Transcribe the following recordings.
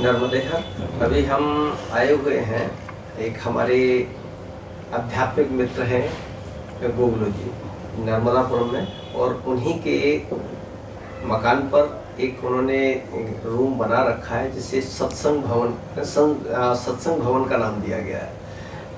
नर्मदे हर। अभी हम आए हुए हैं, एक हमारे आध्यात्मिक मित्र हैं गोगलू जी नर्मदापुरम में, और उन्हीं के मकान पर एक उन्होंने रूम बना रखा है जिसे सत्संग भवन का नाम दिया गया है।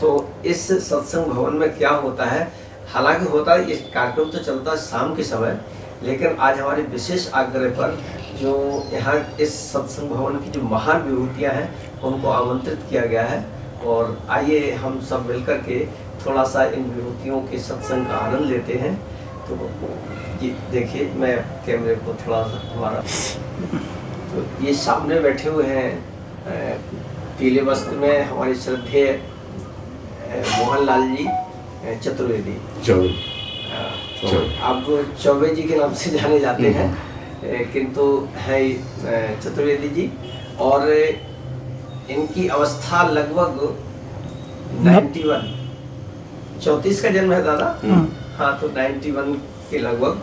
तो इस सत्संग भवन में क्या होता है, हालांकि होता है ये कार्यक्रम तो चलता है शाम के समय, लेकिन आज हमारे विशेष आग्रह पर जो यहाँ इस सत्संग भवन की जो महान विभूतियाँ हैं उनको आमंत्रित किया गया है। और आइए हम सब मिलकर के थोड़ा सा इन विभूतियों के सत्संग का आनंद लेते हैं। तो ये देखिए, मैं कैमरे को थोड़ा सा हमारा, तो ये सामने बैठे हुए हैं पीले वस्त्र में हमारे श्रद्धेय मोहनलाल जी चतुर्वेदी। आप चौबे जी के नाम से जाने जाते हैं, किंतु है चतुर्वेदी जी। और इनकी अवस्था लगभग 91, 34 का जन्म है दादा। हाँ, तो 91 के लगभग।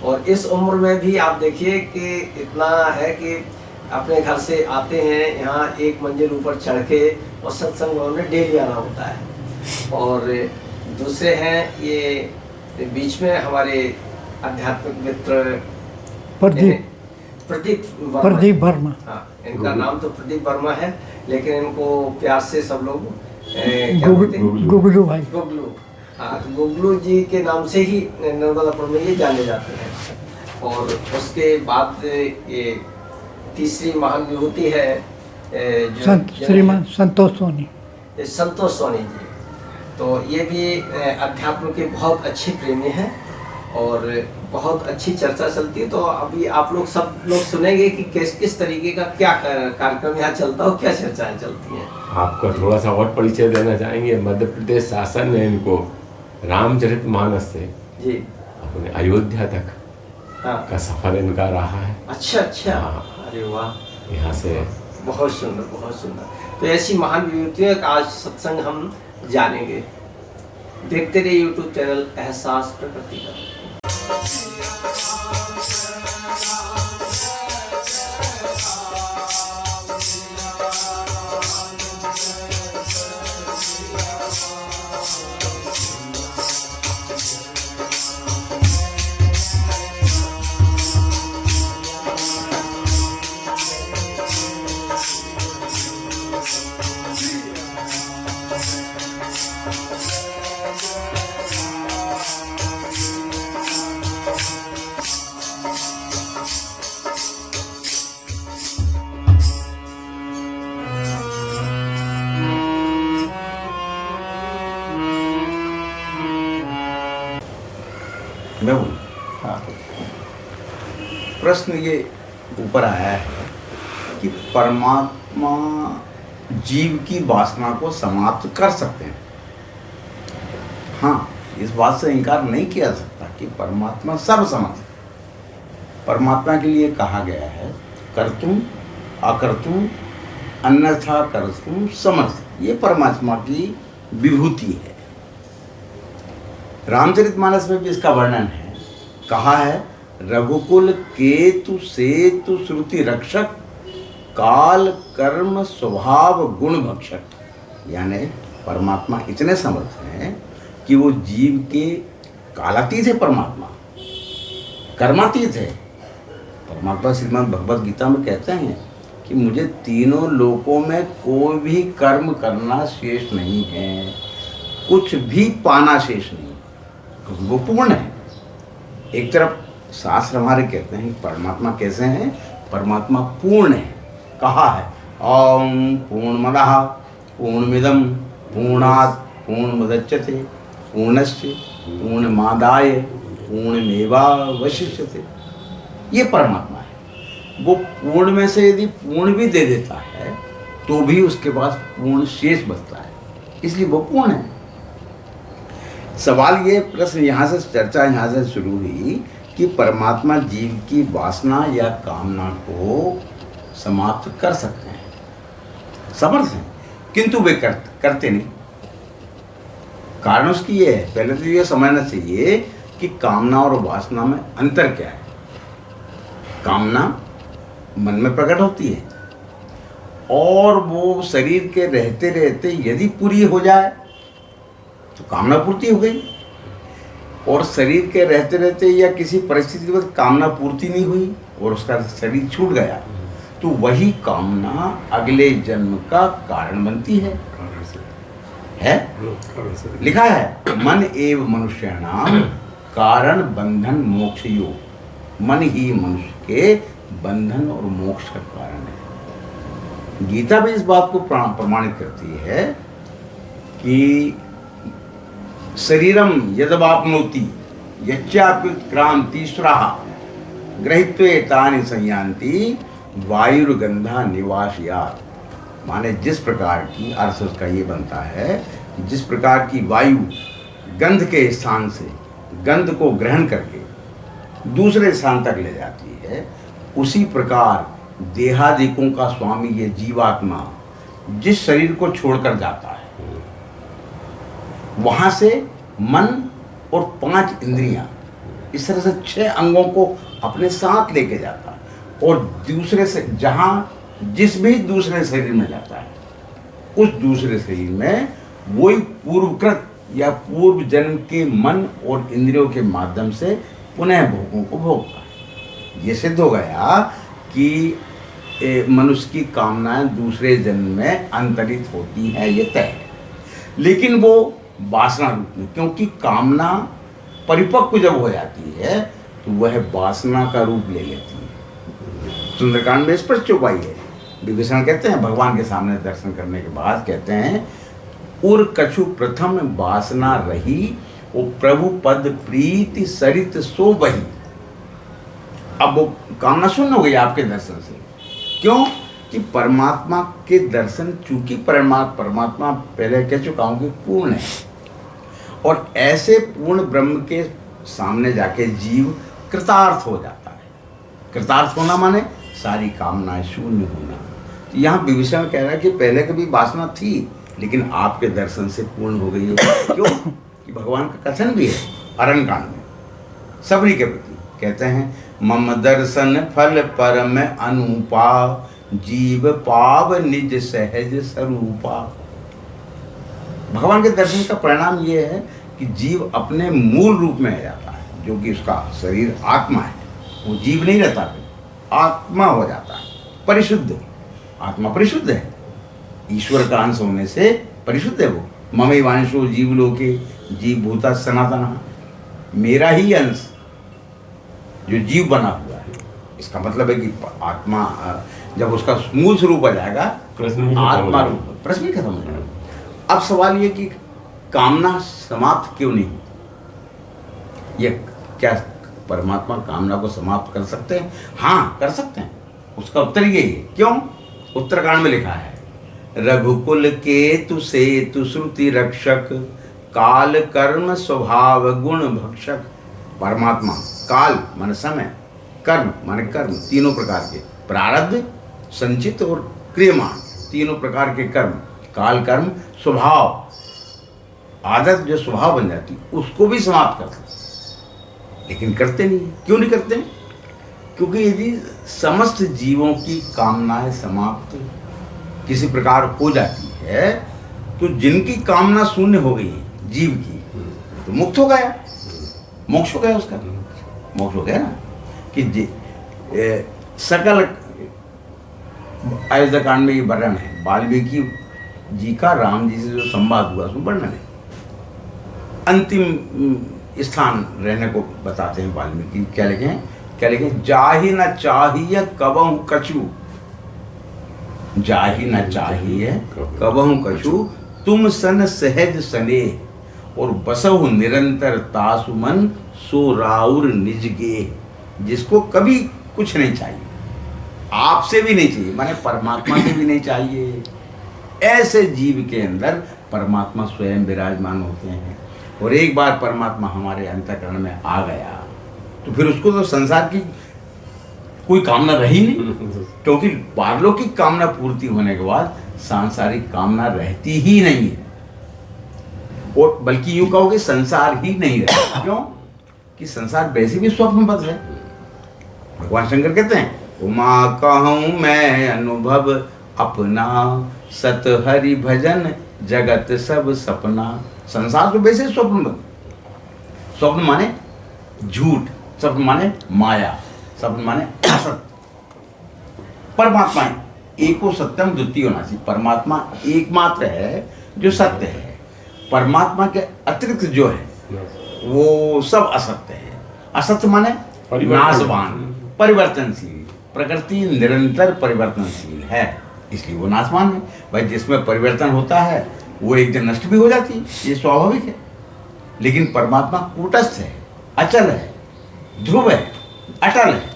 और इस उम्र में भी आप देखिए कि इतना है कि अपने घर से आते हैं यहाँ, एक मंजिल ऊपर चढ़ के और सत्संग भवन में डेली आना होता है। और दूसरे हैं ये बीच में हमारे आध्यात्मिक मित्र प्रदीप वर्मा। हाँ, इनका नाम तो प्रदीप वर्मा है, लेकिन इनको प्यार से सब लोग गुगलू भाई, गुगलू। हाँ, तो गुगलू जी के नाम से ही नर्मदापुरम में ये जाने जाते हैं। और उसके बाद ये तीसरी महान विभूति है श्रीमान संतोष सोनी जी। तो ये भी अध्यात्म के बहुत अच्छे प्रेमी हैं और बहुत अच्छी चर्चा चलती है। तो अभी आप लोग सब लोग सुनेंगे कि किस तरीके का क्या कार्यक्रम यहाँ चलता हो, क्या चर्चाएं चलती हैं। आपको थोड़ा सा और परिचय देना चाहेंगे। मध्य प्रदेश शासन ने इनको रामचरितमानस से जी अपने अयोध्या तक का सफर इनका रहा है। अच्छा। अरे वाह, यहाँ से बहुत सुंदर। तो ऐसी महान विभूतियों का आज सत्संग हम जानेंगे। देखते रहिए यूट्यूब चैनल एहसास प्रकृति का। मैं बोलूं? हाँ। प्रश्न ये ऊपर आया है कि परमात्मा जीव की वासना को समाप्त कर सकते हैं। हाँ, इस बात से इनकार नहीं किया जा सकता कि परमात्मा सर्वसमर्थ है। परमात्मा के लिए कहा गया है कर्तुम अकर्तुम अन्यथा कर्तुम समर्थ। ये परमात्मा की विभूति है। रामचरितमानस में भी इसका वर्णन है। कहा है रघुकुल केतु सेतु श्रुति रक्षक काल कर्म स्वभाव गुण भक्षक। यानी परमात्मा इतने समर्थ हैं कि वो जीव के कालातीत है, परमात्मा कर्मातीत है। परमात्मा श्रीमद् भगवद गीता में कहते हैं कि मुझे तीनों लोकों में कोई भी कर्म करना शेष नहीं है, कुछ भी पाना शेष नहीं, क्योंकि वो पूर्ण है। एक तरफ शास्त्र हमारे कहते हैं कि परमात्मा कैसे हैं, परमात्मा पूर्ण है। कहा है ओम पूर्णमदः पूर्णमिदं पूर्णात् पूर्णमुदच्यते पूर्णस्य पूर्णमादाय पूर्णमेवावशिष्यते। ये परमात्मा है। वो पूर्ण में से यदि पूर्ण भी दे देता है तो भी उसके पास पूर्ण शेष बचता है, इसलिए वो पूर्ण है। सवाल ये, प्रश्न यहाँ से, चर्चा यहाँ से शुरू हुई कि परमात्मा जीव की वासना या कामना को समाप्त कर सकते हैं, समर्थ हैं, किंतु वे करते नहीं। कारण उसकी ये है, पहले तो ये समझना चाहिए कि कामना और वासना में अंतर क्या है। कामना मन में प्रकट होती है और वो शरीर के रहते रहते यदि पूरी हो जाए तो कामना पूर्ति हो गई, और शरीर के रहते रहते या किसी परिस्थिति में कामना पूर्ति नहीं हुई और उसका शरीर छूट गया, तो वही कामना अगले जन्म का कारण बनती है। लिखा है मन एव मनुष्याणाम कारण बंधन मोक्षयो, मन ही मनुष्य के बंधन और मोक्ष का कारण है। गीता भी इस बात को प्रमाणित करती है कि शरीरम यदवाप्नोति यच्चाप्युत्क्रांतिस्राः गृहीत्वे तानि संयान्ति वायुर्गंधा निवासयात्। माने जिस प्रकार की अर्थ उसका ये बनता है, जिस प्रकार की वायु गंध के स्थान से गंध को ग्रहण करके दूसरे स्थान तक ले जाती है, उसी प्रकार देहादिकों का स्वामी ये जीवात्मा जिस शरीर को छोड़कर जाता है, वहां से मन और 5 इंद्रियां, इस तरह से 6 अंगों को अपने साथ लेके जाता है, और दूसरे से जिस भी दूसरे शरीर में जाता है, उस दूसरे शरीर में वही पूर्वकृत या पूर्व जन्म के मन और इंद्रियों के माध्यम से पुनः भोगों को भोगता है। ये सिद्ध हो गया कि मनुष्य की कामनाएं दूसरे जन्म में अंतरित होती हैं, ये तय है। लेकिन वो वासना रूप में, क्योंकि कामना परिपक्व जब हो जाती है तो वह वासना का रूप ले लेती है। सुंदरकांड में स्पष्ट चौपाई है। विभीषण कहते हैं भगवान के सामने दर्शन करने के बाद, कहते हैं उर कछु प्रथम वासना रही, वो प्रभु पद प्रीति सरित सो बही। अब वो कामना शून्य हो गई आपके दर्शन से। क्यों? कि परमात्मा के दर्शन, चूंकि परमात्मा पहले कह चुका हूं कि पूर्ण है, और ऐसे पूर्ण ब्रह्म के सामने जाके जीव कृतार्थ हो जाता है। कृतार्थ होना माने सारी कामनाएं शून्य होना। तो यहाँ विभीषण कह रहा है कि पहले कभी वासना थी, लेकिन आपके दर्शन से पूर्ण हो गई है। क्यों? कि भगवान का कथन भी है अरण्य कांड में सबरी के प्रति, कहते हैं मम दर्शन फल परम अनुपा, जीव पाव निज सहज स्वरूपा। भगवान के दर्शन का परिणाम ये है कि जीव अपने मूल रूप में आ जाता है, जो कि उसका शरीर आत्मा है। वो जीव नहीं रहता, आत्मा हो जाता है, परिशुद्ध। आत्मा परिशुद्ध है, ईश्वर का अंश होने से परिशुद्ध है वो। ममई वांशो जीव लोके जीव भूता सनातन, मेरा ही अंश जो जीव बना हुआ है। इसका मतलब है कि आत्मा जब उसका मूल स्वरूप आ जाएगा, आत्मा रूप, प्रश्न ही खत्म हो जाएगा। अब सवाल ये कि कामना समाप्त क्यों नहीं? ये क्या परमात्मा कामना को समाप्त कर सकते हैं? हाँ, कर सकते हैं। उसका उत्तर यही है। क्यों? उत्तरकांड में लिखा है रघुकुल केतु सेतु श्रुति रक्षक, काल कर्म स्वभाव गुण भक्षक। परमात्मा काल माने समय, कर्म माने कर्म, तीनों प्रकार के प्रारब्ध, संचित और क्रियमाण, तीनों प्रकार के कर्म, काल कर्म स्वभाव, आदत जो स्वभाव बन जाती, उसको भी समाप्त करते, लेकिन करते नहीं। क्यों नहीं करते? क्योंकि यदि समस्त जीवों की कामनाएं समाप्त किसी प्रकार हो जाती है, तो जिनकी कामना शून्य हो गई जीव की, तो मुक्त हो गया, मोक्ष हो गया उसका। मोक्ष हो गया ना कि सकल अयोध्या कांड में ये वर्णन है। वाल्मीकि जी का राम जी से जो संवाद हुआ उसमें वर्णन है। अंतिम स्थान रहने को बताते हैं वाल्मीकि। क्या लिखे हैं? क्या लिखे? जाहि न चाहिए कबहु कछु, जाहि न चाहिए कबहु कछु, तुम सन सहज सनेह, और बसहु निरंतर तासु मन, सो राउर निज गेह। जिसको कभी कुछ नहीं चाहिए, आपसे भी नहीं चाहिए, माने परमात्मा से भी नहीं चाहिए, ऐसे जीव के अंदर परमात्मा स्वयं विराजमान होते हैं। और एक बार परमात्मा हमारे अंतःकरण में आ गया तो फिर उसको तो संसार की कोई कामना रही नहीं, क्योंकि पारलौकिक कामना पूर्ति होने के बाद सांसारिक कामना रहती ही नहीं है। और बल्कि यूं कहो कि संसार ही नहीं रहता। क्यों? कि संसार वैसे भी स्वप्नबद्ध है। भगवान शंकर कहते हैं उमा कहूँ मैं अनुभव, अपना, सत हरि भजन जगत सब सपना। संसार तो वैसे स्वप्न, स्वप्न माने झूठ, स्वप्न माने माया, स्वप्न माने असत। परमात्मा एको सत्यम द्वितीयो नास्ति, परमात्मा एकमात्र है जो सत्य है। परमात्मा के अतिरिक्त जो है वो सब असत्य है। असत्य माने नाशवान, परिवर्तनशील। प्रकृति निरंतर परिवर्तनशील है, इसलिए वो नाशवान है। भाई जिसमें परिवर्तन होता है वो एक दिन नष्ट भी हो जाती है, ये स्वाभाविक है। लेकिन परमात्मा कूटस्थ है, अचल है, ध्रुव है, अटल है।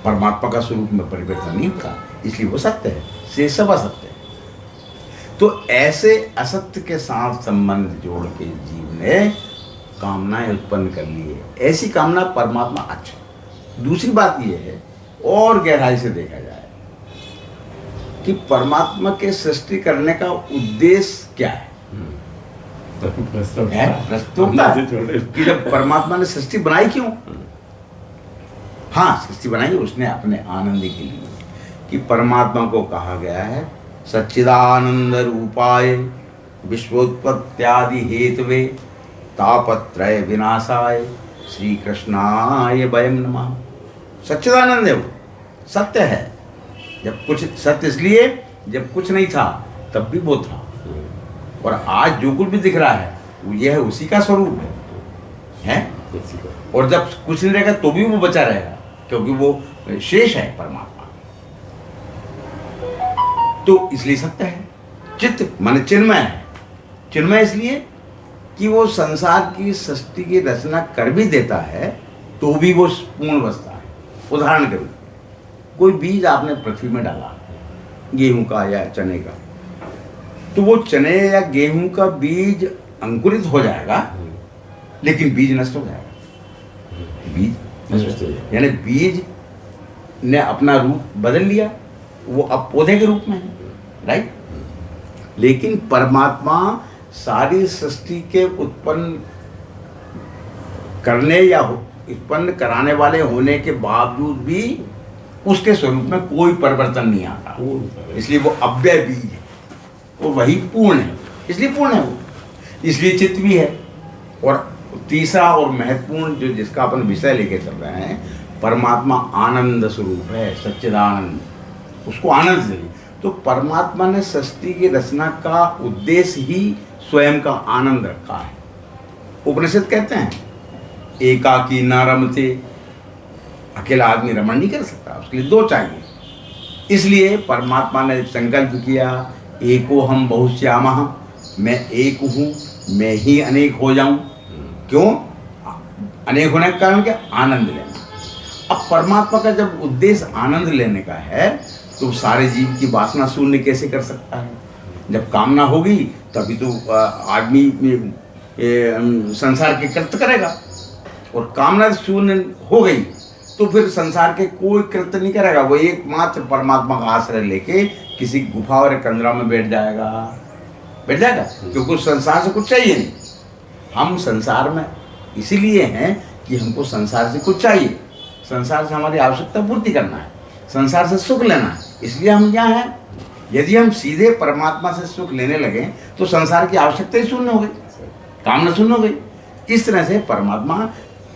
परमात्मा का स्वरूप में परिवर्तन नहीं होता, इसलिए वो सत्य है, से सब असत्य है। तो ऐसे असत्य के साथ संबंध जोड़ के जीव ने कामनाएं उत्पन्न कर ली है। ऐसी कामना परमात्मा अच्छा। दूसरी बात यह है, और गहराई से देखा जाए कि परमात्मा के सृष्टि करने का उद्देश्य क्या है। प्रस्तुत कि जब परमात्मा ने सृष्टि बनाई क्यों? हाँ, सृष्टि बनाई उसने अपने आनंद के लिए। कि परमात्मा को कहा गया है सच्चिदानंद रूपाय विश्वोत्पत्त्यादि हेतवे तापत्रय विनाशाय श्री कृष्णाय वयम नमः। सच्चिदानंद है, वो सत्य है। जब कुछ सत्य, इसलिए जब कुछ नहीं था तब भी वो था, और आज जो कुछ भी दिख रहा है वो यह उसी का स्वरूप है। और जब कुछ नहीं रहेगा तो भी वो बचा रहेगा, क्योंकि वो शेष है परमात्मा। तो इसलिए सत्य है। चित्त माने चिन्मय है। चिन्मय इसलिए कि वो संसार की सृष्टि की रचना कर भी देता है तो भी वो पूर्ण अवस्था है। उदाहरण के लिए, कोई बीज आपने पृथ्वी में डाला, गेहूं का या चने का, तो वो चने या गेहूं का बीज अंकुरित हो जाएगा, लेकिन बीज नष्ट हो जाएगा। बीज नष्ट हो जाएगा, यानी बीज ने अपना रूप बदल लिया, वो अब पौधे के रूप में है, राइट। लेकिन परमात्मा सारी सृष्टि के उत्पन्न करने या उत्पन्न कराने वाले होने के बावजूद भी उसके स्वरूप में कोई परिवर्तन नहीं आता, इसलिए वो अव्यय बीज है, वो वही पूर्ण है, इसलिए पूर्ण है वो, इसलिए चित्त भी है। और तीसरा और महत्वपूर्ण जो जिसका अपन विषय लेके चल रहे हैं, परमात्मा आनंद स्वरूप है, सच्चिदानंद, उसको आनंद से। तो परमात्मा ने सृष्टि की रचना का उद्देश्य ही स्वयं का आनंद रखा है। उपनिषद कहते हैं एकाकी न रमते, अकेला आदमी रमण नहीं कर सकता, उसके लिए दो चाहिए। इसलिए परमात्मा ने संकल्प किया एको हम बहुश्यामः, मैं एक हूँ, मैं ही अनेक हो जाऊं। क्यों? अनेक होने का कारण क्या? आनंद लेना। अब परमात्मा का जब उद्देश्य आनंद लेने का है तो सारे जीव की वासना शून्य कैसे कर सकता है? जब कामना होगी तभी तो आदमी संसार के कृत्य करेगा, और कामना शून्य हो गई तो फिर संसार के कोई कृत्य नहीं करेगा। वो एकमात्र परमात्मा का आश्रय लेके किसी गुफा और कंदरा में बैठ जाएगा, क्योंकि उस संसार से कुछ चाहिए नहीं। हम संसार में इसीलिए हैं कि हमको संसार से कुछ चाहिए, संसार से हमारी आवश्यकता पूर्ति करना है, संसार से सुख लेना है, इसलिए हम यहाँ हैं। यदि हम सीधे परमात्मा से सुख लेने लगे तो संसार की आवश्यकता ही शून्य हो गई, कामना शून्य हो गई। इस तरह से परमात्मा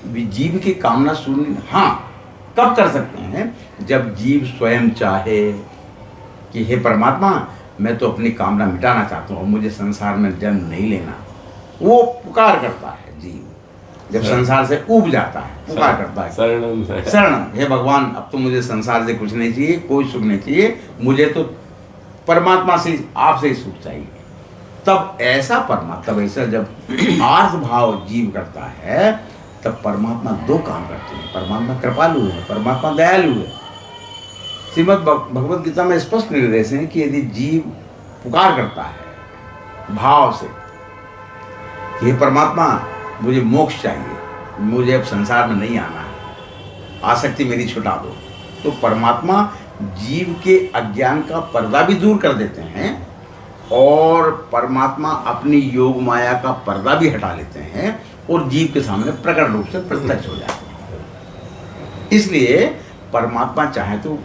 जीव की कामना शून्य हाँ कब कर सकते हैं? जब जीव स्वयं चाहे कि हे परमात्मा, मैं तो अपनी कामना मिटाना चाहता हूँ, मुझे संसार में जन्म नहीं लेना। वो पुकार करता है जीव, जब संसार से ऊब जाता है, पुकार करता है शरणम, हे भगवान, अब तो मुझे संसार से कुछ नहीं चाहिए, कोई सुख नहीं चाहिए, मुझे तो परमात्मा से, आपसे ही सुख चाहिए। तब ऐसा जब आर्थ भाव जीव करता है तब परमात्मा दो काम करते हैं। परमात्मा कृपालु है, परमात्मा दयालु है। श्रीमद् भगवद गीता में स्पष्ट निर्देश है कि यदि जीव पुकार करता है भाव से कि हे परमात्मा, मुझे मोक्ष चाहिए, मुझे अब संसार में नहीं आना है, आसक्ति मेरी छुटा दो, तो परमात्मा जीव के अज्ञान का पर्दा भी दूर कर देते हैं और परमात्मा अपनी योग माया का पर्दा भी हटा लेते हैं और जीव के सामने प्रकट रूप से प्रत्यक्ष हो जाते हैं। इसलिए परमात्मा चाहे तो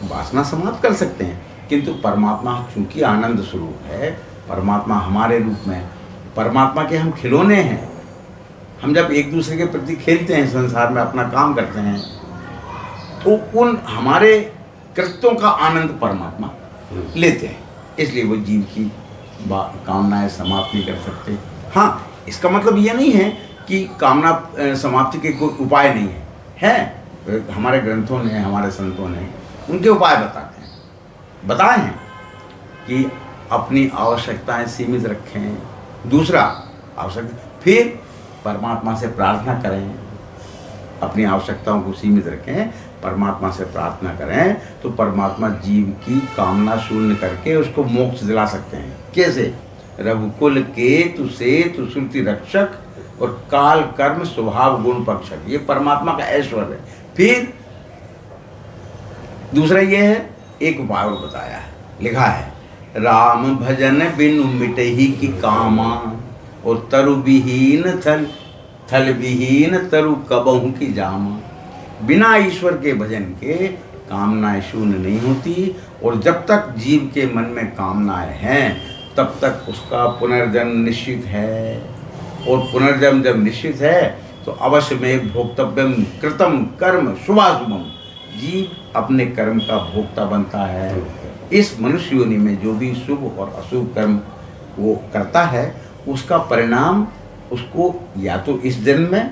वासना समाप्त कर सकते हैं, किंतु परमात्मा चूंकि आनंद स्वरूप है, परमात्मा हमारे रूप में, परमात्मा के हम खिलौने हैं। हम जब एक दूसरे के प्रति खेलते हैं, संसार में अपना काम करते हैं, तो उन हमारे कृत्यों का आनंद परमात्मा लेते हैं। इसलिए वो जीव की कामनाएं समाप्त नहीं कर सकते। हाँ, इसका मतलब ये नहीं है कि कामना समाप्ति के कोई उपाय नहीं है। हमारे ग्रंथों ने, हमारे संतों ने उनके उपाय बताए हैं कि अपनी आवश्यकताएं सीमित रखें, दूसरा आवश्यकता, फिर परमात्मा से प्रार्थना करें, अपनी आवश्यकताओं को सीमित रखें, परमात्मा से प्रार्थना करें, तो परमात्मा जीव की कामना शून्य करके उसको मोक्ष दिला सकते हैं। कैसे? रघुकुल के तु सेतु श्रुति रक्षक और काल कर्म स्वभाव गुण पक्षक, ये परमात्मा का ऐश्वर्य है। फिर दूसरा ये है, एक उपाय और बताया है, लिखा है, राम भजन बिनु मिटही की कामा और तरु विहीन थल विहीन तरु कबहू की जामा। बिना ईश्वर के भजन के कामनाएं शून्य नहीं होती, और जब तक जीव के मन में कामनाएं हैं तब तक उसका पुनर्जन्म निश्चित है, और पुनर्जन्म जब निश्चित है तो अवश्य में भोक्तव्यम कृतम कर्म शुभाशुभम, जीव अपने कर्म का भोक्ता बनता है। इस मनुष्य योनि में जो भी शुभ और अशुभ कर्म वो करता है, उसका परिणाम उसको या तो इस जन्म में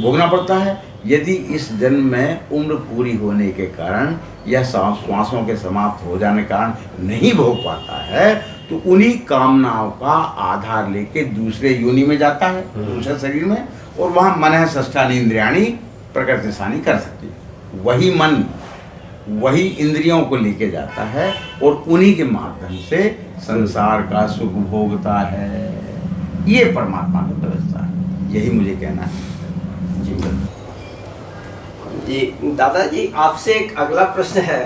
भोगना पड़ता है, यदि इस जन्म में उम्र पूरी होने के कारण या श्वासों के समाप्त हो जाने के कारण नहीं भोग पाता है, तो उन्हीं कामनाओं का आधार लेके दूसरे योनि में जाता है, दूसरे शरीर में, और वहाँ मन है षष्ठानि इंद्रियाणि प्रकृतिस्थानी कर सकती है। वही मन वही इंद्रियों को लेके जाता है और उन्हीं के माध्यम से संसार का सुख भोगता है। ये परमात्मा की व्यवस्था है, यही मुझे कहना है। जी दादाजी, आपसे एक अगला प्रश्न है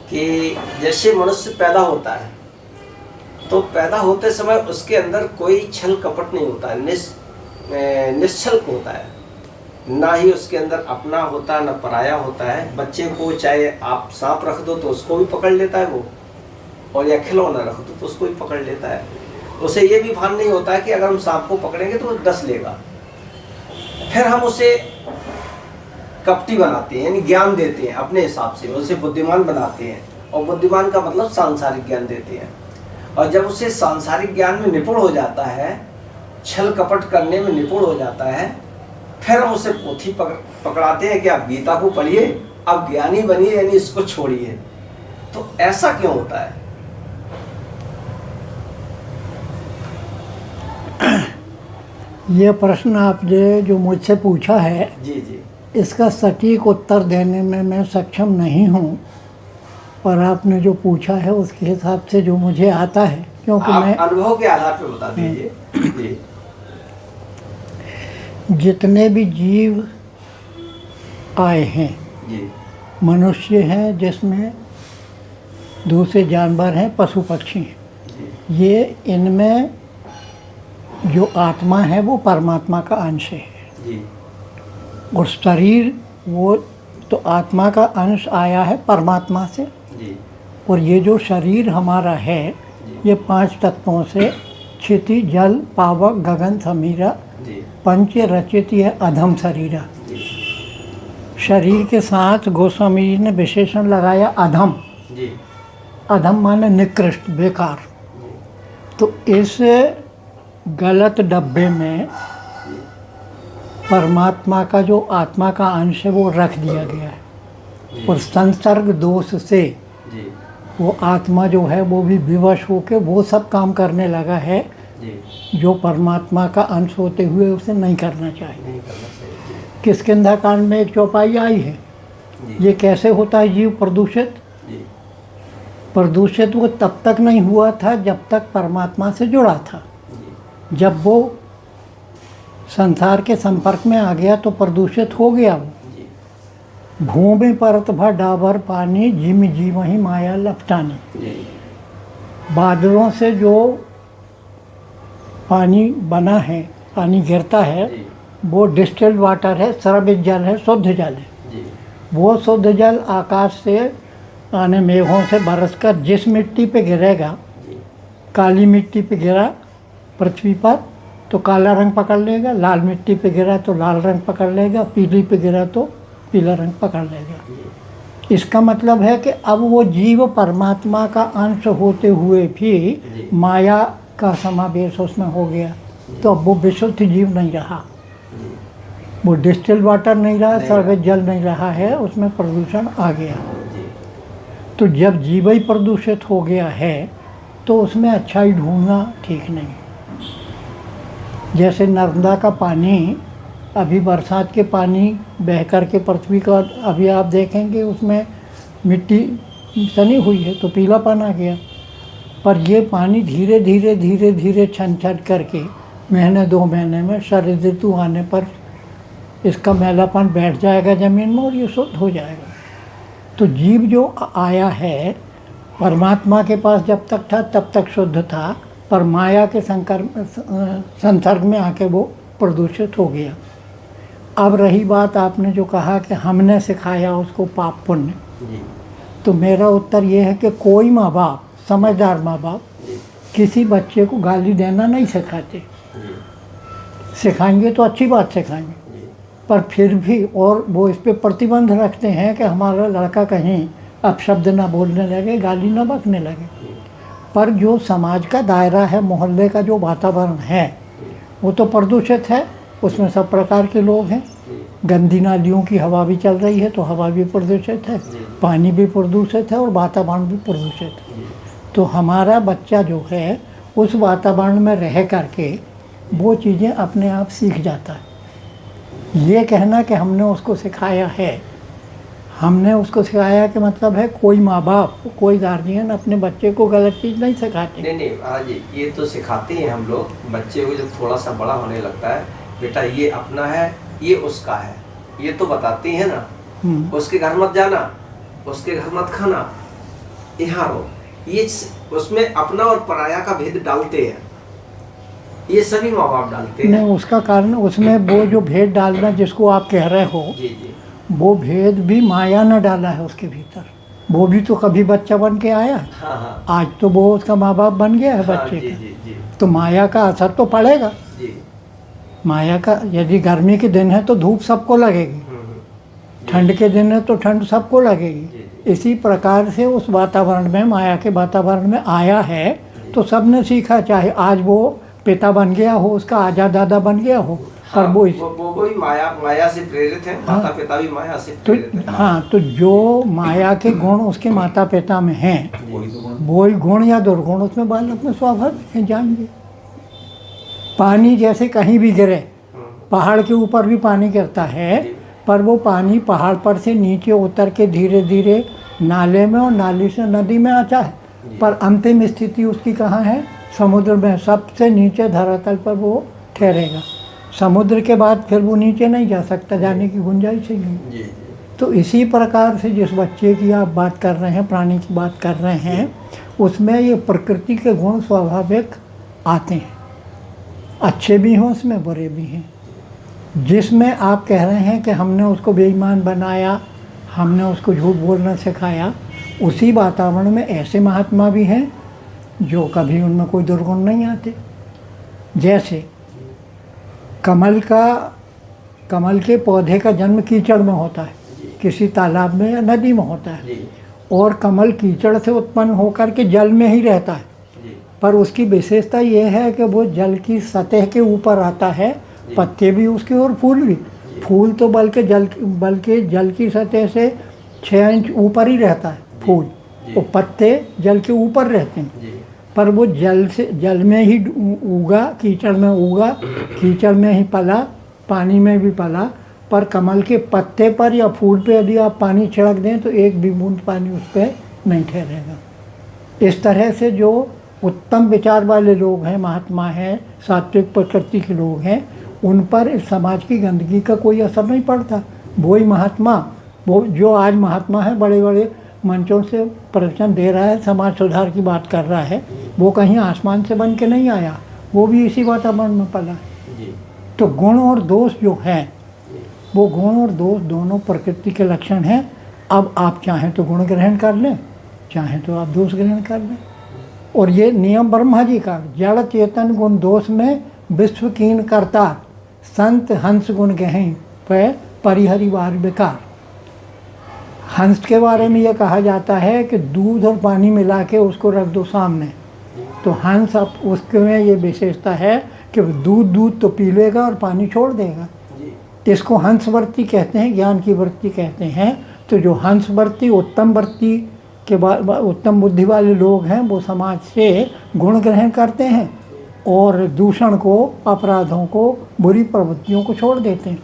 कि जैसे मनुष्य पैदा होता है तो पैदा होते समय उसके अंदर कोई छल कपट नहीं होता है, निश्चल होता है, ना ही उसके अंदर अपना होता है ना पराया होता है। बच्चे को चाहे आप सांप रख दो तो उसको भी पकड़ लेता है वो, और या खिलौना रख दो तो उसको भी पकड़ लेता है। उसे ये भी भान नहीं होता है कि अगर हम सांप को पकड़ेंगे तो वो डस लेगा। फिर हम उसे कपटी बनाते हैं, यानी ज्ञान देते हैं अपने हिसाब से, उसे बुद्धिमान बनाते हैं, और बुद्धिमान का मतलब सांसारिक ज्ञान देते हैं। और जब उसे सांसारिक ज्ञान में निपुण हो जाता है, छल कपट करने में निपुण हो जाता है, फिर हम उसे पोथी पकड़ाते हैं कि आप गीता को पढ़िए, आप ज्ञानी बनिए, यानी इसको छोड़िए। तो ऐसा क्यों होता है? ये प्रश्न आपने जो मुझसे पूछा है, जी, इसका सटीक उत्तर देने में मैं सक्षम नहीं हूँ, पर आपने जो पूछा है उसके हिसाब से जो मुझे आता है, क्योंकि मैं अनुभव के आधार पर बता दीजिए। जी। जितने भी जीव आए हैं, जी, मनुष्य हैं, जिसमें दूसरे जानवर हैं, पशु पक्षी हैं, ये इनमें जो आत्मा है वो परमात्मा का अंश है। जी। और शरीर वो तो आत्मा का अंश आया है परमात्मा से। जी। और ये जो शरीर हमारा है, ये 5 तत्वों से क्षिति जल पावक गगन समीरा पंच रचित है अधम शरीरा। शरीर के साथ गोस्वामी जी ने विशेषण लगाया अधम। अधम माने निकृष्ट, बेकार। तो इस गलत डब्बे में परमात्मा का जो आत्मा का अंश है वो रख दिया गया है, और संसर्ग दोष से वो आत्मा जो है वो भी विवश होकर वो सब काम करने लगा है जो परमात्मा का अंश होते हुए उसे नहीं करना चाहिए। किष्किंधा कांड में एक चौपाई आई है, ये कैसे होता है जीव प्रदूषित। प्रदूषित वो तब तक नहीं हुआ था जब तक परमात्मा से जुड़ा था। जब वो संसार के संपर्क में आ गया तो प्रदूषित हो गया वो। भूमि परत भर डाबर पानी जिम जीव ही माया लपटानी। बादलों से जो पानी बना है, पानी गिरता है, वो डिस्टिल्ड वाटर है, स्रवित जल है, शुद्ध जल है। वो शुद्ध जल आकाश से आने मेघों से बरसकर जिस मिट्टी पे गिरेगा, काली मिट्टी पे गिरा पृथ्वी पर तो काला रंग पकड़ लेगा, लाल मिट्टी पे गिरा तो लाल रंग पकड़ लेगा, पीली पे गिरा तो पीला रंग पकड़ लेगा। इसका मतलब है कि अब वो जीव परमात्मा का अंश होते हुए भी माया का समावेश उसमें हो गया, तो अब वो विशुद्ध जीव नहीं रहा, वो डिस्टिल वाटर नहीं रहा, सर्वेज जल नहीं रहा है, उसमें प्रदूषण आ गया। तो जब जीव ही प्रदूषित हो गया है तो उसमें अच्छाई ढूंढना ठीक नहीं। जैसे नर्मदा का पानी, अभी बरसात के पानी बह कर के पृथ्वी का, अभी आप देखेंगे उसमें मिट्टी सनी हुई है तो पीलापन आ गया, पर ये पानी धीरे धीरे धीरे धीरे छन छन करके महीने 2 महीने में शरद ऋतु आने पर इसका मैलापन बैठ जाएगा ज़मीन में और ये शुद्ध हो जाएगा। तो जीव जो आया है परमात्मा के पास जब तक था तब तक शुद्ध था, पर माया के संसर्ग में आके वो प्रदूषित हो गया। अब रही बात आपने जो कहा कि हमने सिखाया उसको पाप पुण्य, तो मेरा उत्तर ये है कि कोई माँ बाप, समझदार माँ बाप किसी बच्चे को गाली देना नहीं सिखाते। सिखाएंगे तो अच्छी बात सिखाएंगे, पर फिर भी और वो इस पे प्रतिबंध रखते हैं कि हमारा लड़का कहीं अपशब्द ना बोलने लगे, गाली ना बकने लगे। पर जो समाज का दायरा है, मोहल्ले का जो वातावरण है वो तो प्रदूषित है, उसमें सब प्रकार के लोग हैं। गंदी नालियों की हवा भी चल रही है तो हवा भी प्रदूषित है, पानी भी प्रदूषित है और वातावरण भी प्रदूषित है। तो हमारा बच्चा जो है उस वातावरण में रह करके वो चीज़ें अपने आप सीख जाता है। ये कहना कि हमने उसको सिखाया है, हमने उसको सिखाया कि मतलब है कोई माँ बाप, कोई गार्जियन अपने बच्चे को गलत चीज़ नहीं सिखाते। नहीं महाराज जी, ये तो सिखाते हैं हम लोग बच्चे को। जब थोड़ा सा बड़ा होने लगता है, बेटा ये अपना है, ये उसका है, ये तो बताते हैं ना। उसके घर मत जाना, उसके घर मत खाना, यहाँ रहो, ये उसमें अपना और पराया का भेद डालते हैं, ये सभी माँ बाप डालते हैं। नहीं, उसका कारण उसमें वो जो भेद डालना जिसको आप कह रहे हो, जी जी, वो भेद भी माया ने डाला है उसके भीतर। वो भी तो कभी बच्चा बन के आया, हाँ। आज तो वो उसका माँ बाप बन गया है बच्चे जी, का। जी, जी, तो माया का असर तो पड़ेगा। जी। माया का, यदि गर्मी के दिन है तो धूप सबको लगेगी, ठंड के दिन है तो ठंड सबको लगेगी। इसी प्रकार से उस वातावरण में, माया के वातावरण में आया है तो सबने सीखा, चाहे आज वो पिता बन गया हो, उसका आजा दादा बन गया हो, पर हाँ, वो भी माया से प्रेरित है, माता पिता भी माया से तो प्रेरित है। हाँ, तो जो माया के गुण उसके माता पिता में हैं, वही गुण या दुर्गुण उसमें बालक में स्वाभाविक है, जाएंगे। पानी जैसे कहीं भी गिरे, पहाड़ के ऊपर भी पानी गिरता है, पर वो पानी पहाड़ पर से नीचे उतर के धीरे धीरे नाले में और नाली से नदी में आता है, पर अंतिम स्थिति उसकी कहाँ है? समुद्र में। सबसे नीचे धरातल पर वो ठहरेगा, समुद्र के बाद फिर वो नीचे नहीं जा सकता, जाने की गुंजाइश ही नहीं। तो इसी प्रकार से जिस बच्चे की आप बात कर रहे हैं, प्राणी की बात कर रहे हैं, उसमें ये प्रकृति के गुण स्वाभाविक आते हैं, अच्छे भी हों उसमें, बुरे भी हैं। जिसमें आप कह रहे हैं कि हमने उसको बेईमान बनाया, हमने उसको झूठ बोलना सिखाया, उसी वातावरण में ऐसे महात्मा भी हैं जो कभी उनमें कोई दुर्गुण नहीं आते। जैसे कमल के पौधे का जन्म कीचड़ में होता है, किसी तालाब में या नदी में होता है, और कमल कीचड़ से उत्पन्न होकर के जल में ही रहता है, पर उसकी विशेषता ये है कि वो जल की सतह के ऊपर आता है, पत्ते भी उसके और फूल भी। फूल तो बल्कि जल की सतह से 6 इंच ऊपर ही रहता है फूल, और पत्ते जल के ऊपर रहते हैं, पर वो जल में ही उगा, कीचड़ में उगा, कीचड़ में ही पला, पानी में भी पला। पर कमल के पत्ते पर या फूल पे यदि आप पानी छिड़क दें तो एक भी बूंद पानी उस पर नहीं ठहरेगा। इस तरह से जो उत्तम विचार वाले लोग हैं, महात्मा हैं, सात्विक प्रकृति के लोग हैं, उन पर इस समाज की गंदगी का कोई असर नहीं पड़ता। वही महात्मा, वो जो आज महात्मा है, बड़े बड़े मंचों से प्रवचन दे रहा है, समाज सुधार की बात कर रहा है, वो कहीं आसमान से बन के नहीं आया, वो भी इसी वातावरण में पला है। तो गुण और दोष जो है, वो गुण और दोष दोनों प्रकृति के लक्षण हैं। अब आप चाहें तो गुण ग्रहण कर लें, चाहें तो आप दोष ग्रहण कर लें। और ये नियम ब्रह्मा जी का, जड़ चेतन गुण दोष में विश्व कीन करता, संत हंस गुण गहें पे परिहरि वार विकार। हंस के बारे में ये कहा जाता है कि दूध और पानी मिला के उसको रख दो सामने, तो हंस अब उसके में ये विशेषता है कि दूध तो पी लेगा और पानी छोड़ देगा। इसको हंस वृत्ति कहते हैं, ज्ञान की वृत्ति कहते हैं। तो जो हंस वृत्ति, उत्तम वृत्ति के बाद उत्तम बुद्धि वाले लोग हैं, वो समाज से गुण ग्रहण करते हैं और दूषण को, अपराधों को, बुरी प्रवृत्तियों को छोड़ देते हैं।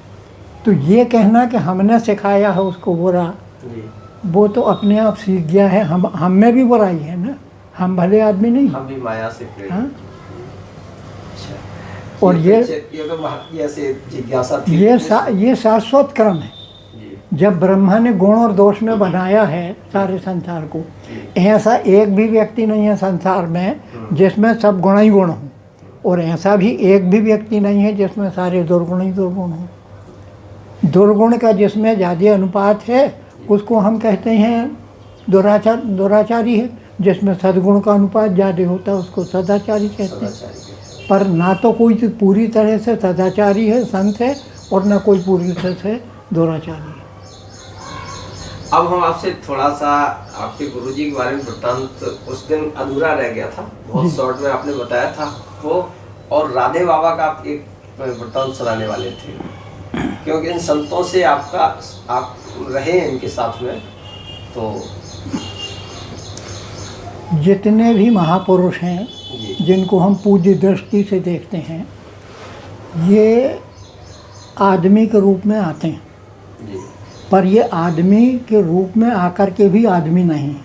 तो ये कहना कि हमने सिखाया है उसको बुरा, वो तो अपने आप सीख गया है। हम में भी बुराई है ना, हम भले आदमी नहीं, हम भी माया से प्रेरित। हाँ? अच्छा। और ये तो महात्मा से जिज्ञासा थी। ये शाश्वत क्रम है। जब ब्रह्मा ने गुण और दोष में बनाया है सारे संसार को, ऐसा एक भी व्यक्ति नहीं है संसार में जिसमें सब गुण ही गुण हों, और ऐसा भी एक भी व्यक्ति नहीं है जिसमें सारे दुर्गुण ही दुर्गुण हों। दुर्गुण का जिसमें ज़्यादा अनुपात है उसको हम कहते हैं दुराचारी है, जिसमें सद्गुण का अनुपात ज़्यादा होता है उसको सदाचारी कहते हैं। पर ना तो कोई पूरी तरह से सदाचारी है, संत है, और ना कोई पूरी तरह से दुराचारी है। अब हम आपसे थोड़ा सा आपके गुरुजी के बारे में वृत्तांत उस दिन अधूरा रह गया था, बहुत शॉर्ट में आपने बताया था वो, और राधे बाबा का आप एक वृत्तांत सुनाने वाले थे, क्योंकि इन संतों से आप रहे इनके साथ में। तो जितने भी महापुरुष हैं जिनको हम पूज्य दृष्टि से देखते हैं, ये आदमी के रूप में आते हैं, पर ये आदमी के रूप में आकर के भी आदमी नहीं।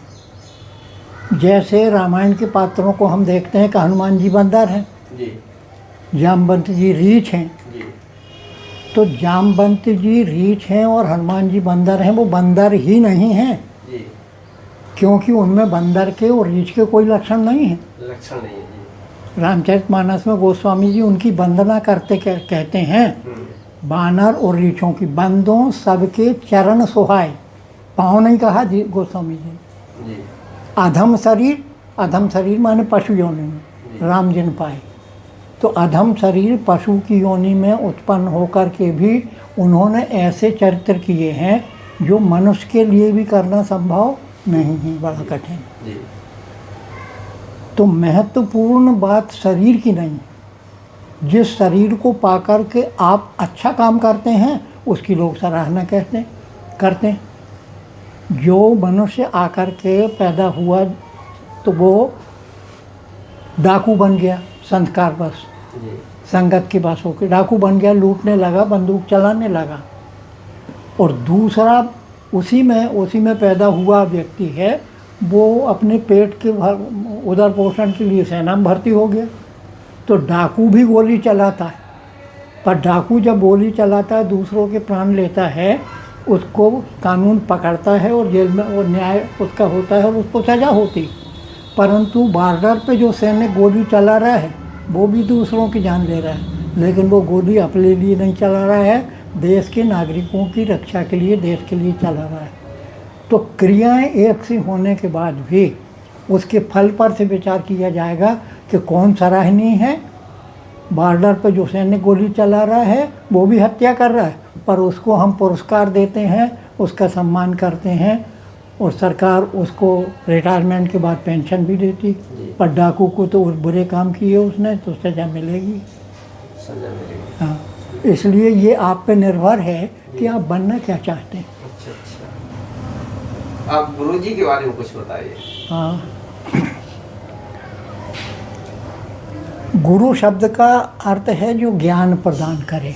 जैसे रामायण के पात्रों को हम देखते हैं कि हनुमान जी बंदर हैं, जामवंत जी रीछ हैं। तो जामवंत जी रीछ हैं और हनुमान जी बंदर हैं, वो बंदर ही नहीं हैं, क्योंकि उनमें बंदर के और रीछ के कोई लक्षण नहीं है। लक्षण नहीं है जी। रामचरितमानस में गोस्वामी जी उनकी वंदना करते कहते हैं, बानर और रीछों की, बंदों सबके चरण सुहाए, पाँव नहीं कहा जी गोस्वामी जी। अधम शरीर माने पशु योनि में राम जिन पाए। तो अधम शरीर पशु की योनि में उत्पन्न होकर के भी उन्होंने ऐसे चरित्र किए हैं जो मनुष्य के लिए भी करना संभव नहीं है, बड़ा कठिन। तो महत्वपूर्ण बात शरीर की नहीं, जिस शरीर को पाकर के आप अच्छा काम करते हैं उसकी लोग सराहना करते हैं। जो मनुष्य आकर के पैदा हुआ तो वो डाकू बन गया, संस्कार बस, संगत के बस होकर डाकू बन गया, लूटने लगा, बंदूक चलाने लगा। और दूसरा उसी में पैदा हुआ व्यक्ति है, वो अपने पेट के उदर पोषण के लिए सेना में भर्ती हो गया। तो डाकू भी गोली चलाता है, पर डाकू जब गोली चलाता है दूसरों के प्राण लेता है, उसको कानून पकड़ता है और जेल में वो न्याय उसका होता है और उसको सज़ा होती। परंतु बॉर्डर पे जो सैनिक गोली चला रहा है वो भी दूसरों की जान ले रहा है, लेकिन वो गोली अपने लिए नहीं चला रहा है, देश के नागरिकों की रक्षा के लिए, देश के लिए चला रहा है। तो क्रियाएं एक सी होने के बाद भी उसके फल पर से विचार किया जाएगा कि कौन सराहनीय है। बॉर्डर पर जो सैनिक गोली चला रहा है वो भी हत्या कर रहा है, पर उसको हम पुरस्कार देते हैं, उसका सम्मान करते हैं, और सरकार उसको रिटायरमेंट के बाद पेंशन भी देती। पर डाकू को तो बुरे काम किए उसने तो सज़ा मिलेगी। हाँ, इसलिए ये आप पे निर्भर है कि आप बनना क्या चाहते हैं। अच्छा। आप गुरुजी के बारे में कुछ बताइए। हाँ, गुरु शब्द का अर्थ है जो ज्ञान प्रदान करे।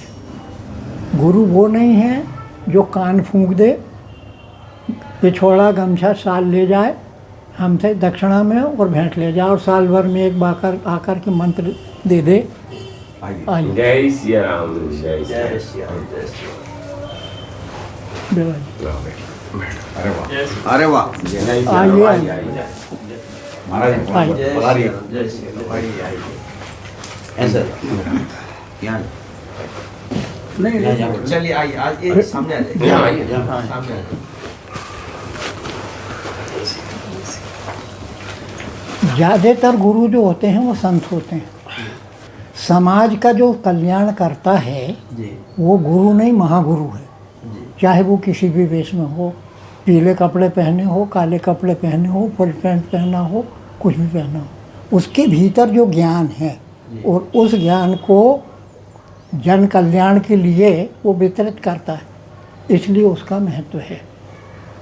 गुरु वो नहीं है जो कान फूंक दे, पिछोड़ा गमछा साल ले जाए हमसे दक्षिणा में और भेंट ले जाए और साल भर में एक बार आकर के मंत्र दे दे। आइए। जय श्री राम। जय जय श्री राम। जय श्री राम। अरे वाह, अरे वाह, आइए। महाराज जय बता रही श्री राम। जय श्री राम। ऐसा यहाँ नहीं चलिए आइए, आज ये सामने आ जाइए। यहाँ आइए। सामने आ जाइए। ज़्यादातर गुरु जो होते हैं वो संत होते हैं। समाज का जो कल्याण करता है वो गुरु नहीं, महागुरु है। चाहे वो किसी भी वेश में हो, पीले कपड़े पहने हो, काले कपड़े पहने हो, फुल पैंट पहना हो, कुछ भी पहना हो, उसके भीतर जो ज्ञान है और उस ज्ञान को जन कल्याण के लिए वो वितरित करता है, इसलिए उसका महत्व है।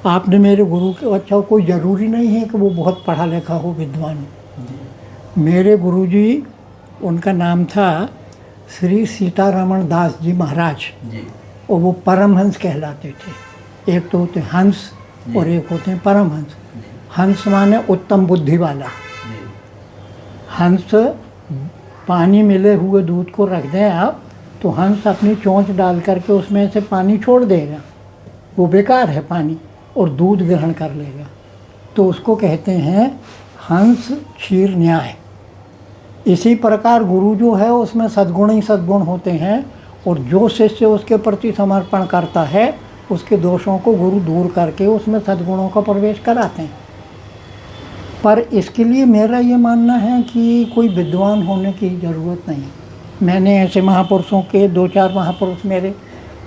आपने मेरे गुरु के, अच्छा कोई ज़रूरी नहीं है कि वो बहुत पढ़ा लिखा हो, विद्वान हो। मेरे गुरुजी, उनका नाम था श्री सीतारमण दास जी महाराज, और वो परमहंस कहलाते थे। एक तो होते हंस और एक होते हैं परमहंस। हंस माने उत्तम बुद्धि वाला। हंस, पानी मिले हुए दूध को रख दें आप, तो हंस अपनी चोंच डाल करके उसमें से पानी छोड़ देगा, वो बेकार है पानी, और दूध ग्रहण कर लेगा। तो उसको कहते हैं हंस क्षीर न्याय। इसी प्रकार गुरु जो है उसमें सद्गुण ही सद्गुण होते हैं, और जो शिष्य उसके प्रति समर्पण करता है उसके दोषों को गुरु दूर करके उसमें सद्गुणों का प्रवेश कराते हैं। पर इसके लिए मेरा ये मानना है कि कोई विद्वान होने की ज़रूरत नहीं। मैंने ऐसे महापुरुषों के 2-4 महापुरुष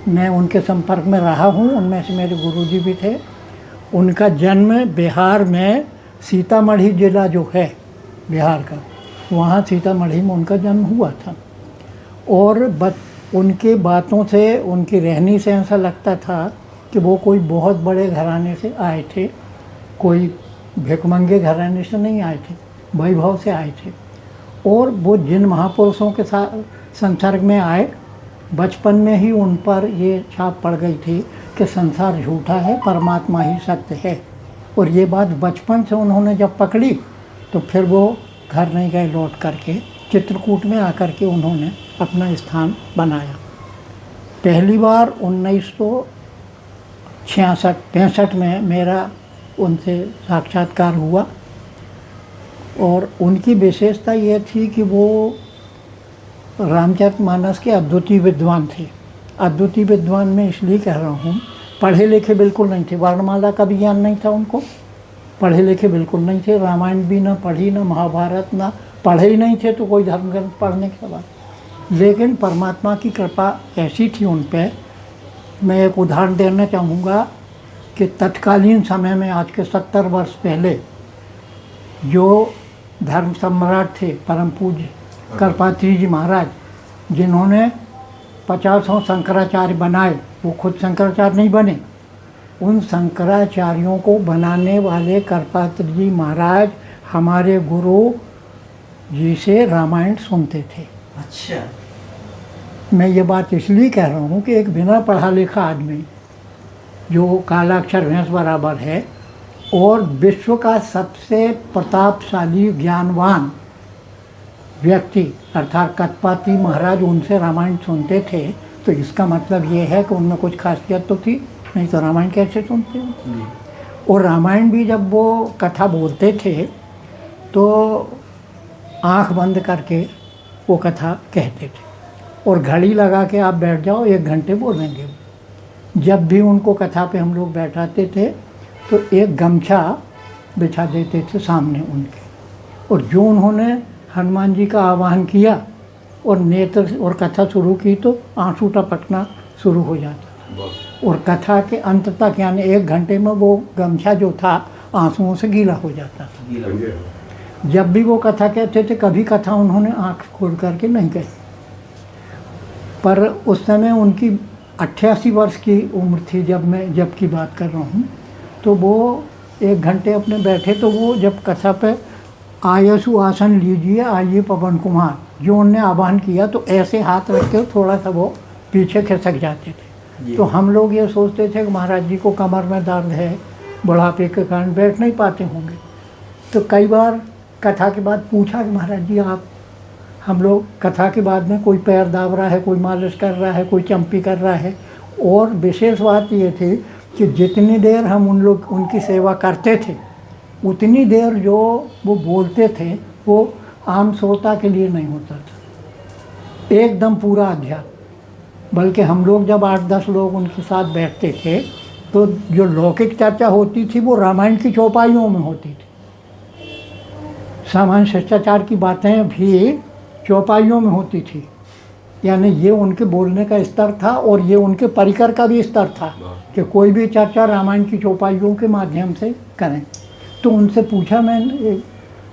मैं उनके संपर्क में रहा हूँ। उनमें से मेरे गुरुजी भी थे। उनका जन्म बिहार में सीतामढ़ी ज़िला जो है बिहार का, वहाँ सीतामढ़ी में उनका जन्म हुआ था। और उनके बातों से, उनकी रहनी से ऐसा लगता था कि वो कोई बहुत बड़े घराने से आए थे, कोई भिखमंगे घराने से नहीं आए थे, वैभव से आए थे। और वो जिन महापुरुषों के साथ संसर्ग में आए, बचपन में ही उन पर ये छाप पड़ गई थी कि संसार झूठा है, परमात्मा ही सत्य है। और ये बात बचपन से उन्होंने जब पकड़ी तो फिर वो घर नहीं गए लौट करके, चित्रकूट में आकर के उन्होंने अपना स्थान बनाया। पहली बार 1966-65 में मेरा उनसे साक्षात्कार हुआ। और उनकी विशेषता ये थी कि वो रामचरितमानस के अद्वितीय विद्वान थे। अद्वितीय विद्वान में इसलिए कह रहा हूँ, पढ़े लिखे बिल्कुल नहीं थे, वर्णमाला का भी ज्ञान नहीं था उनको, पढ़े लिखे बिल्कुल नहीं थे, रामायण भी ना पढ़ी, ना महाभारत, ना पढ़े ही नहीं थे तो कोई धर्म ग्रंथ पढ़ने के बाद। लेकिन परमात्मा की कृपा ऐसी थी उन पे। मैं एक उदाहरण देना चाहूँगा कि तत्कालीन समय में, आज के 70 वर्ष पहले, जो धर्म सम्राट थे परम पूज्य करपात्री जी महाराज, जिन्होंने 50 शंकराचार्य बनाए, वो खुद शंकराचार्य नहीं बने, उन शंकराचार्यों को बनाने वाले करपात्री जी महाराज हमारे गुरु जी से रामायण सुनते थे। अच्छा। मैं ये बात इसलिए कह रहा हूँ कि एक बिना पढ़ा लिखा आदमी जो कालाक्षर भैंस बराबर है और विश्व का सबसे प्रतापशाली ज्ञानवान व्यक्ति अर्थात करपात्री महाराज उनसे रामायण सुनते थे, तो इसका मतलब ये है कि उनमें कुछ खासियत तो थी, नहीं तो रामायण कैसे सुनते हो। और रामायण भी जब वो कथा बोलते थे तो आंख बंद करके वो कथा कहते थे, और घड़ी लगा के आप बैठ जाओ, 1 घंटे बोलेंगे। जब भी उनको कथा पे हम लोग बैठाते थे तो एक गमछा बिछा देते थे सामने उनके, और जो उन्होंने हनुमान जी का आवाहन किया और नेत्र और कथा शुरू की तो आंसू टपकना शुरू हो जाता। और कथा के अंत तक यानी 1 घंटे में वो गमछा जो था आंसुओं से गीला हो जाता था। जब भी वो कथा कहते थे, कभी कथा उन्होंने आंख खोल करके नहीं कही। पर उस समय उनकी 88 वर्ष की उम्र थी जब की बात कर रहा हूँ। तो वो 1 घंटे अपने बैठे, तो वो जब कथा पे आयसु आसन लीजिए आइए पवन कुमार, जो उनने आह्वान किया तो ऐसे हाथ रख के थोड़ा सा वो पीछे खिसक जाते थे। तो हम लोग ये सोचते थे कि महाराज जी को कमर में दर्द है, बुढ़ापे के कारण बैठ नहीं पाते होंगे। तो कई बार कथा के बाद पूछा कि महाराज जी आप, हम लोग कथा के बाद में कोई पैर दाब रहा है, कोई मालिश कर रहा है, कोई चंपी कर रहा है। और विशेष बात ये थी कि जितनी देर हम उनकी सेवा करते थे उतनी देर जो वो बोलते थे वो आम श्रोता के लिए नहीं होता था, एकदम पूरा अध्यात्म। बल्कि हम लोग जब 8-10 लोग उनके साथ बैठते थे तो जो लौकिक चर्चा होती थी वो रामायण की चौपाइयों में होती थी। सामान्य शिष्टाचार की बातें भी चौपाइयों में होती थी, यानी ये उनके बोलने का स्तर था और ये उनके परिकर का भी स्तर था कि कोई भी चर्चा रामायण की चौपाइयों के माध्यम से करें। तो उनसे पूछा मैंने,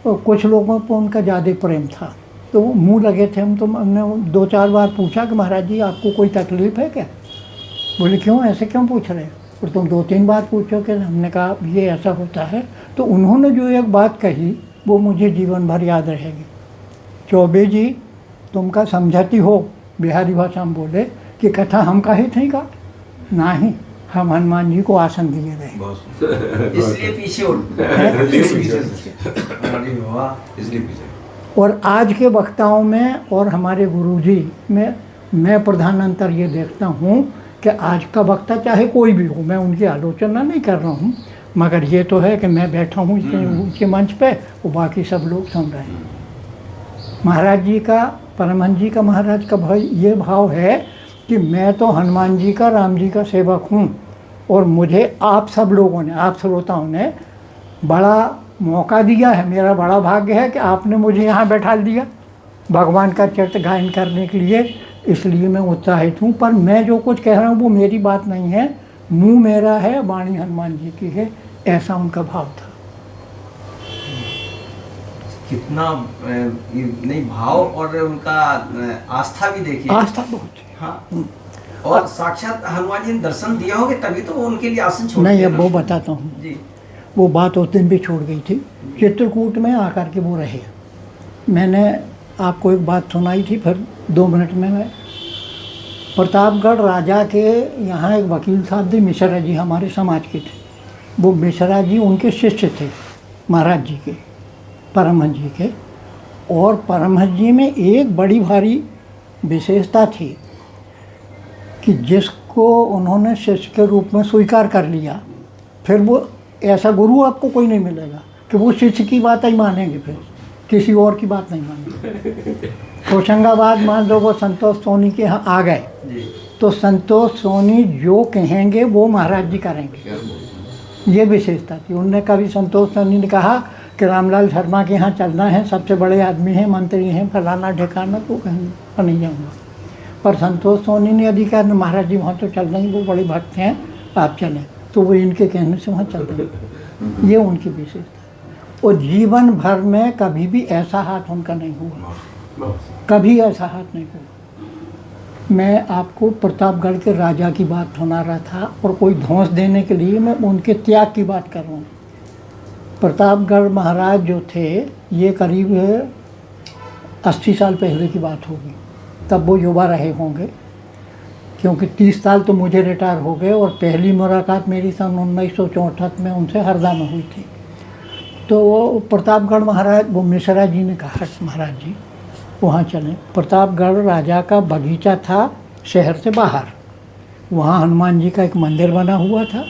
कुछ लोगों को उनका ज़्यादा प्रेम था तो वो मुँह लगे थे हम, तो हमने 2-4 बार पूछा कि महाराज जी आपको कोई तकलीफ़ है क्या? बोले क्यों, ऐसे क्यों पूछ रहे हैं? और तुम 2-3 बार पूछो कि हमने कहा ये ऐसा होता है। तो उन्होंने जो एक बात कही वो मुझे जीवन भर याद रहेगी। चौबे जी तुम का समझती हो, बिहारी भाषा में बोले कि कथा हम काहे थे का नहीं, हम हनुमान जी को आसन दिए रहे इसलिए पीछे और आज के वक्ताओं में और हमारे गुरुजी में मैं प्रधान अंतर ये देखता हूँ कि आज का वक्ता चाहे कोई भी हो, मैं उनकी आलोचना नहीं कर रहा हूँ, मगर ये तो है कि मैं बैठा हूँ ऊँचे मंच पे और बाकी सब लोग सुन रहे हैं। महाराज जी का, परमहंस जी का, महाराज का भाई ये भाव है कि मैं तो हनुमान जी का, राम जी का सेवक हूँ और मुझे आप सब लोगों ने, आप श्रोताओं ने बड़ा मौका दिया है। मेरा बड़ा भाग्य है कि आपने मुझे यहाँ बैठा दिया भगवान का चरित्र गायन करने के लिए, इसलिए मैं उत्साहित हूँ। पर मैं जो कुछ कह रहा हूँ वो मेरी बात नहीं है, मुँह मेरा है, वाणी हनुमान जी की है, ऐसा उनका भाव था। कितना नहीं भाव और उनका आस्था भी देखिए, आस्था बहुत है। हाँ, और साक्षात हनुमान जी ने दर्शन दिया होगा तभी तो वो उनके लिए आसन छोड़ नहीं, दिया अब ना। वो बताता हूँ जी, वो बात उस दिन भी छूट गई थी। चित्रकूट में आकर के वो रहे, मैंने आपको एक बात सुनाई थी, फिर 2 मिनट में मैं प्रतापगढ़ राजा के यहाँ एक वकील साहब थे, मिश्रा जी हमारे समाज के थे। वो मिश्रा जी उनके शिष्य थे महाराज जी के, परमहंस जी के। और परमहंस जी में एक बड़ी भारी विशेषता थी कि जिसको उन्होंने शिष्य के रूप में स्वीकार कर लिया, फिर वो ऐसा गुरु आपको कोई नहीं मिलेगा कि वो शिष्य की बात ही मानेंगे, फिर किसी और की बात नहीं मानेंगे। होशंगाबाद मान लो वो संतोष सोनी के यहाँ आ गए तो संतोष सोनी जो कहेंगे वो महाराज जी करेंगे, ये विशेषता थी। उनने कभी संतोष सोनी ने कहा कि रामलाल शर्मा के यहाँ चलना है, सबसे बड़े आदमी हैं, मंत्री हैं, फलाना ठिकाना, तो कहीं नहीं जाऊँगा। पर संतोष सोनी ने यदि कहा महाराज जी वहाँ तो चलना ही, वो बड़े भक्त हैं, आप चलें, तो वो इनके कहने से वहाँ चल रहे। ये उनकी विशेषता। और जीवन भर में कभी भी ऐसा हाथ उनका नहीं हुआ, कभी ऐसा हाथ नहीं हुआ। मैं आपको प्रतापगढ़ के राजा की बात सुना रहा था और कोई धौंस देने के लिए मैं उनके त्याग की बात कर रहा हूँ। प्रतापगढ़ महाराज जो थे, ये करीब 80 साल पहले की बात होगी, तब वो युवा रहे होंगे, क्योंकि 30 साल तो मुझे रिटायर हो गए और पहली मुलाकात मेरी सन 1964 में उनसे हरदा में हुई थी। तो वो प्रतापगढ़ महाराज, वो मिश्रा जी ने कहा महाराज जी वहाँ चलें। प्रतापगढ़ राजा का बगीचा था शहर से बाहर, वहाँ हनुमान जी का एक मंदिर बना हुआ था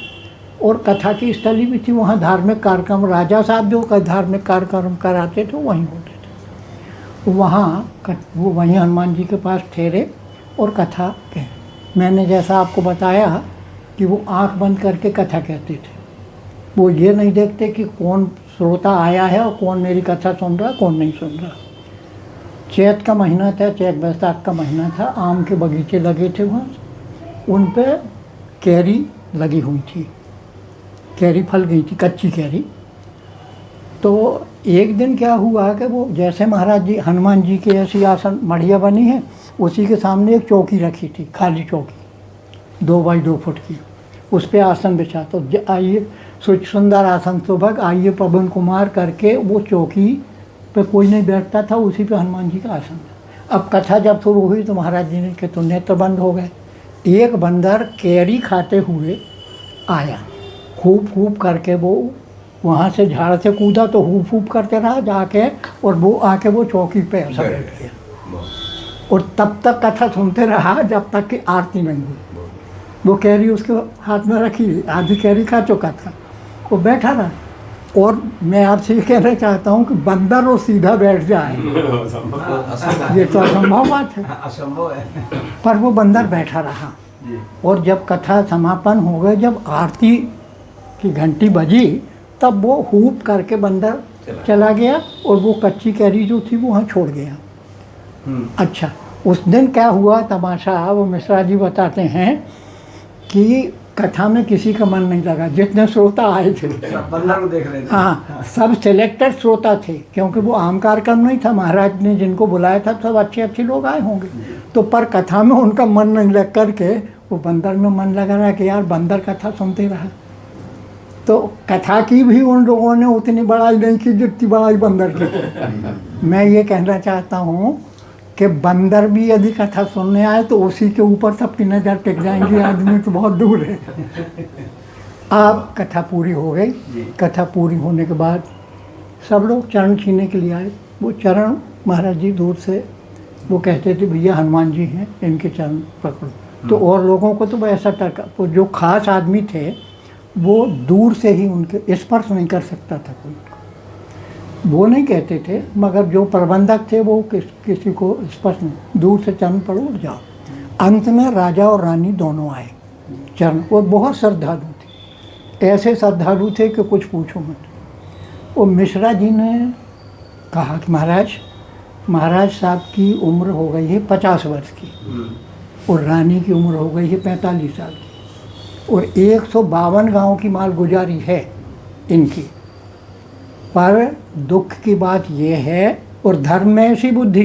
और कथा की स्थली भी थी। वहाँ धार्मिक कार्यक्रम, राजा साहब जो धार्मिक कार्यक्रम कराते थे वहीं होते थे। वहाँ वो वहीं हनुमान जी के पास ठहरे और कथा कहें। मैंने जैसा आपको बताया कि वो आंख बंद करके कथा कहते थे, वो ये नहीं देखते कि कौन श्रोता आया है और कौन मेरी कथा सुन रहा, कौन नहीं सुन रहा। चैत का महीना था, चैत बैसाख का महीना था, आम के बगीचे लगे थे वहाँ, उन पे कैरी लगी हुई थी, कैरी फल गई थी, कच्ची कैरी। तो एक दिन क्या हुआ कि वो जैसे महाराज जी, हनुमान जी के ऐसी आसन मढ़िया बनी है, उसी के सामने एक चौकी रखी थी, खाली चौकी 2 बाई 2 फुट की, उस पर आसन बिछा। तो आइए सुंदर आसन सुभग आइए पवन कुमार करके वो चौकी पे कोई नहीं बैठता था, उसी पे हनुमान जी का आसन था। अब कथा जब शुरू हुई तो महाराज जी ने के तो नेत्र बंद हो गए। एक बंदर कैरी खाते हुए आया, खूब करके वो वहाँ से झाड़ से कूदा तो हूफ करते रहा जाके, और वो आके वो चौकी पे ऐसा बैठ गया और तब तक कथा सुनते रहा जब तक कि आरती नहीं हुई। वो कैरी उसके हाथ में रखी, आधी कैरी खा चुका था, वो बैठा रहा। और मैं आपसे ये कहना चाहता हूँ कि बंदर और सीधा बैठ जाए ये तो असंभव बात है, असंभव है। पर वो बंदर बैठा रहा। और जब कथा समापन हो गई, जब आरती की घंटी बजी, तब वो हूप करके बंदर चला गया और वो कच्ची कैरी जो थी वो वहाँ छोड़ गया। अच्छा, उस दिन क्या हुआ तमाशा, वो मिश्रा जी बताते हैं कि कथा में किसी का मन नहीं लगा, जितने श्रोता आए थे बंदर को देख रहे थे। हाँ, सब सिलेक्टेड श्रोता थे, क्योंकि वो आम कार्यक्रम नहीं था, महाराज ने जिनको बुलाया था सब अच्छे अच्छे लोग आए होंगे। तो पर कथा में उनका मन नहीं लग करके वो बंदर में मन लगा रहा कि यार बंदर कथा सुनते रहा। तो कथा की भी उन लोगों ने उतनी बड़ाई नहीं की जितनी बड़ाई बंदर की। मैं ये कहना चाहता हूँ कि बंदर भी यदि कथा सुनने आए तो उसी के ऊपर सबकी नज़र टिक जाएंगी, आदमी तो बहुत दूर है। अब कथा पूरी हो गई। कथा पूरी होने के बाद सब लोग चरण छीने के लिए आए। वो चरण महाराज जी दूर से वो कहते थे भैया हनुमान जी हैं, इनके चरण पकड़ो। तो और लोगों को तो वो ऐसा टका, वो जो खास आदमी थे वो दूर से ही उनके स्पर्श नहीं कर सकता था कोई, वो नहीं कहते थे, मगर जो प्रबंधक थे वो किसी को स्पर्श नहीं, दूर से चरण पड़ो और जाओ। अंत में राजा और रानी दोनों आए चरण, वो बहुत श्रद्धालु थे, ऐसे श्रद्धालु थे कि कुछ पूछो मत। वो मिश्रा जी ने कहा कि महाराज साहब की उम्र हो गई है 50 वर्ष की और रानी की उम्र हो गई है 45 साल की और 152 गांव की माल गुजारी है इनकी। पर दुख की बात यह है, और धर्म में ऐसी बुद्धि,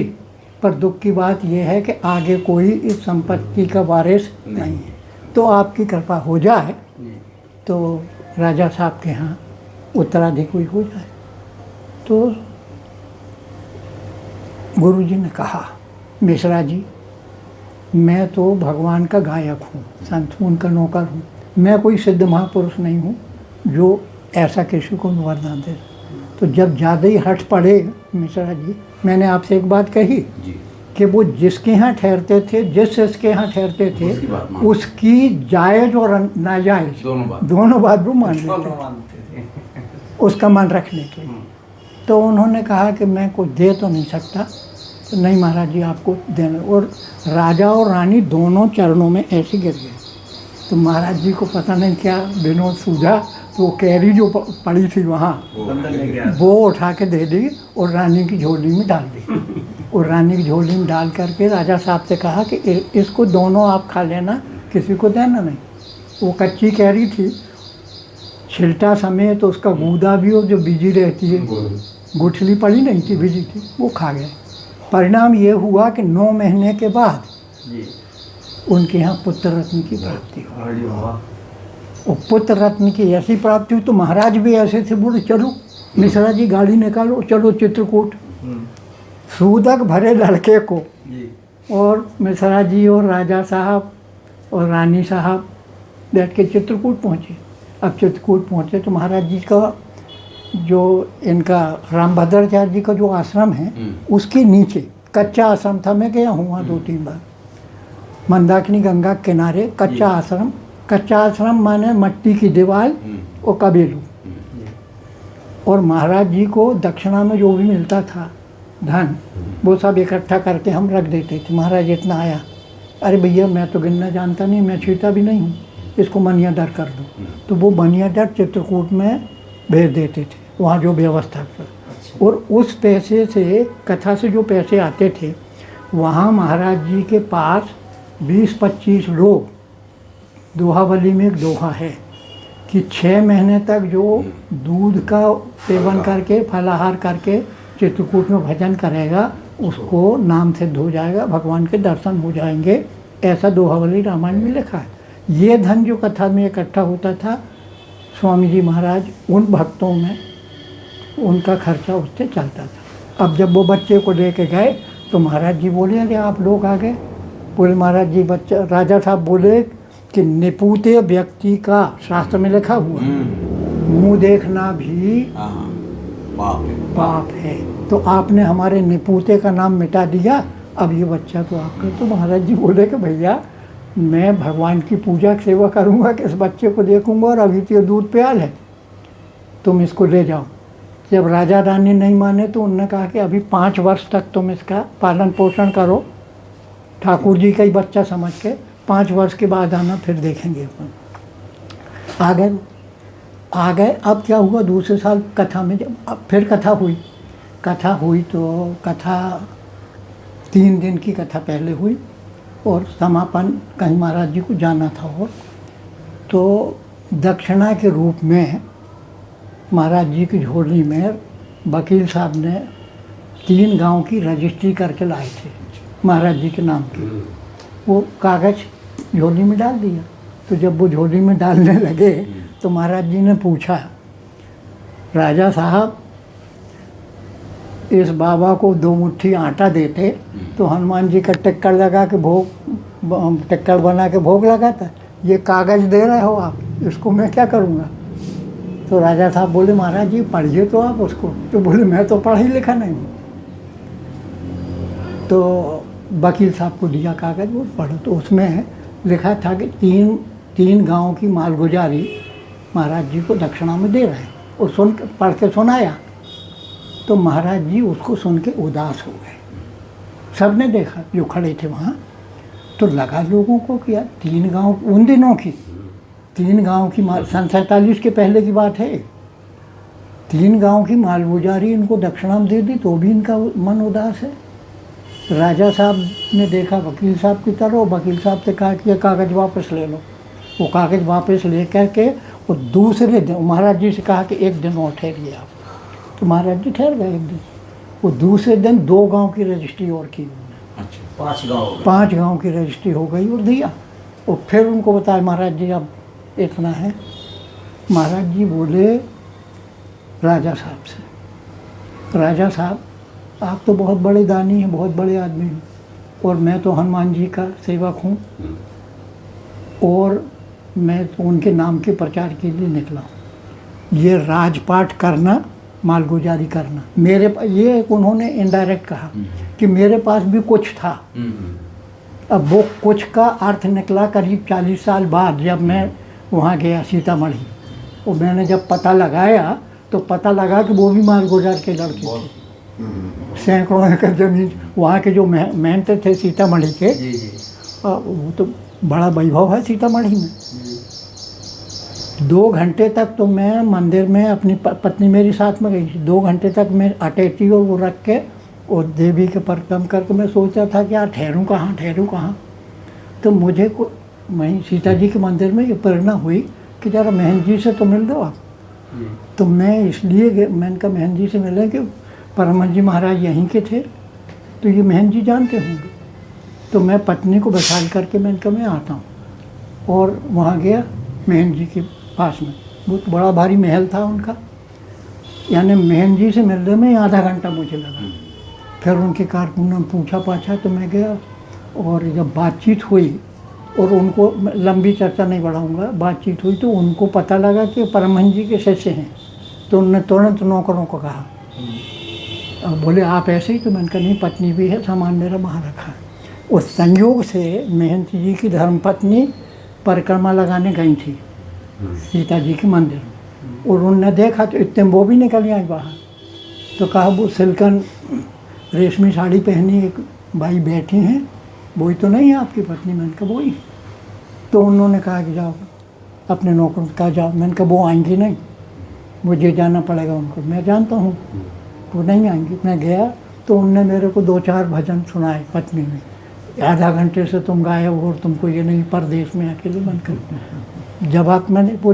पर दुख की बात यह है कि आगे कोई इस संपत्ति का वारिस नहीं है। तो आपकी कृपा हो जाए तो राजा साहब के यहाँ उत्तराधिकारी हो जाए। तो गुरुजी ने कहा मिश्रा जी, मैं तो भगवान का गायक हूँ, संत हूँ, उनका नौकर हूँ, मैं कोई सिद्ध महापुरुष नहीं हूँ जो ऐसा किसी को वरदान दे। तो जब ज़्यादा ही हट पड़े मिश्रा जी, मैंने आपसे एक बात कही कि वो जिसके यहाँ ठहरते थे, जिसके यहाँ ठहरते थे, उसकी जायज़ और नाजायज़ दोनों बात वो मान लेते थे, उसका मन रखने के लिए। तो उन्होंने कहा कि मैं कुछ दे तो नहीं सकता, तो नहीं महाराज जी आपको देना। और राजा और रानी दोनों चरणों में ऐसे गिर गए। तो महाराज जी को पता नहीं क्या विनोद सूझा, तो वो कैरी जो पड़ी थी वहाँ वो उठा के दे दी और रानी की झोली में डाल दी। और रानी की झोली में डाल करके राजा साहब से कहा कि इसको दोनों आप खा लेना, किसी को देना नहीं। वो कच्ची कैरी थी, छिलटा समेत तो उसका गूदा भी, और जो बीजी रहती है गुठली पड़ी नहीं थी, बीजी थी, वो खा गए। परिणाम ये हुआ कि 9 महीने के बाद उनके यहाँ पुत्र रत्न की प्राप्ति हुई। और पुत्र रत्न की ऐसी प्राप्ति हुई तो महाराज भी ऐसे थे, बोले चलो मिश्रा जी गाड़ी निकालो, चलो चित्रकूट। सूदक भरे लड़के को और मिश्रा जी और राजा साहब और रानी साहब बैठ के चित्रकूट पहुँचे। अब चित्रकूट पहुँचे तो महाराज जी का जो इनका रामभद्राचार्य जी का जो आश्रम है उसके नीचे कच्चा आश्रम था, मैं गया हूँ वहाँ 2-3 बार, मंदाकिनी गंगा के किनारे कच्चा आश्रम। कच्चा आश्रम माने मट्टी की दीवार और कबीलू। और महाराज जी को दक्षिणा में जो भी मिलता था धन, वो सब इकट्ठा करके हम रख देते थे। महाराज इतना आया, अरे भैया मैं तो गिनना जानता नहीं, मैं छीटा भी नहीं हूँ, इसको मनियादर कर दो। तो वो मनियादर चित्रकूट में भेज देते थे, वहाँ जो व्यवस्था कर। और उस पैसे से, कथा से जो पैसे आते थे, वहाँ महाराज जी के पास 20-25 लोग, दोहावली में एक दोहा है कि 6 महीने तक जो दूध का सेवन करके, फलाहार करके चित्रकूट में भजन करेगा उसको नाम सिद्ध हो जाएगा, भगवान के दर्शन हो जाएंगे। ऐसा दोहावली रामायण में लिखा है। ये धन जो कथा में इकट्ठा होता था, स्वामी जी महाराज उन भक्तों में उनका खर्चा उससे चलता था। अब जब वो बच्चे को लेके गए तो महाराज जी बोले अरे आप लोग आ गए। बोले महाराज जी बच्चा, राजा साहब बोले कि निपुते व्यक्ति का शास्त्र में लिखा हुआ मुंह देखना भी पाप है, तो आपने हमारे निपुते का नाम मिटा दिया, अब ये बच्चा तो आपका। तो महाराज जी बोले कि भैया मैं भगवान की पूजा की सेवा करूंगा कि इस बच्चे को देखूंगा, और अभी तो दूध प्याल है, तुम इसको ले जाओ। जब राजा रानी नहीं माने तो उन्होंने कहा कि अभी 5 वर्ष तक तुम इसका पालन पोषण करो, ठाकुर जी का ही बच्चा समझ के, 5 वर्ष के बाद आना, फिर देखेंगे अपन। आ गए। आ गए। अब क्या हुआ, दूसरे साल कथा में जब अब फिर कथा हुई तो कथा 3 दिन की कथा पहले हुई और समापन कहीं महाराज जी को जाना था। और तो दक्षिणा के रूप में महाराज जी की झोली में वकील साहब ने 3 गांव की रजिस्ट्री करके लाए थे महाराज जी के नाम की। वो कागज़ झोली में डाल दिया। तो जब वो झोली में डालने लगे तो महाराज जी ने पूछा, राजा साहब इस बाबा को 2 मुट्ठी आटा देते तो हनुमान जी का टिक्कर लगा के टिक्कर बना के भोग लगाता, ये कागज़ दे रहे हो आप, इसको मैं क्या करूँगा। तो राजा साहब बोले, महाराज जी पढ़िए तो आप उसको। तो बोले, मैं तो पढ़ा ही लिखा नहीं हूँ। तो वकील साहब को दिया कागज़, वो पढ़ो। तो उसमें लिखा था कि 3 गांव की मालगुजारी महाराज जी को दक्षिणा में दे रहे हैं। और पढ़ के सुनाया तो महाराज जी उसको सुन के उदास हो गए। सबने देखा जो खड़े थे वहाँ। तो लगा लोगों को कि यार 3 गांव उन दिनों की 3 गांव की माल, सन 47 के पहले की बात है, 3 गांव की मालगुजारी इनको दक्षिणा में दे दी तो भी इनका मन उदास है। राजा साहब ने देखा वकील साहब की तरह, वकील साहब से कहा कि ये कागज़ वापस ले लो। वो कागज़ वापस ले करके वो दूसरे दिन महाराज जी से कहा कि 1 दिन और ठहरिए आप। तो महाराज जी ठहर गए 1 दिन। वो दूसरे दिन 2 गांव की रजिस्ट्री और की उन्होंने। अच्छा, 5 गांव की रजिस्ट्री हो गई और दिया। और फिर उनको बताया, महाराज जी अब इतना है। महाराज जी बोले राजा साहब से, राजा साहब आप तो बहुत बड़े दानी हैं, बहुत बड़े आदमी हैं, और मैं तो हनुमान जी का सेवक हूँ और मैं तो उनके नाम के प्रचार के लिए निकला हूँ। ये राजपाट करना, मालगुजारी करना, मेरे ये एक उन्होंने इनडायरेक्ट कहा कि मेरे पास भी कुछ था। अब वो कुछ का अर्थ निकला करीब 40 साल बाद, जब मैं वहाँ गया सीतामढ़ी। और मैंने जब पता लगाया तो पता लगा कि वो भी मालगुजार के लड़के थे। सैकड़ों एकड़ जमीन वहाँ के जो मेहनत थे सीतामढ़ी के, वो तो बड़ा वैभव है सीतामढ़ी में। 2 घंटे तक तो मैं मंदिर में, अपनी पत्नी मेरी साथ में गई थी, 2 घंटे तक मैं अटैची और वो रख के और देवी के परिक्रम करके मैं सोचा था कि यार ठहरूँ कहाँ। तो मुझे को वहीं सीता जी के मंदिर में ये प्रेरणा हुई कि जरा महन जी से तो मिल दो आप। तो मैं इसलिए मैंने कहा महन जी से मिले कि परमहंस जी महाराज यहीं के थे, तो ये महन जी जानते होंगे। तो मैं पत्नी को बैठा करके मैंने कहा मैं आता हूँ। और वहाँ गया महन जी के पास में, बहुत बड़ा भारी महल था उनका। यानी महन जी से मिलने में आधा घंटा मुझे लगा। फिर उनके कारकुनों ने पूछा पाछा तो मैं गया, और जब बातचीत हुई और उनको, लंबी चर्चा नहीं बढ़ाऊँगा, बातचीत हुई तो उनको पता लगा कि परमहंस जी के शिष्य हैं। तो उन्होंने तुरंत नौकरों को कहा, अब बोले आप ऐसे ही। तो मैंने कहा नहीं, पत्नी भी है, सामान मेरा वहाँ रखा है। उस संयोग से महंत जी की धर्मपत्नी परिक्रमा लगाने गई थी सीता जी के मंदिर में, और उन्होंने देखा तो इतने वो भी निकल आई बाहर। तो कहा वो सिल्कन रेशमी साड़ी पहनी एक भाई बैठी हैं, वही तो नहीं है आपकी पत्नी। मैंने कहा वही। तो उन्होंने कहा कि जाओ, अपने नौकरों का जाओ। मैंने कहा वो आएंगी नहीं, मुझे जाना पड़ेगा उनको, मैं जानता हूँ वो नहीं आएंगी। मैं गया तो उनने मेरे को 2-4 भजन सुनाए पत्नी ने। आधा घंटे से तुम गायब हो और तुमको ये नहीं, परदेश में अकेले मन कर।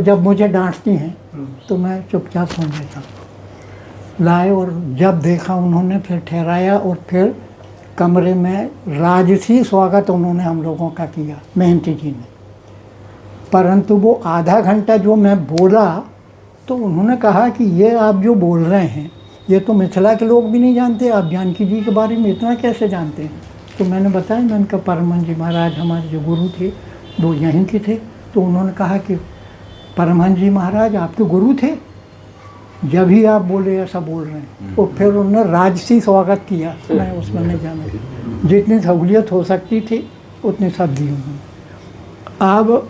जब मुझे डांटती हैं तो मैं चुपचाप सुन लेता हूँ। लाए और जब देखा उन्होंने, फिर ठहराया और फिर कमरे में राजसी स्वागत उन्होंने हम लोगों का किया महंती जी ने। परंतु वो आधा घंटा जो मैं बोला तो उन्होंने कहा कि ये आप जो बोल रहे हैं ये तो मिथिला के लोग भी नहीं जानते, आप जानकी जी के बारे में इतना कैसे जानते हैं। तो मैंने बताया, मैंने कहा परमहंस जी महाराज हमारे जो गुरु थे वो यहीं के थे। तो उन्होंने कहा कि परमहंस जी महाराज आपके गुरु थे, जब ही आप बोले ऐसा बोल रहे हैं। और फिर उन्होंने राजसी स्वागत किया। मैं उसमें नहीं जाना, जितनी सहूलियत हो सकती थी उतनी सब दी उन्होंने। अब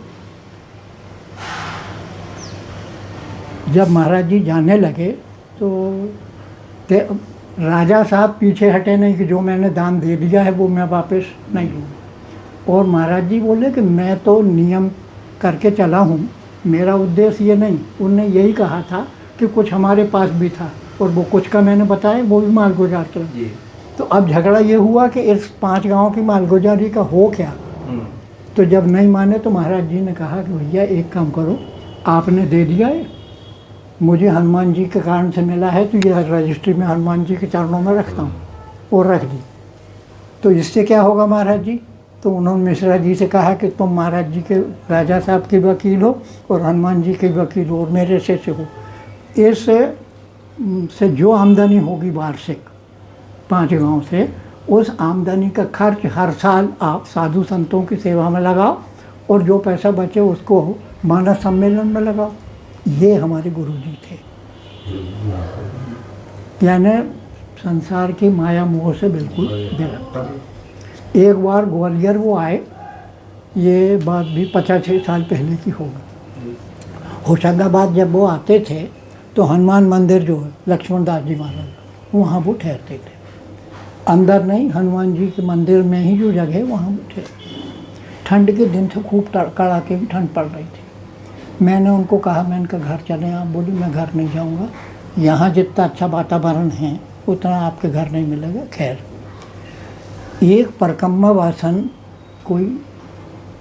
जब महाराज जी जाने लगे तो राजा साहब पीछे हटे नहीं कि जो मैंने दान दे दिया है वो मैं वापस नहीं लूँगा। और महाराज जी बोले कि मैं तो नियम करके चला हूँ मेरा उद्देश्य ये नहीं, उनने यही कहा था कि कुछ हमारे पास भी था और वो कुछ का मैंने बताया, वो भी मालगुजार कर। तो अब झगड़ा ये हुआ कि इस 5 गांव की मालगुजारी का हो क्या। तो जब नहीं माने तो महाराज जी ने कहा कि भैया एक काम करो, आपने दे दिया है, मुझे हनुमान जी के कारण से मिला है, तो ये रजिस्ट्री में हनुमान जी के चरणों में रखता हूँ, और रख दी। तो इससे क्या होगा महाराज जी। तो उन्होंने मिश्रा जी से कहा कि तुम महाराज जी के, राजा साहब के वकील हो और हनुमान जी के वकील हो और मेरे से हो, इससे जो आमदनी होगी वार्षिक 5 गांव से, उस आमदनी का खर्च हर साल आप साधु संतों की सेवा में लगाओ और जो पैसा बचे उसको मानस सम्मेलन में लगाओ। ये हमारे गुरुजी थे। यानी संसार की माया मोह से बिल्कुल बेरा। एक बार ग्वालियर वो आए, ये बात भी 50-60 साल पहले की होगी। होशंगाबाद जब वो आते थे तो हनुमान मंदिर जो है लक्ष्मण दास जी महाराज, वहाँ वो ठहरते थे। अंदर नहीं, हनुमान जी के मंदिर में ही जो जगह है वहाँ वो ठहरते। ठंड के दिन से खूब कड़ाके की ठंड पड़ रही थी। मैंने उनको कहा, मैं इनका घर चले। आप बोली मैं घर नहीं जाऊँगा, यहाँ जितना अच्छा वातावरण है उतना आपके घर नहीं मिलेगा। खैर, एक परकम्मा वासन कोई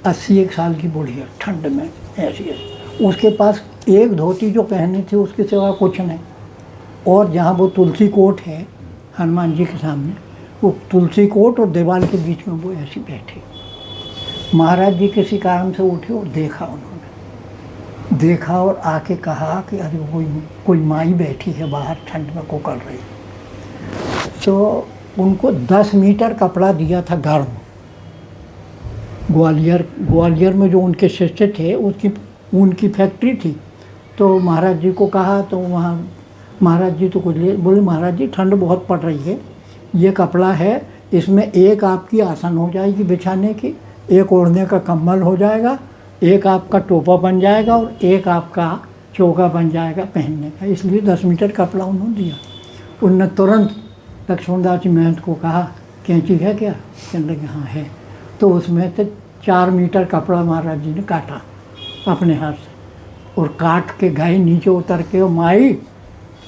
81 साल की बुढ़िया ठंड में ऐसी है, उसके पास एक धोती जो पहनी थी उसके सिवा कुछ नहीं। और जहाँ वो तुलसी कोट है हनुमान जी के सामने, वो तुलसी कोट और दीवार के बीच में वो ऐसी बैठी। महाराज जी किसी कारण से उठे और देखा, उन्होंने देखा और आके कहा कि अरे कोई माई बैठी है बाहर ठंड में कोकड़ रही। तो उनको 10 मीटर कपड़ा दिया था गर्म। ग्वालियर में जो उनके शिष्य थे उनकी फैक्ट्री थी। तो महाराज जी को कहा, तो वहाँ महाराज जी तो कुछ बोले, महाराज जी ठंड बहुत पड़ रही है, ये कपड़ा है, इसमें एक आपकी आसन हो जाएगी बिछाने की, एक ओढ़ने का कंबल हो जाएगा, एक आपका टोपा बन जाएगा और एक आपका चौका बन जाएगा पहनने का। इसलिए 10 मीटर कपड़ा उन्होंने दिया। उनने तुरंत लक्ष्मण दास जी महंत को कहा, कैंची है क्या? कहने लगे हाँ है। तो उसमें से 4 मीटर कपड़ा महाराज जी ने काटा अपने हाथ से, और काट के गए नीचे उतर के, माई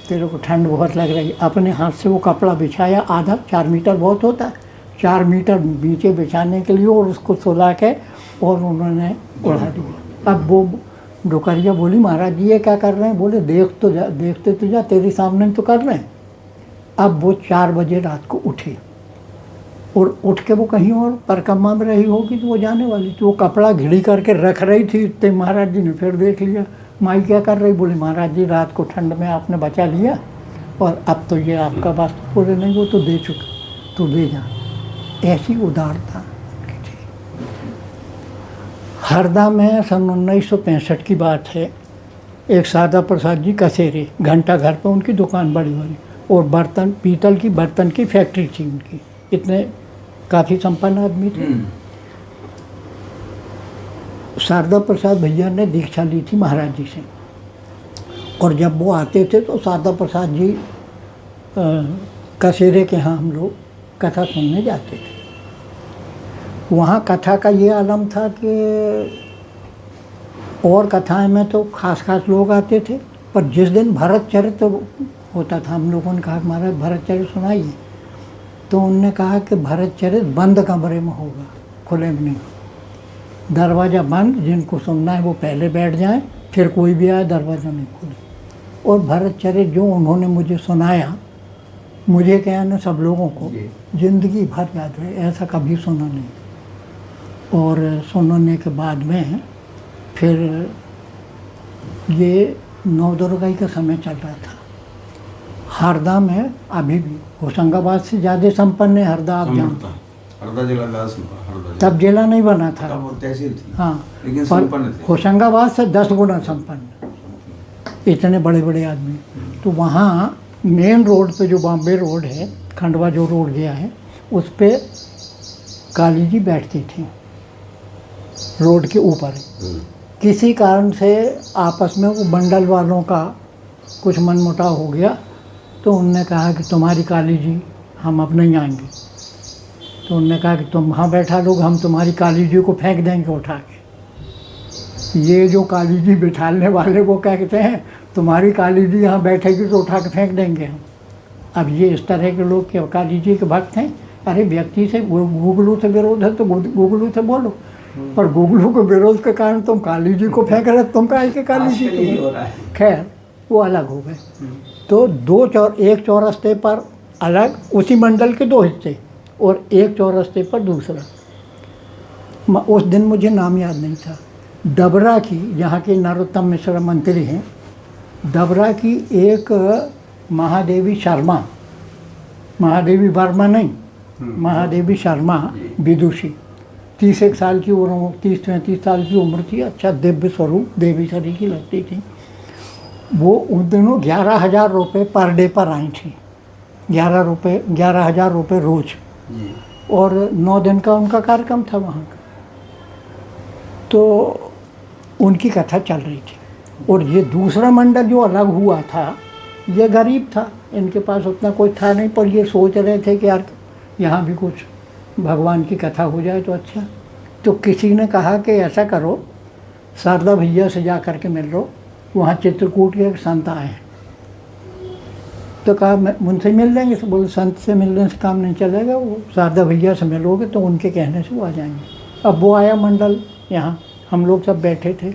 तेरे को ठंड बहुत लग रही है। अपने हाथ से वो कपड़ा बिछाया, आधा 4 मीटर बहुत होता है, 4 मीटर नीचे बिछाने के लिए, और उसको सुला के और उन्होंने उड़ा दिया। अब वो डोकरिया बोली, महाराज जी ये क्या कर रहे हैं? बोले देखते तो जा, तेरे सामने तो कर रहे हैं। अब वो 4 बजे रात को उठी और उठ के वो कहीं और परिक्रमा में रही होगी तो वो जाने वाली, तो वो कपड़ा घिड़ी करके रख रही थी। इतने महाराज जी ने फिर देख लिया, माई क्या कर रही? बोली महाराज जी रात को ठंड में आपने बचा लिया और अब तो ये आपका वास्तु। बोले नहीं, वो तो दे चुका, तो दे जा। ऐसी उदारता उनकी थी। हरदा में सन 1965 की बात है, एक सादा प्रसाद जी कसेरे, घंटा घर पे उनकी दुकान बड़ी बड़ी, और बर्तन, पीतल की बर्तन की फैक्ट्री थी उनकी। इतने काफ़ी संपन्न आदमी थे। शारदा प्रसाद भैया ने दीक्षा ली थी महाराज जी से, और जब वो आते थे तो शारदा प्रसाद जी कसेरे के यहाँ हम लोग कथा सुनने जाते थे। वहाँ कथा का ये आलम था कि और कथाएं में तो खास लोग आते थे, पर जिस दिन भरत चरित्र होता था, हम लोगों ने कहा महाराज भरत चरित्र सुनाइए। तो उनने कहा कि भरत चरित्र बंद कमरे में होगा, खुले में नहीं। दरवाज़ा बंद, जिनको सुनना है वो पहले बैठ जाएं, फिर कोई भी आए दरवाज़ा नहीं खोले। और भरत चरित्र जो उन्होंने मुझे सुनाया, मुझे क्या ना सब लोगों को ज़िंदगी भर याद रहे, ऐसा कभी सुना नहीं। और सुनने के बाद में फिर ये नवदुर्गाई का समय चल रहा था। हरदा में अभी भी होशंगाबाद से ज़्यादा संपन्न है हरदा, आप जानते हैं। हरदा जिला तब जिला नहीं बना था, तब तहसील थी। हाँ, लेकिन पर संपन्न थे। होशंगाबाद से 10 गुना संपन्न, इतने बड़े बड़े आदमी। तो वहाँ मेन रोड पे जो बॉम्बे रोड है, खंडवा जो रोड गया है, उस पर काली जी बैठती थी रोड के ऊपर। किसी कारण से आपस में वो मंडल वालों का कुछ मनमुटाव हो गया, तो उनने कहा कि तुम्हारी काली जी हम अब नहीं आएंगे। तो उनने कहा कि तुम वहाँ बैठा लोग, हम तुम्हारी काली जी को फेंक देंगे उठा के। ये जो काली जी बिठाने वाले वो क्या कहते हैं, तुम्हारी काली जी यहाँ बैठेगी तो उठा के फेंक देंगे हम। अब ये इस तरह के लोग क्या काली जी के भक्त हैं? अरे व्यक्ति से गुगलू से विरोध है तो गुगलू से बोलो, पर गुगलू के विरोध के कारण तुम काली जी को फेंक रहे, तुम काहे के काली जी को? खैर वो अलग हो गए। तो एक चौरस्ते पर अलग उसी मंडल के 2 हिस्से और एक चौरस्ते पर दूसरा। उस दिन मुझे नाम याद नहीं था। डबरा की, यहाँ के नरोत्तम मिश्रा मंत्री हैं, डबरा की एक महादेवी शर्मा, महादेवी वर्मा नहीं, महादेवी शर्मा विदुषी, 30 साल की उम्र, 30-35 साल की उम्र थी। अच्छा दिव्य स्वरूप देवी शरीर की लगती थी। वो उन दिनों 11,000 रुपये पर डे पर आई थी। 11,000 रुपये रोज, और 9 दिन का उनका कार्यक्रम था वहाँ का। तो उनकी कथा चल रही थी। और ये दूसरा मंडल जो अलग हुआ था, ये गरीब था, इनके पास उतना कोई था नहीं, पर ये सोच रहे थे कि यार यहाँ भी कुछ भगवान की कथा हो जाए तो अच्छा। तो किसी ने कहा कि ऐसा करो, शारदा भैया से जा कर के मिल लो, वहाँ चित्रकूट के एक संत आए हैं। तो कहा मैं उनसे मिल लेंगे। तो बोले संत से मिलने से काम नहीं चलेगा, वो शारदा भैया से मिलोगे तो उनके कहने से वो आ जाएंगे। अब वो आया मंडल यहाँ, हम लोग सब बैठे थे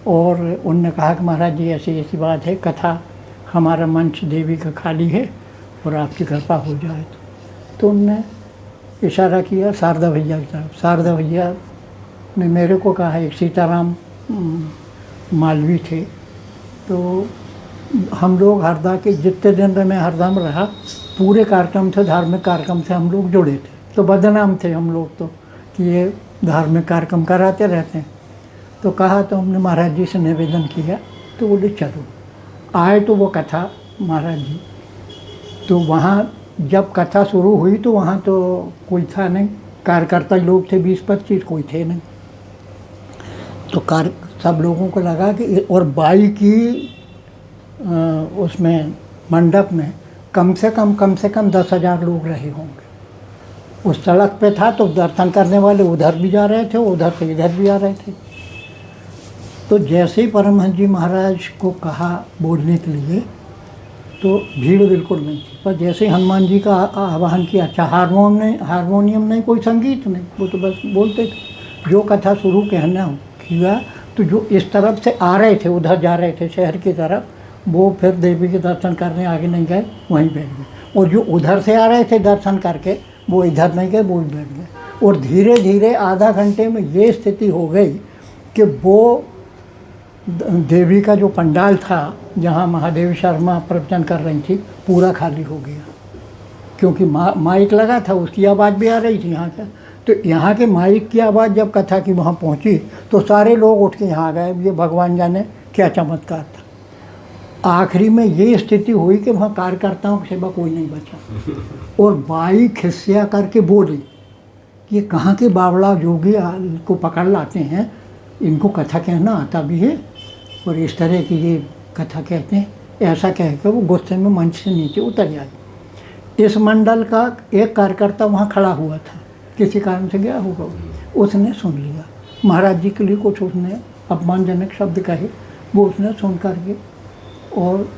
और उनने कहा कि महाराज जी ऐसी ऐसी बात है, कथा हमारा मंच देवी का खाली है और आपकी कृपा हो जाए तो उनने इशारा किया शारदा भैया की तरफ। शारदा भैया ने मेरे को कहा, एक सीताराम मालवी थे, तो हम लोग हरदा के जितने दिन मैं हरदा में रहा, पूरे कार्यक्रम से, धार्मिक कार्यक्रम से हम लोग जुड़े थे। तो बदनाम थे हम लोग तो कि ये धार्मिक कार्यक्रम कराते रहते हैं। तो कहा, तो हमने महाराज जी से निवेदन किया, तो बोले चलो। आए तो वो कथा महाराज जी, तो वहाँ जब कथा शुरू हुई तो वहाँ तो कोई था नहीं, कार्यकर्ता लोग थे 20-25, कोई थे नहीं। तो सब लोगों को लगा कि, और बाई की उसमें मंडप में कम से कम 10,000 लोग रहे होंगे। उस सड़क पे था तो दर्शन करने वाले उधर भी जा रहे थे, उधर से इधर भी आ रहे थे। तो जैसे ही परमहंस जी महाराज को कहा बोलने के लिए, तो भीड़ बिल्कुल नहीं थी। पर जैसे हनुमान जी का आवाहन किया, अच्छा हारमोनियम नहीं, कोई संगीत नहीं, वो तो बस बोलते थे। जो कथा शुरू कहना किया, तो जो इस तरफ से आ रहे थे, उधर जा रहे थे शहर की तरफ, वो फिर देवी के दर्शन करने आगे नहीं गए, वहीं बैठ गए। और जो उधर से आ रहे थे दर्शन करके, वो इधर नहीं गए, वो बैठ गए। और धीरे धीरे आधा घंटे में ये स्थिति हो गई कि वो देवी का जो पंडाल था, जहाँ महादेवी शर्मा प्रवचन कर रही थी, पूरा खाली हो गया। क्योंकि माइक लगा था, उसकी आवाज़ भी आ रही थी यहाँ का। तो यहाँ के माइक की आवाज़ जब कथा की वहाँ पहुँची, तो सारे लोग उठ के यहाँ गए। ये भगवान जाने क्या चमत्कार था। आखिरी में ये स्थिति हुई कि वहाँ कार्यकर्ताओं के सिवा कोई नहीं बचा। और बाई खिस्सिया करके बोली, ये कहाँ के बावड़ा जोगी को पकड़ लाते हैं, इनको कथा कहना आता भी है, और इस तरह की ये कथा कहते हैं। ऐसा कह कर वो गुस्से में मंच से नीचे उतर जाए। इस मंडल का एक कार्यकर्ता वहाँ खड़ा हुआ था, किसी कारण से गया होगा, उसने सुन लिया। महाराज जी के लिए कुछ उसने अपमानजनक शब्द कहे, वो उसने सुन करके और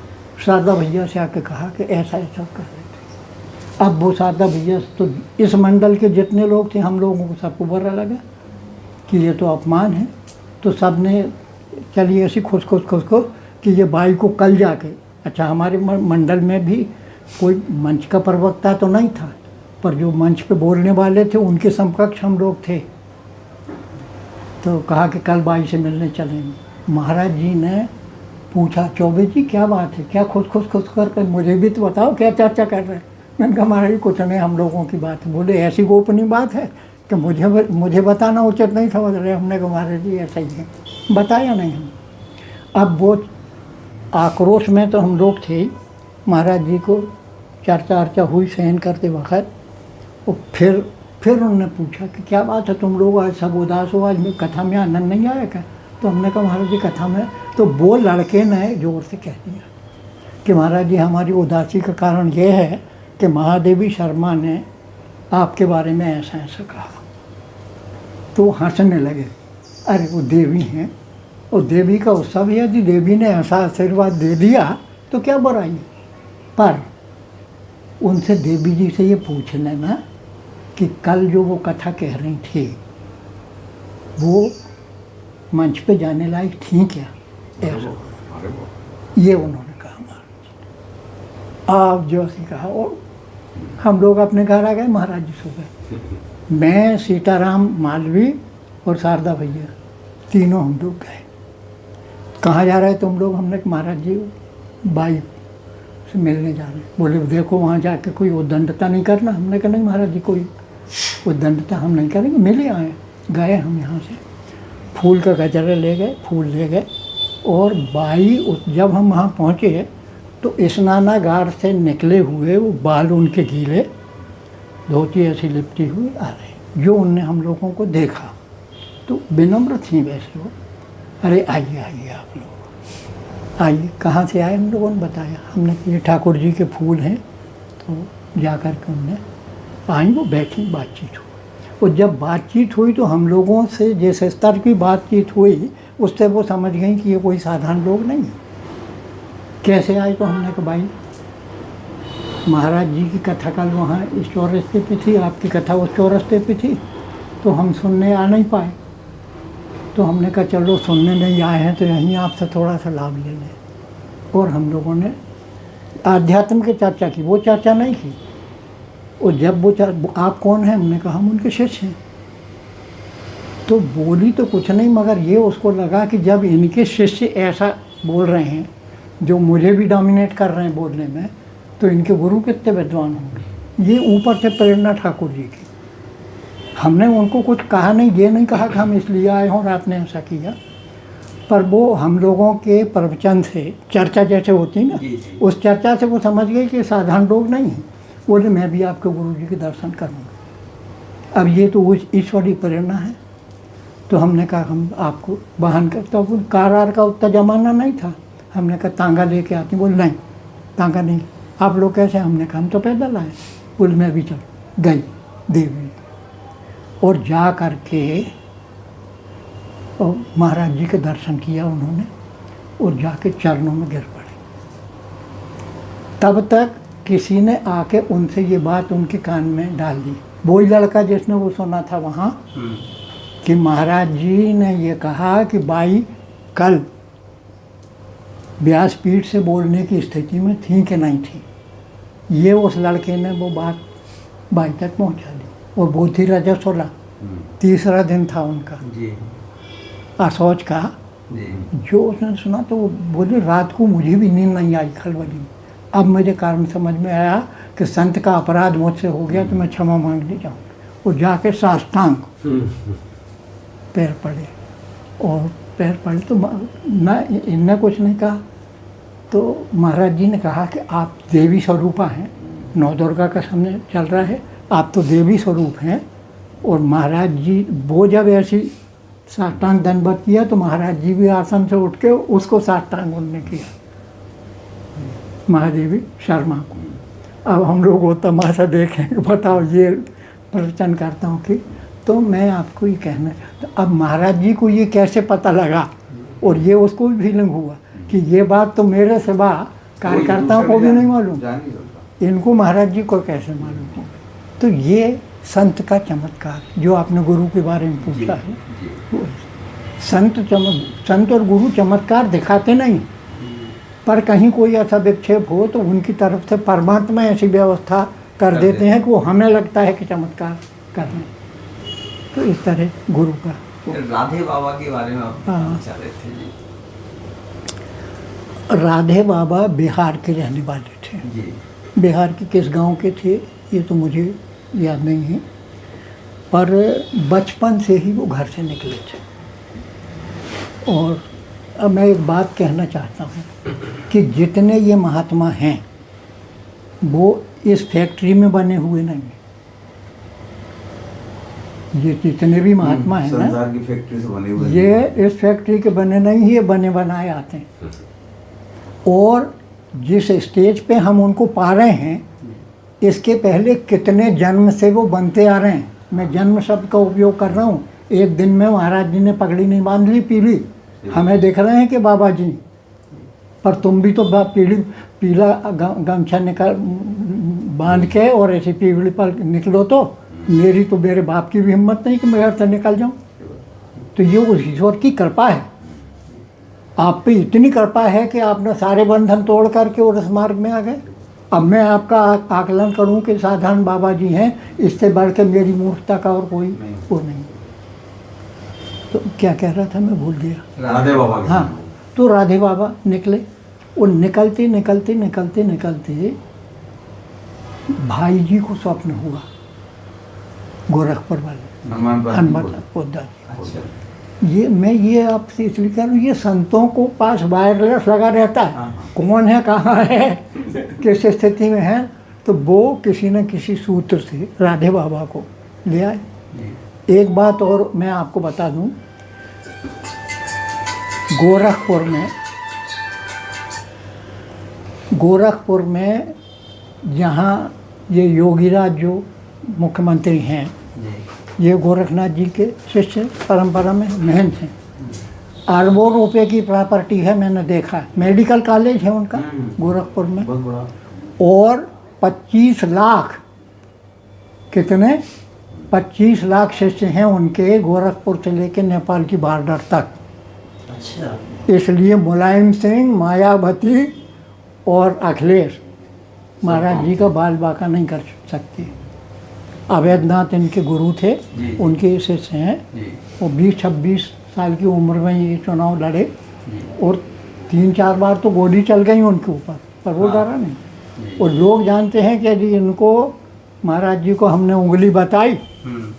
शारदा भैया से आके कहा कि ऐसा ऐसा कर रहे थे। अब वो शारदा भैया, तो इस मंडल के जितने लोग थे, हम लोगों को सबको बुरा लगा कि ये तो अपमान है। तो सब ने चलिए ऐसी खुश कि ये बाई को कल जाके, अच्छा हमारे मंडल में भी कोई मंच का प्रवक्ता तो नहीं था, पर जो मंच पे बोलने वाले थे उनके समकक्ष हम लोग थे। तो कहा कि कल बाई से मिलने चलेंगे। महाराज जी ने पूछा, चौबे जी क्या बात है, क्या खुश कर मुझे भी तो बताओ, क्या चर्चा कर रहे हैं। मैंने कहा महाराज जी कुछ नहीं, हम लोगों की बात है। बोले ऐसी गोपनीय बात है कि मुझे बताना उचित नहीं समझ रहे। हमने कहा महाराज जी ऐसा ही है, बताया नहीं हम। अब वो आक्रोश में तो हम लोग थे। महाराज जी को चर्चा हुई सहन करते वक्त, और फिर उन्होंने पूछा कि क्या बात है, तुम लोग आज सब उदास हो, आज में कथा में आनंद नहीं आया क्या? तो हमने कहा महाराज जी कथा में, तो वो लड़के ने जोर से कह दिया कि महाराज जी हमारी उदासी का कारण ये है कि महादेवी शर्मा ने आपके बारे में ऐसा ऐसा कहा। तो हंसने लगे। अरे वो देवी हैं, और देवी का उत्सव है, यदि देवी ने ऐसा आशीर्वाद दे दिया तो क्या बुराई है। पर उनसे देवी जी से ये पूछ लेना कि कल जो वो कथा कह रही थी वो मंच पे जाने लायक थी क्या, ऐसा ये उन्होंने कहा महाराज। आप जो सी कहा, और हम लोग अपने घर आ गए। महाराज जी सो गए। मैं, सीताराम मालवी और शारदा भैया तीनों हम लोग गए। कहाँ जा रहे तुम लोग? हमने कहा महाराज जी बाई से मिलने जा रहे हैं। बोले देखो वहाँ जाके कोई उद्दंडता नहीं करना। हमने कहा नहीं महाराज जी कोई उद्दंडता हम नहीं करेंगे, मिले आए। गए हम यहाँ से, फूल का गजरा ले गए, फूल ले गए। और बाई जब हम वहाँ पहुँचे तो स्नानागार से निकले हुए वो बाल उनके गीले, धोती ऐसी लिपटी हुई आ रहे। जो उनने हम लोगों को देखा तो विनम्र थी वैसे वो। अरे आइए आइए आप लोग आइए। कहाँ से आए? हम लोगों ने बताया। हमने ये ठाकुर जी के फूल हैं। तो जा कर के उनने आई, वो बैठी, बातचीत हुई। और जब बातचीत हुई तो हम लोगों से जिस स्तर की बातचीत हुई उससे वो समझ गई कि ये कोई साधारण लोग नहीं है। कैसे आए? तो हमने कहा भाई महाराज जी की कथा कल वहाँ इस चौरस्ते पे थी, आपकी कथा उस चौरस्ते पे थी, तो हम सुनने आ नहीं पाए। तो हमने कहा चलो सुनने नहीं आए हैं तो यहीं आपसे थोड़ा सा लाभ ले लें। और हम लोगों ने आध्यात्म की चर्चा की, वो चर्चा नहीं की। और जब वो आप कौन हैं? हमने कहा हम उनके शिष्य हैं। तो बोली तो कुछ नहीं, मगर ये उसको लगा कि जब इनके शिष्य ऐसा बोल रहे हैं जो मुझे भी डोमिनेट कर रहे हैं बोलने में, तो इनके गुरु कितने विद्वान होंगे। ये ऊपर से प्रेरणा ठाकुर जी की। हमने उनको कुछ कहा नहीं, ये नहीं कहा कि हम इसलिए आए हों और आपने ऐसा किया। पर वो हम लोगों के प्रवचन से, चर्चा जैसे होती ना, उस चर्चा से वो समझ गए कि साधारण लोग नहीं हैं। बोले मैं भी आपके गुरु जी के दर्शन करूँगा। अब ये तो ईश्वरीय प्रेरणा है। तो हमने कहा हम आपको वाहन करता हूँ। कार का उतना जमाना नहीं था। हमने कहा तांगा लेके आती। बोले नहीं तांगा नहीं, आप लोग कैसे? हमने कहा हम तो पैदल आए। बोले मैं भी चल गई देवी। और जा कर के और महाराज जी के दर्शन किया उन्होंने, और जाके चरणों में गिर पड़े। तब तक किसी ने आके उनसे ये बात उनके कान में डाल दी। वही लड़का जिसने वो सुना था वहाँ कि महाराज जी ने ये कहा कि बाई कल व्यासपीठ से बोलने की स्थिति में थी कि नहीं थी। ये उस लड़के ने वो बात बाई तक पहुँचा दी। और वो थी रजस्वला, तीसरा दिन था उनका असौच का। जो उसने सुना तो वो बोले रात को मुझे भी नींद नहीं आई खलबली में। अब मुझे कारण समझ में आया कि संत का अपराध मुझसे हो गया तो मैं क्षमा मांगने जाऊँ। और जाके साष्टांग पैर पड़े, और पैर पड़े तो मैं इनने कुछ नहीं कहा। तो महाराज जी ने कहा कि आप देवी स्वरूपा हैं, नौ दुर्गा का समय चल रहा है, आप तो देवी स्वरूप हैं। और महाराज जी वो जब ऐसी साष्टांग दंडवत किया तो महाराज जी भी आसन से उठ के उसको साष्टांग उन्होंने किया, महादेवी शर्मा को। अब हम लोग वो तमाशा देखें, बताओ ये प्रवचन करता हूँ कि। तो मैं आपको ये कहना चाहता हूँ, अब महाराज जी को ये कैसे पता लगा, और ये उसको भी फीलिंग हुआ कि ये बात तो मेरे सिवा कार्यकर्ताओं को भी नहीं मालूम, इनको महाराज जी को कैसे मालूम होगा। तो ये संत का चमत्कार, जो आपने गुरु के बारे में पूछा है, वो संत और गुरु चमत्कार दिखाते नहीं, पर कहीं कोई ऐसा विक्षेप हो तो उनकी तरफ से परमात्मा ऐसी व्यवस्था कर देते हैं कि वो हमें लगता है कि चमत्कार कर रहे हैं। तो इस तरह गुरु का। राधे बाबा के बारे में आप बताना चाह रहे थे जी। राधे बाबा बिहार के रहने वाले थे जी। बिहार के किस गांव के थे ये तो मुझे याद नहीं है, पर बचपन से ही वो घर से निकले थे। और अब मैं एक बात कहना चाहता हूँ कि जितने ये महात्मा हैं वो इस फैक्ट्री में बने हुए नहीं हैं। ये जितने भी महात्मा हैं ना, संसार की फैक्ट्री से बने हुए, ये इस फैक्ट्री के बने नहीं, ये बने बनाए आते हैं। और जिस स्टेज पे हम उनको पा रहे हैं, इसके पहले कितने जन्म से वो बनते आ रहे हैं। मैं जन्म शब्द का उपयोग कर रहा हूँ। एक दिन में महाराज जी ने पगड़ी नहीं बांध ली, पी ली, हमें दिख रहे हैं कि बाबा जी, पर तुम भी तो पीला गमछा निकाल बांध के और ऐसी पीली पर निकलो, तो मेरी तो मेरे बाप की भी हिम्मत नहीं कि मैं घर से निकल जाऊं। तो ये उस ईश्वर की कृपा है, आप पे इतनी कृपा है कि आपने सारे बंधन तोड़ करके और इस मार्ग में आ गए। अब मैं आपका आकलन करूं कि साधारण बाबा जी हैं, इससे बढ़ के मेरी मूर्खता का और कोई वो नहीं। तो क्या कह रहा था मैं भूल गया। राधे बाबा। हाँ, तो राधे बाबा निकले, वो निकलते निकलते निकलते निकलते भाई जी को स्वप्न हुआ, गोरखपुर वाले हनुमान पोद्दार जी। ये आपसे इसलिए कह रहा हूँ, ये संतों को पास वायरलेस लगा रहता है, कौन है कहाँ है किस स्थिति में है, तो वो किसी न किसी सूत्र से राधे बाबा को ले आए। एक बात और मैं आपको बता दूं, गोरखपुर में जहाँ ये योगीराज जो मुख्यमंत्री हैं, ये गोरखनाथ जी के शिष्य परंपरा में महंत हैं। अरबों रुपए की प्रॉपर्टी है, मैंने देखा है। मेडिकल कॉलेज है उनका गोरखपुर में, बहुत बड़ा। और 25 लाख, कितने 25 लाख शिष्य हैं उनके, गोरखपुर से लेकर नेपाल की बॉर्डर तक। अच्छा। इसलिए मुलायम सिंह, मायावती और अखिलेश महाराज जी का बाल बाका नहीं कर सकते। अवैधनाथ इनके गुरु थे, उनके शिष्य हैं। वो 20-26 साल की उम्र में ये चुनाव लड़े और 3-4 बार तो गोली चल गई उनके ऊपर, पर वो डरा नहीं। और लोग जानते हैं कि जी इनको महाराज जी को हमने उंगली बताई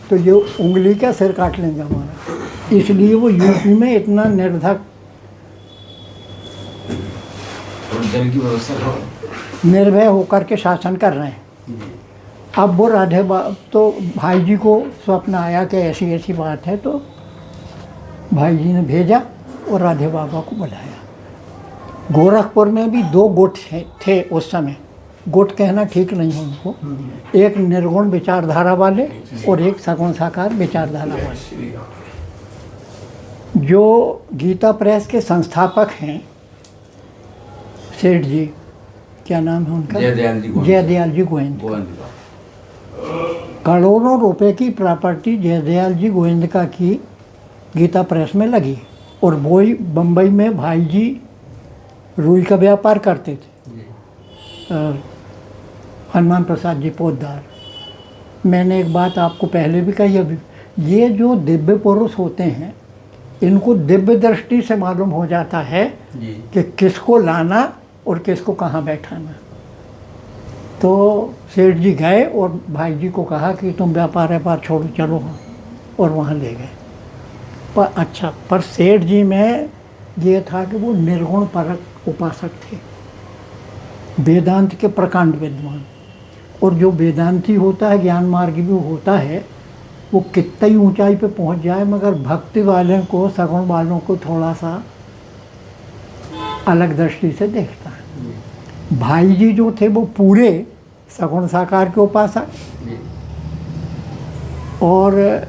तो ये उंगली का सिर काट लेंगे हमारा, इसलिए वो यूपी में इतना निर्धक निर्भय होकर के शासन कर रहे हैं। अब वो तो भाई जी को स्वप्न आया कि ऐसी ऐसी बात है, तो भाई जी ने भेजा और राधे बाबा को बुलाया। गोरखपुर में भी 2 गुट थे उस समय, गुट कहना ठीक नहीं है उनको, एक निर्गुण विचारधारा वाले और एक सगुण साकार विचारधारा वाले। जो गीता प्रेस के संस्थापक हैं सेठ जी, क्या नाम है उनका, जयदयाल जी गोविंद। करोड़ों रुपए की प्रॉपर्टी जयदयाल जी गोविंदका की गीता प्रेस में लगी, और वो ही बम्बई में भाई जी रुई का व्यापार करते थे, हनुमान प्रसाद जी पोद्दार। मैंने एक बात आपको पहले भी कही, अभी ये जो दिव्य पुरुष होते हैं इनको दिव्य दृष्टि से मालूम हो जाता है कि किसको लाना और किसको कहाँ बैठाना। तो सेठ जी गए और भाई जी को कहा कि तुम व्यापार छोड़ो, चलो वहाँ, और वहाँ ले गए। पर सेठ जी में ये था कि वो निर्गुण परक उपासक थे, वेदांत के प्रकांड विद्वान। और जो वेदांती होता है, ज्ञान मार्ग भी होता है, वो कितना ही ऊंचाई पे पहुंच जाए मगर भक्ति वाले को, सगुण वालों को थोड़ा सा अलग दृष्टि से देखता है। भाई जी जो थे वो पूरे सगुण साकार के उपासक, और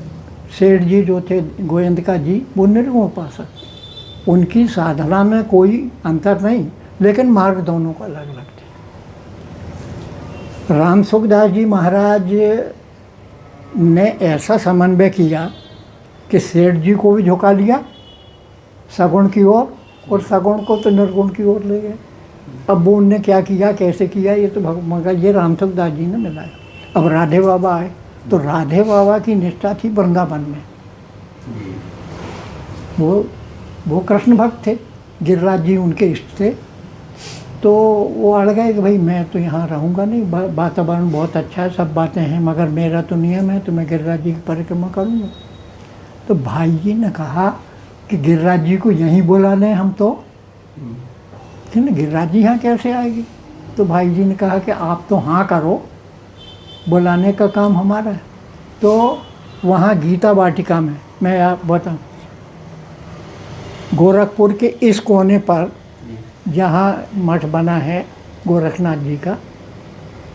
सेठ जी जो थे गोविंदका जी वो निर्गुण उपासक। उनकी साधना में कोई अंतर नहीं, लेकिन मार्ग दोनों को अलग अलग थे। राम सुखदास जी महाराज ने ऐसा समन्वय किया कि सेठ जी को भी झुका लिया सगुण की ओर, और सगुण को तो निर्गुण की ओर ले गए। अब वो उनने क्या किया, कैसे किया, ये तो मगर ये राम सुखदास जी ने मिलाया। अब राधे बाबा आए, तो राधे बाबा की निष्ठा थी वृंदावन में। वो कृष्ण भक्त थे, गिरिराज जी उनके इष्ट थे। तो वो अड़ गए कि भाई मैं तो यहाँ रहूँगा नहीं, वातावरण बहुत अच्छा है, सब बातें हैं, मगर मेरा तो नियम है तो मैं गिरिराज जी की परिक्रमा करूँगा। तो भाई जी ने कहा कि गिरिराज जी को यहीं बुला लें हम, तो गिरिराज जी यहाँ कैसे आएगी। तो भाई जी ने कहा कि आप तो हाँ करो, बुलाने का काम हमारा है। तो वहाँ गीता वाटिका में, मैं आप बताऊँ, गोरखपुर के इस कोने पर जहाँ मठ बना है गोरखनाथ जी का,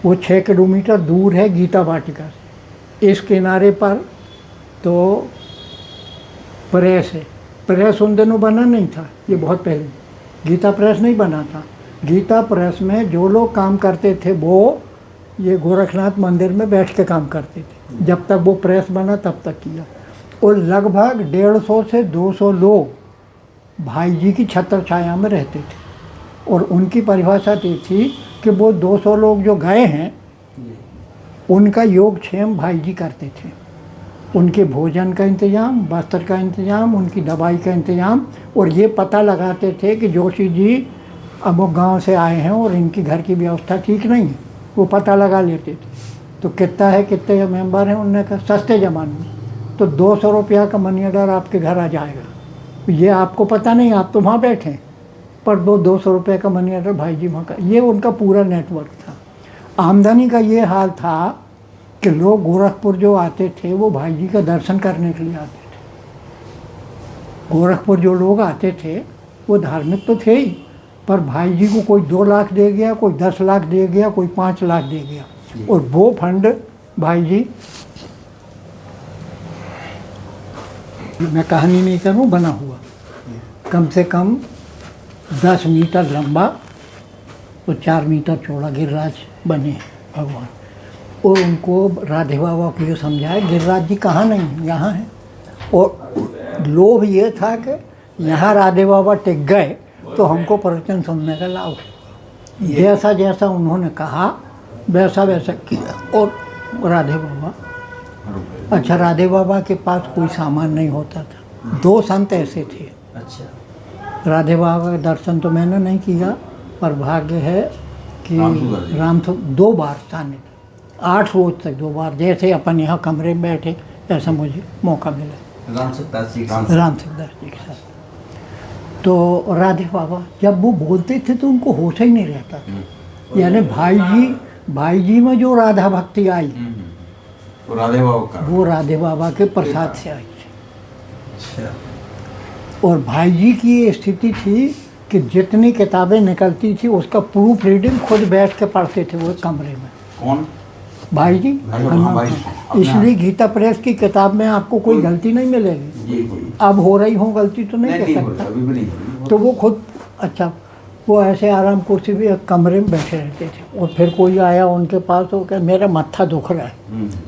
वो 6 किलोमीटर दूर है गीता वाटिका से। इस किनारे पर तो प्रेस है, प्रेस उन दिनों बना नहीं था, ये बहुत पहले गीता प्रेस नहीं बना था। गीता प्रेस में जो लोग काम करते थे वो ये गोरखनाथ मंदिर में बैठ के काम करते थे। जब तक वो प्रेस बना तब तक किया। और लगभग 150 से 200 लोग भाई जी की छत्र छाया में रहते थे। और उनकी परिभाषा ये थी कि वो 200 लोग जो गए हैं उनका योगक्षेम भाई जी करते थे। उनके भोजन का इंतज़ाम, वस्त्र का इंतज़ाम, उनकी दवाई का इंतज़ाम, और ये पता लगाते थे कि जोशी जी अब वो गांव से आए हैं और इनकी घर की व्यवस्था ठीक नहीं है, वो पता लगा लेते थे। तो कितना है, कितने मेंबर हैं, उन्होंने कहा सस्ते ज़माने में तो 200 रुपया का मनी ऑर्डर आपके घर आ जाएगा। ये आपको पता नहीं, आप तो वहाँ बैठे हैं, पर 200 रुपये का मनी ऑर्डर भाई जी वहाँ का, ये उनका पूरा नेटवर्क था। आमदनी का ये हाल था कि लोग गोरखपुर जो आते थे वो भाई जी का दर्शन करने के लिए आते थे। गोरखपुर जो लोग आते थे वो धार्मिक तो थे ही, पर भाई जी को कोई 2 लाख दे गया, कोई 10 लाख दे गया, कोई 5 लाख दे गया। और वो फंड भाई जी, मैं कहानी नहीं करूँ, बना हुआ कम से कम 10 मीटर लंबा और 4 मीटर चौड़ा गिरिराज बने हैं भगवान। और उनको राधे बाबा को ये समझाया गिरिराज जी कहाँ नहीं, यहाँ है। और लोभ ये था कि यहाँ राधे बाबा टिक गए तो हमको प्रवचन सुनने का लाभ होगा। जैसा जैसा उन्होंने कहा वैसा वैसा किया। और राधे बाबा, अच्छा, राधे बाबा के पास कोई सामान नहीं होता था। 2 संत ऐसे थे। अच्छा। राधे बाबा का दर्शन तो मैंने नहीं किया, पर भाग्य है कि राम 2 बार जाने, 8 रोज तक 2 बार, जैसे अपन यहाँ कमरे में बैठे ऐसा मुझे मौका मिला राम सुखदास जी के साथ। तो राधे बाबा जब वो बोलते थे तो उनको होश ही नहीं रहता था। यानी भाई जी में जो राधा भक्ति आई वो राधे बाबा के प्रसाद से आई थी। और भाई जी की ये स्थिति थी कि जितनी किताबें निकलती थी उसका प्रूफ रीडिंग खुद बैठ के पढ़ते थे वो कमरे में। कौन? भाई जी। इसलिए गीता प्रेस की किताब में आपको कोई गलती नहीं मिलेगी। अब हो रही हो गलती तो नहीं कह सकता। तो वो खुद, अच्छा, वो ऐसे आराम कुर्सी भी एक कमरे में बैठे रहते थे। और फिर कोई आया उनके पास तो क्या, मेरा मत्था दुख रहा है।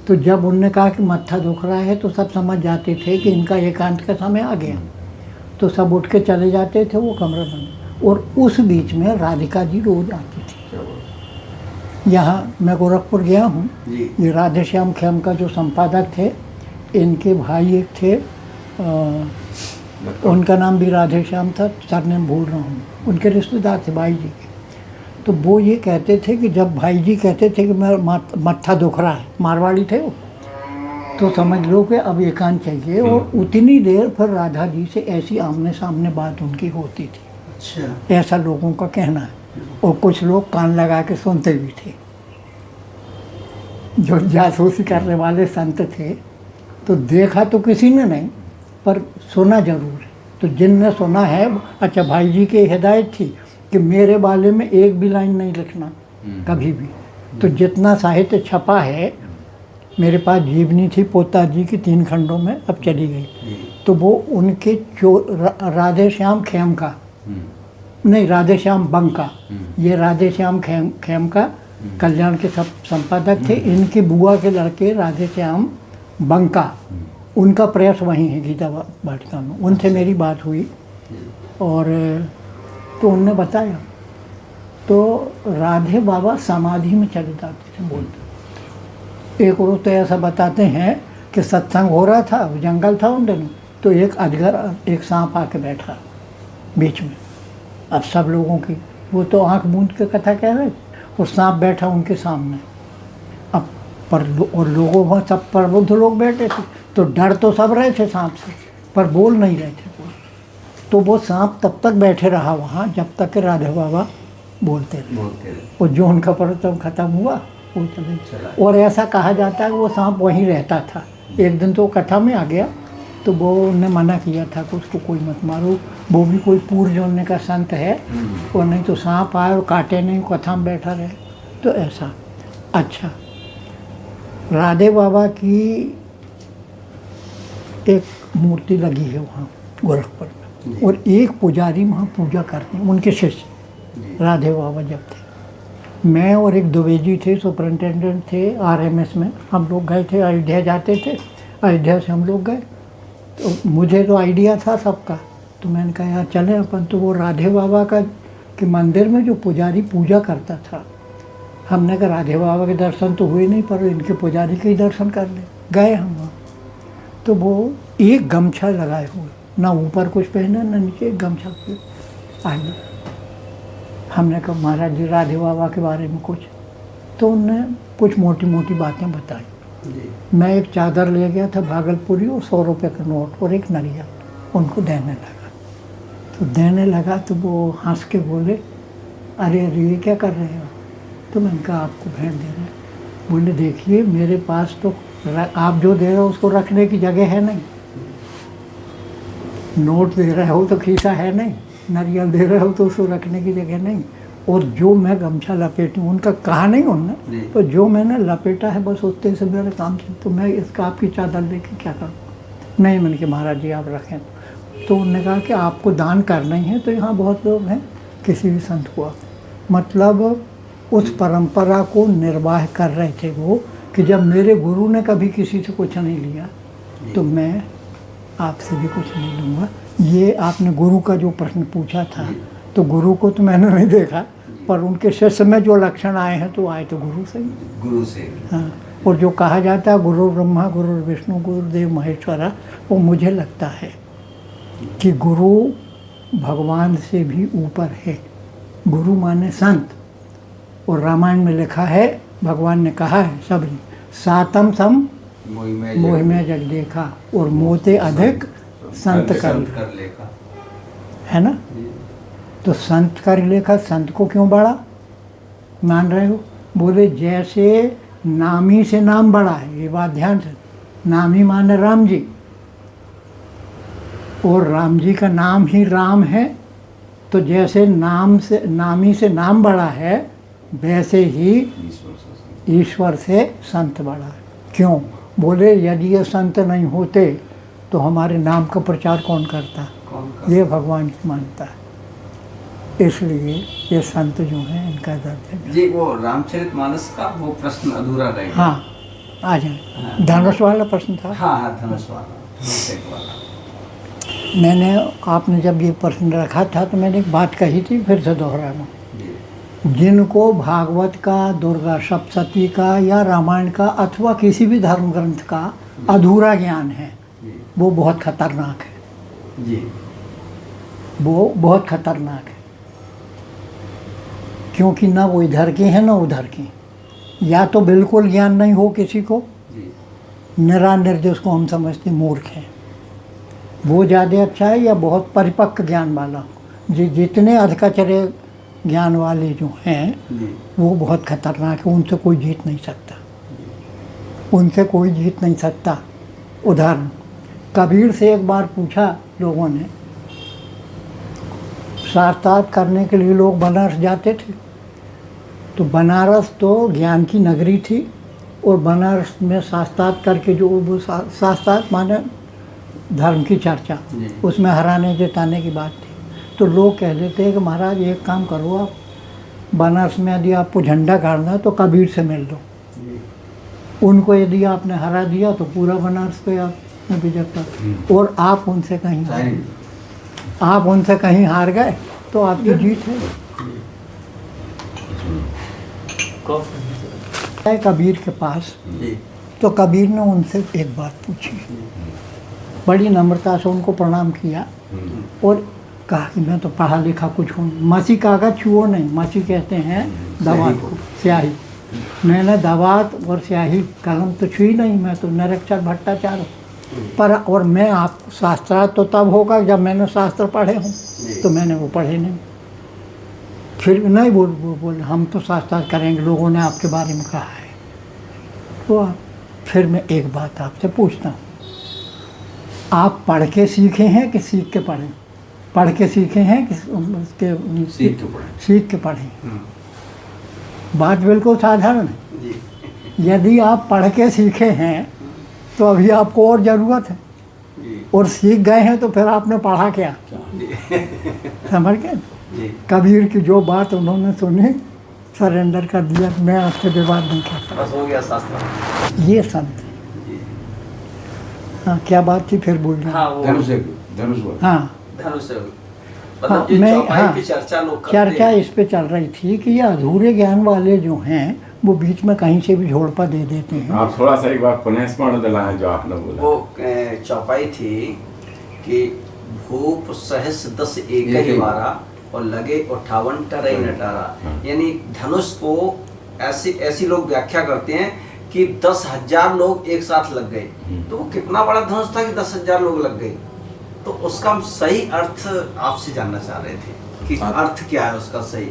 तो जब उनने कहा कि मत्था दुख रहा है तो सब समझ जाते थे कि इनका एकांत का समय आ गया। तो सब उठ के चले जाते थे, वो कमरा बंद। और उस बीच में राधिका जी रोज आती थी। यहाँ मैं गोरखपुर गया हूँ, ये राधे श्याम खेम का जो संपादक थे, इनके भाई एक थे, उनका नाम भी राधे श्याम था, सरनेम भूल रहा हूँ, उनके रिश्तेदार थे भाई जी के। तो वो ये कहते थे कि जब भाई जी कहते थे कि मेरा मत्था दुख रहा है, मारवाड़ी थे वो, तो समझ लो कि अब एकांत चाहिए। और उतनी देर फिर राधा जी से ऐसी आमने सामने बात उनकी होती थी। अच्छा। ऐसा लोगों का कहना है। और कुछ लोग कान लगा के सुनते भी थे। जो जासूसी करने वाले संत थे, तो देखा तो किसी ने नहीं, पर सुना जरूर। तो जिनने सुना है, अच्छा, भाई जी की हिदायत थी कि मेरे बारे में एक भी लाइन नहीं लिखना कभी भी। तो जितना साहित्य छपा है, मेरे पास जीवनी थी पोता जी की 3 खंडों में, अब चली गई। तो वो उनके राधे श्याम खेम का, नहीं, राधे श्याम बंका, ये राधे श्याम खेम का कल्याण के सब संपादक थे। इनके बुआ के लड़के राधे श्याम बंका, उनका प्रेस वहीं है गीता वाटिका में। उनसे मेरी बात हुई और तो उनने बताया। तो राधे बाबा समाधि में चले जाते थे, बोलते। एक रोज तो ऐसा बताते हैं कि सत्संग हो रहा था, जंगल था उन दिनों, तो एक अजगर, एक सांप आके बैठा बीच में। अब सब लोगों की, वो तो आंख मूंद के कथा कह रहे, और सांप बैठा उनके सामने। अब और लोगों वहाँ सब प्रबुद्ध लोग बैठे थे, तो डर तो सब रहे थे सांप से, पर बोल नहीं रहे थे। तो वो सांप तब तक बैठे रहा वहाँ जब तक कि राधे बाबा बोलते रहे। और जो उनका प्रवचन खत्म हुआ वो चला। और ऐसा कहा जाता है कि वो सांप वहीं रहता था। एक दिन तो कथा में आ गया, तो वो उन्होंने मना किया था कि उसको कोई मत मारो, वो भी कोई पूर्व जोड़ने का संत है, और नहीं तो सांप आए और काटे नहीं, कथा में बैठा रहे। तो ऐसा। अच्छा, राधे बाबा की एक मूर्ति लगी है वहाँ गोरखपुर में, और एक पुजारी वहाँ पूजा करते हैं, उनके शिष्य राधे बाबा जब थे। मैं और एक द्विवेदी थे, सुपरिंटेंडेंट थे RMS में। हम लोग गए थे, अयोध्या जाते थे, अयोध्या से हम लोग गए। तो मुझे तो आइडिया था सबका, तो मैंने कहा यार चलें अपन। तो वो राधे बाबा का के मंदिर में जो पुजारी पूजा करता था, हमने कहा राधे बाबा के दर्शन तो हुए नहीं, पर इनके पुजारी के ही दर्शन कर ले। गए हम वहाँ, तो वो एक गमछा लगाए हुए, ना ऊपर कुछ पहना ना नीचे, एक गमछा पे आए। हमने कहा महाराज जी राधे बाबा के बारे में कुछ, तो उनने कुछ मोटी मोटी बातें बताई। मैं एक चादर ले गया था भागलपुरी और 100 रुपये का नोट और एक नरिया उनको देने लगा। तो देने लगा तो वो हंस के बोले, अरे अरे ये क्या कर रहे हो? तो मैंने कहा आपको भेंट दे रहे हैं। बोले देखिए मेरे पास तो आप जो दे रहे हो उसको रखने की जगह है नहीं, नोट दे रहे हो तो खीसा है नहीं, नारियल दे रहे हो तो उसको रखने की जगह नहीं, और जो मैं गमछा लपेटूँ, उनका कहा नहीं उन्होंने, तो जो मैंने लपेटा है बस उतने से मेरा काम चल, तो मैं इसका आपकी चादर लेके क्या करूँ? नहीं, मैंने कहा महाराज जी आप रखें। तो उन्होंने कहा कि आपको दान करना ही है, तो यहाँ बहुत लोग हैं, किसी भी संत को, मतलब उस परंपरा को निर्वाह कर रहे थे वो, कि जब मेरे गुरु ने कभी किसी से कुछ नहीं लिया तो मैं आपसे भी कुछ नहीं लूँगा। ये आपने गुरु का जो प्रश्न पूछा था, तो गुरु को तो मैंने नहीं देखा, पर उनके शिष्य में जो लक्षण आए हैं तो आए तो गुरु से, गुरु से। हाँ। और जो कहा जाता है गुरु ब्रह्मा गुरु विष्णु गुरुदेव महेश्वरा, वो मुझे लगता है कि गुरु भगवान से भी ऊपर है। गुरु माने संत, और रामायण में लिखा है, भगवान ने कहा है सब, सातम सम मोहि में जग देखा, और मोते अधिक संत कर लेखा, है ना? तो संत कर लेखा, संत को क्यों बड़ा मान रहे हो? बोले जैसे नामी से नाम बड़ा है, ये बात ध्यान से, नामी माने राम जी, और राम जी का नाम ही राम है, तो जैसे नाम से नामी से नाम बड़ा है, वैसे ही ईश्वर से संत बड़ा है। क्यों? बोले यदि ये संत नहीं होते तो हमारे नाम का प्रचार कौन करता? ये भगवान की मानता है, इसलिए ये संत जो हैं इनका दर्द है जी। वो रामचरितमानस का वो प्रश्न अधूरा रह गया। हाँ, आ जाए। धनुष वाला प्रश्न था। हाँ, धनुष वाला। मैंने, आपने जब ये प्रश्न रखा था तो मैंने एक बात कही थी, फिर से दोहरा रहा हूँ। जिनको भागवत का, दुर्गा सप्तशती का या रामायण का अथवा किसी भी धर्म ग्रंथ का अधूरा ज्ञान है, वो बहुत खतरनाक है जी। वो बहुत खतरनाक है, क्योंकि ना वो इधर के हैं ना उधर के। या तो बिल्कुल ज्ञान नहीं हो किसी को, निरानिर्देश को हम समझते मूर्ख हैं, वो ज़्यादा अच्छा है, या बहुत परिपक्व ज्ञान वाला हो। जितने अधकचरे ज्ञान वाले जो हैं वो बहुत खतरनाक है, उनसे कोई जीत नहीं सकता, उनसे कोई जीत नहीं सकता। उदाहरण, कबीर से एक बार पूछा लोगों ने, शास्त्रार्थ करने के लिए लोग बनारस जाते थे, तो बनारस तो ज्ञान की नगरी थी, और बनारस में शास्त्रार्थ करके जो वो शास्त्रार्थ माने धर्म की चर्चा, उसमें हराने जिताने की बात थी। तो लोग कह देते हैं कि महाराज एक काम करो, आप बनारस में यदि आपको झंडा गाड़ना है तो कबीर से मिल लो। उनको यदि आपने हरा दिया तो पूरा बनारस पे आपने विजय कर, और आप उनसे कहीं हार गए तो आपकी जीत है। कबीर के पास, तो कबीर ने उनसे एक बात पूछी, बड़ी नम्रता से उनको प्रणाम किया और कहा कि मैं तो पढ़ा लिखा कुछ हूँ, मसी कागज छुओ नहीं, मसी कहते हैं दवात को, स्याही। मैंने दवात और स्याही कलम तो छुई नहीं, मैं तो निरक्षर भट्टाचार्य पर, और मैं आप शास्त्रार्थ तो तब होगा जब मैंने शास्त्र पढ़े हों, तो मैंने वो पढ़े नहीं। फिर नहीं बोल हम तो शास्त्रार्थ करेंगे, लोगों ने आपके बारे में कहा है। तो फिर मैं एक बात आपसे पूछता हूँ, आप पढ़ के सीखे हैं कि सीख के पढ़े? पढ़ के सीखे हैं कि सीख के पढ़े? बात बिल्कुल साधारण है। यदि आप पढ़ के सीखे हैं तो अभी आपको और ज़रूरत है, और सीख गए हैं तो फिर आपने पढ़ा क्या? समझ गए? कबीर की जो बात उन्होंने सुनी, सरेंडर कर दिया, मैं आपसे विवाद नहीं करता, बस हो गया शास्त्र। ये संत। हाँ, क्या बात थी फिर बोल गया? हाँ, वो धनुष हाँ धनुष हाँ, मतलब ये मैं चौपाई हाँ की चर्चा लोग करते चर्चा हैं। इस पे चल रही थी कि ये अधूरे ज्ञान वाले जो हैं वो बीच में कहीं से भी झोड़पा दे देते हैं। आप थोड़ा सा एक बार पुनः स्मरण दिलाएं जो आपने बोला। वो चौपाई थी कि भूप सहस 10 एक ही मारा और लगे 58 टरे नटारा। यानी धनुष को ऐसी लोग व्याख्या करते हैं कि 10,000 लोग एक साथ लग गए। तो वो कितना बड़ा धनुष था कि 10,000 लोग लग गए। तो उसका हम सही अर्थ आपसे जानना चाह रहे थे कि अर्थ क्या है उसका सही।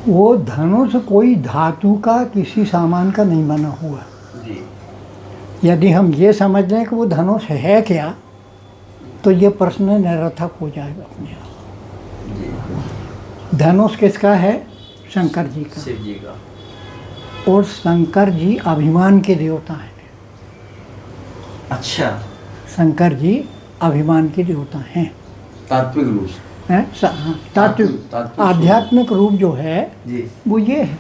वो धनुष कोई धातु का किसी सामान का नहीं बना हुआ। जी यदि हम ये समझ लें कि वो धनुष है क्या, तो ये प्रश्न निरर्थक हो जाएगा अपने आप। धनुष किसका है? शंकर जी का। शिव जी का। और शंकर जी अभिमान के देवता हैं। अच्छा, शंकर जी अभिमान के देवता हैं। तात्विक रूप से हैं? हाँ, तात्विक आध्यात्मिक रूप जो है जी वो ये है।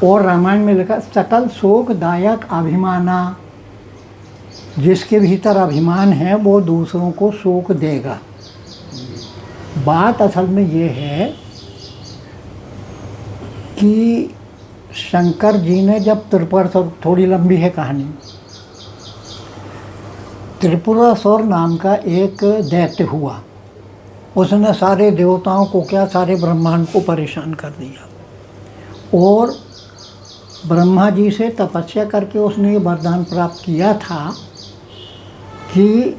और रामायण में लिखा सकल शोकदायक अभिमाना, जिसके भीतर अभिमान है वो दूसरों को शोक देगा। बात असल में ये है कि शंकर जी ने जब त्रिपुरासुर, थोड़ी लंबी है कहानी, त्रिपुरासुर नाम का एक दैत्य हुआ। उसने सारे देवताओं को क्या, सारे ब्रह्मांड को परेशान कर दिया। और ब्रह्मा जी से तपस्या करके उसने ये वरदान प्राप्त किया था कि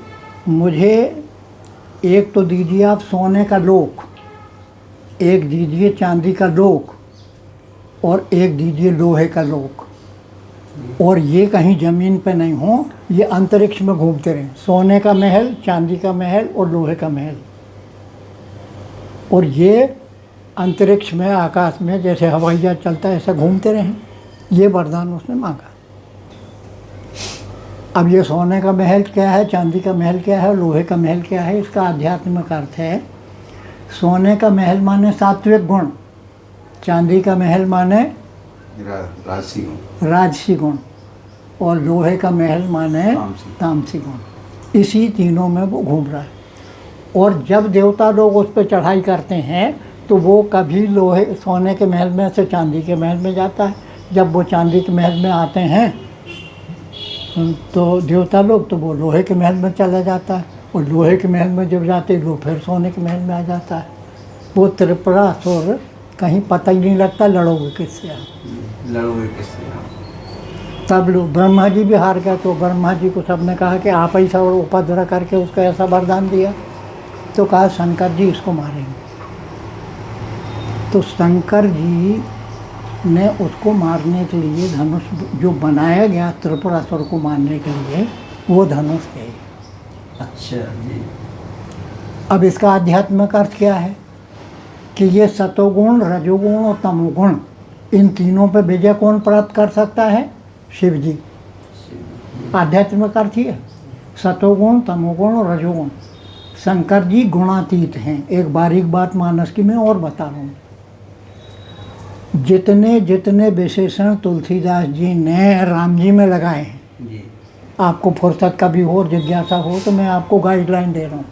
मुझे एक तो दीजिए आप सोने का लोक, एक दीजिए चांदी का लोक, और एक दीजिए लोहे का लोक। और ये कहीं ज़मीन पे नहीं हो, ये अंतरिक्ष में घूमते रहें। सोने का महल, चांदी का महल और लोहे का महल। और ये अंतरिक्ष में, आकाश में जैसे हवाई जहाज चलता है ऐसा घूमते रहें। ये वरदान उसने मांगा। अब ये सोने का महल क्या है, चांदी का महल क्या है, लोहे का महल क्या है, इसका आध्यात्मिक अर्थ है सोने का महल माने सात्विक गुण, चांदी का महल माने राजसी गुण, और लोहे का महल माने तामसी गुण। इसी तीनों में वो घूम रहा है। और जब देवता लोग उस पर चढ़ाई करते हैं तो वो कभी सोने के महल में से चांदी के महल में जाता है। जब वो चांदी के महल में आते हैं तो देवता लोग, तो वो लोहे के महल में चला जाता है। और लोहे के महल में जब जाते हैं लोग फिर सोने के महल में आ जाता है। वो त्रिपुरासुर कहीं पता ही नहीं लगता लड़ोगे किससे आप। लड़ोगे किससे? तब लोग, ब्रह्मा जी भी हार गया तो ब्रह्मा जी को सबने कहा कि आप ऐसा उपद्रव करके उसको ऐसा वरदान दिया। तो कहा शंकर जी इसको मारेंगे। तो शंकर जी ने उसको मारने के लिए धनुष जो बनाया गया त्रिपुरासुर को मारने के लिए, वो धनुष है। अच्छा जी। अब इसका आध्यात्मिक अर्थ क्या है कि ये सतोगुण, रजोगुण और तमोगुण, इन तीनों पे विजय कौन प्राप्त कर सकता है? शिव जी। आध्यात्मिक अर्थ ही है सतोगुण, तमोगुण और रजोगुण। शंकर जी गुणातीत हैं। एक बारीक बात मानस की मैं और बता रहा हूँ। जितने जितने विशेषण तुलसीदास जी ने राम जी में लगाए हैं, जी आपको फुर्सत कभी हो और जिज्ञासा हो तो मैं आपको गाइडलाइन दे रहा हूँ।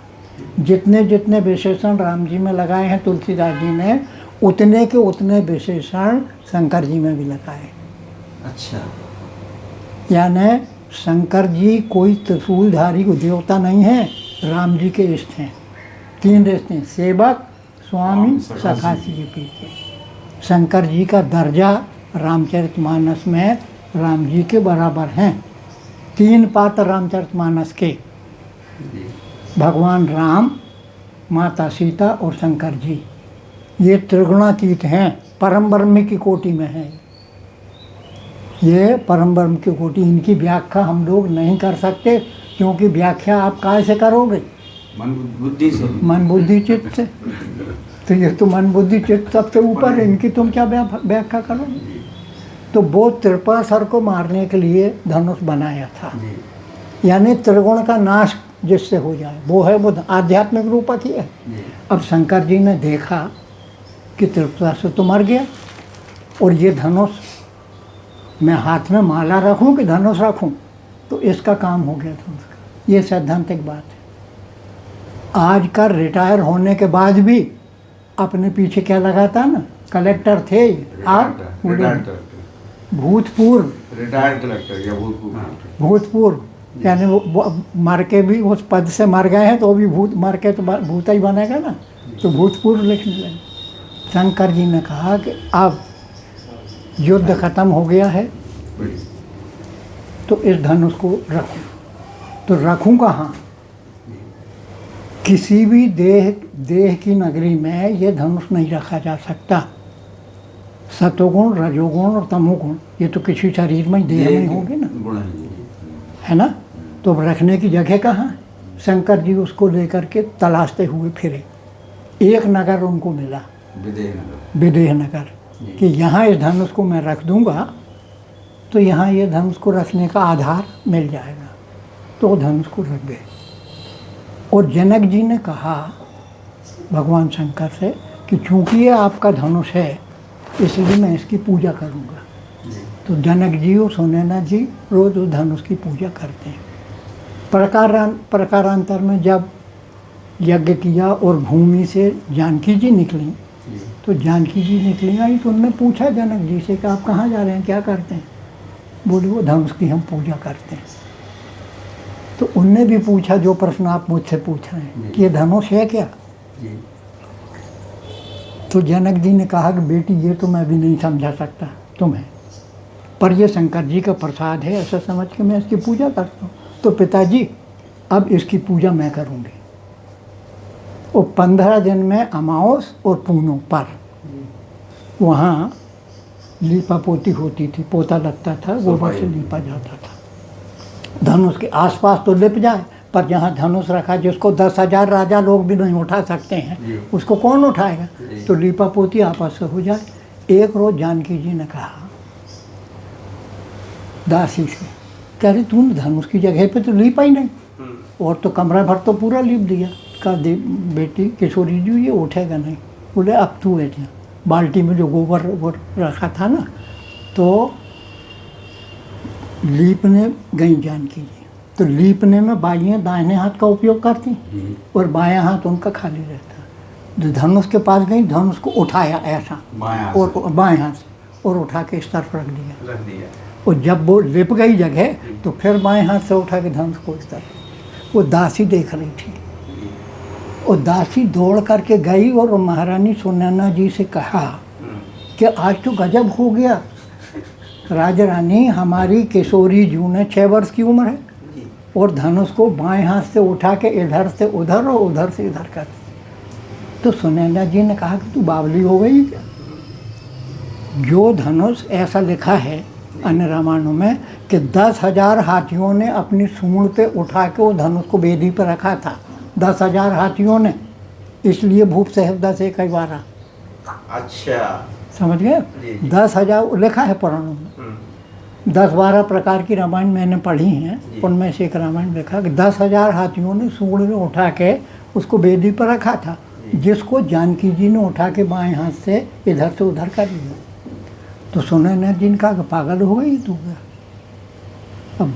जितने जितने विशेषण राम जी में लगाए हैं तुलसीदास जी ने, उतने के उतने विशेषण शंकर जी में भी लगाए। अच्छा। यानी शंकर जी कोई त्रिशूलधारी देवता नहीं है, राम जी के इष्ट हैं। 3 रिश्ते हैं, सेवक, स्वामी, सखासी के पीछे। शंकर जी का दर्जा रामचरितमानस में राम जी के बराबर हैं। 3 पात्र रामचरितमानस के, भगवान राम, माता सीता और शंकर जी, ये त्रिगुणातीत हैं, परम ब्रह्म की कोटि में हैं। ये परम ब्रह्म की कोटि, इनकी व्याख्या हम लोग नहीं कर सकते, क्योंकि व्याख्या आप कैसे करोगे? मन बुद्धि से। मन बुद्धि चित्त से। तो ये तो मन बुद्धि चित्त सबसे ऊपर है, इनकी तुम क्या व्याख्या करोगे? तो वो त्रिपुरासुर को मारने के लिए धनुष बनाया था। यानी त्रिगुण का नाश जिससे हो जाए वो है बुद्ध, आध्यात्मिक रूपक ही है। अब शंकर जी ने देखा कि त्रिपुरा से तो मर गया, और ये धनुष मैं हाथ में माला रखूं कि धनुष रखूं, तो इसका काम हो गया धनुष का। ये सैद्धांतिक बात है। आज का रिटायर होने के बाद भी अपने पीछे क्या लगाता ना, कलेक्टर थे आप भूतपूर्व, रिटायर्ड कलेक्टर या भूतपूर्व, यानी वो मर के भी उस पद से मर गए हैं तो भी भूत मर के तो भूत ही बनेगा ना, तो भूतपूर्व लिखने लगे। शंकर जी ने कहा कि अब युद्ध खत्म हो गया है तो इस धनुष को रखूं, तो रखूं कहाँ? किसी भी देह की नगरी में ये धनुष नहीं रखा जा सकता। सतोगुण, रजोगुण और तमोगुण ये तो किसी शरीर में देह में होंगे ना, है ना। तो रखने की जगह कहाँ है? शंकर जी उसको लेकर के तलाशते हुए फिरे। एक नगर उनको मिला, विदेह नगर, कि यहाँ इस धनुष को मैं रख दूंगा तो यहाँ ये धनुष को रखने का आधार मिल जाएगा। तो वो धनुष को रख गए। और जनक जी ने कहा भगवान शंकर से कि चूंकि ये आपका धनुष है इसलिए मैं इसकी पूजा करूँगा। तो जनक जी और सुनैना जी रोज उस धनुष की पूजा करते हैं। प्रकारांतर में जब यज्ञ किया और भूमि से जानकी जी निकली, तो जानकी जी निकली आई तो उन्होंने पूछा जनक जी से कि आप कहाँ जा रहे हैं, क्या करते हैं? बोले वो धनुष की हम पूजा करते हैं। तो उनने भी पूछा जो प्रश्न आप मुझसे पूछ रहे हैं कि ये धनुष है क्या? तो जनक जी ने कहा कि बेटी ये तो मैं भी नहीं समझा सकता तुम्हें, पर ये शंकर जी का प्रसाद है ऐसा समझ के मैं इसकी पूजा करता हूँ। तो पिताजी अब इसकी पूजा मैं करूँगी। और 15 दिन में अमावस और पूनों पर वहाँ लीपा पोती होती थी, पोता लगता था, गोबर से लीपा जाता था। धनुष के आसपास तो लिप जाए, पर जहाँ धनुष रखा जिसको 10,000 राजा लोग भी नहीं उठा सकते हैं उसको कौन उठाएगा? तो लीपा पोती आपस से हो जाए। एक रोज जानकी जी ने कहा दासी से, कह रही तूने धनुष की जगह पे तो लीपा ही नहीं, और तो कमरा भर तो पूरा लीप दिया। कहा बेटी किशोरी जी ये उठेगा नहीं। बोले अब तू बैठ जा। बाल्टी में जो गोबर रखा था ना, तो लीपने गई जानकी जी। तो लीपने में बाइयाँ दाहिने हाथ का उपयोग करती और बायां हाथ उनका खाली रहता। जो धनुष के पास गई, धनुष को उठाया ऐसा और बाएं हाथ से, और उठा के इस तरफ रख दिया। और जब वो लिप गई जगह तो फिर बाएं हाथ से उठा के धनुष को इस तरफ। वो दासी देख रही थी, और दासी दौड़ करके गई और महारानी सुनैना जी से कहा कि आज तो गजब हो गया, राजा रानी हमारी किशोरी जू ने 6 वर्ष की उम्र है और धनुष को बाएं हाथ से उठा के इधर से उधर और उधर से इधर कर दी। तो सुनैना जी ने कहा कि तू बावली हो गई क्या? जो धनुष ऐसा लिखा है अन्य रामायणों में कि 10,000 हाथियों ने अपनी सूंड पे उठा के वो धनुष को बेदी पर रखा था। 10,000 हाथियों ने, इसलिए भूप साहिबदा से कई बार। अच्छा, समझ गए? 10,000 लिखा है पुराणों में। 10-12 प्रकार की रामायण मैंने पढ़ी हैं, उनमें से एक रामायण लिखा कि 10,000 हाथियों ने सूंड में उठा के उसको बेदी पर रखा था, जिसको जानकी जी ने उठा के बाएं हाथ से इधर से उधर कर लिया। तो सुनैना जी ने कहा कि पागल हो गई तू क्या? अब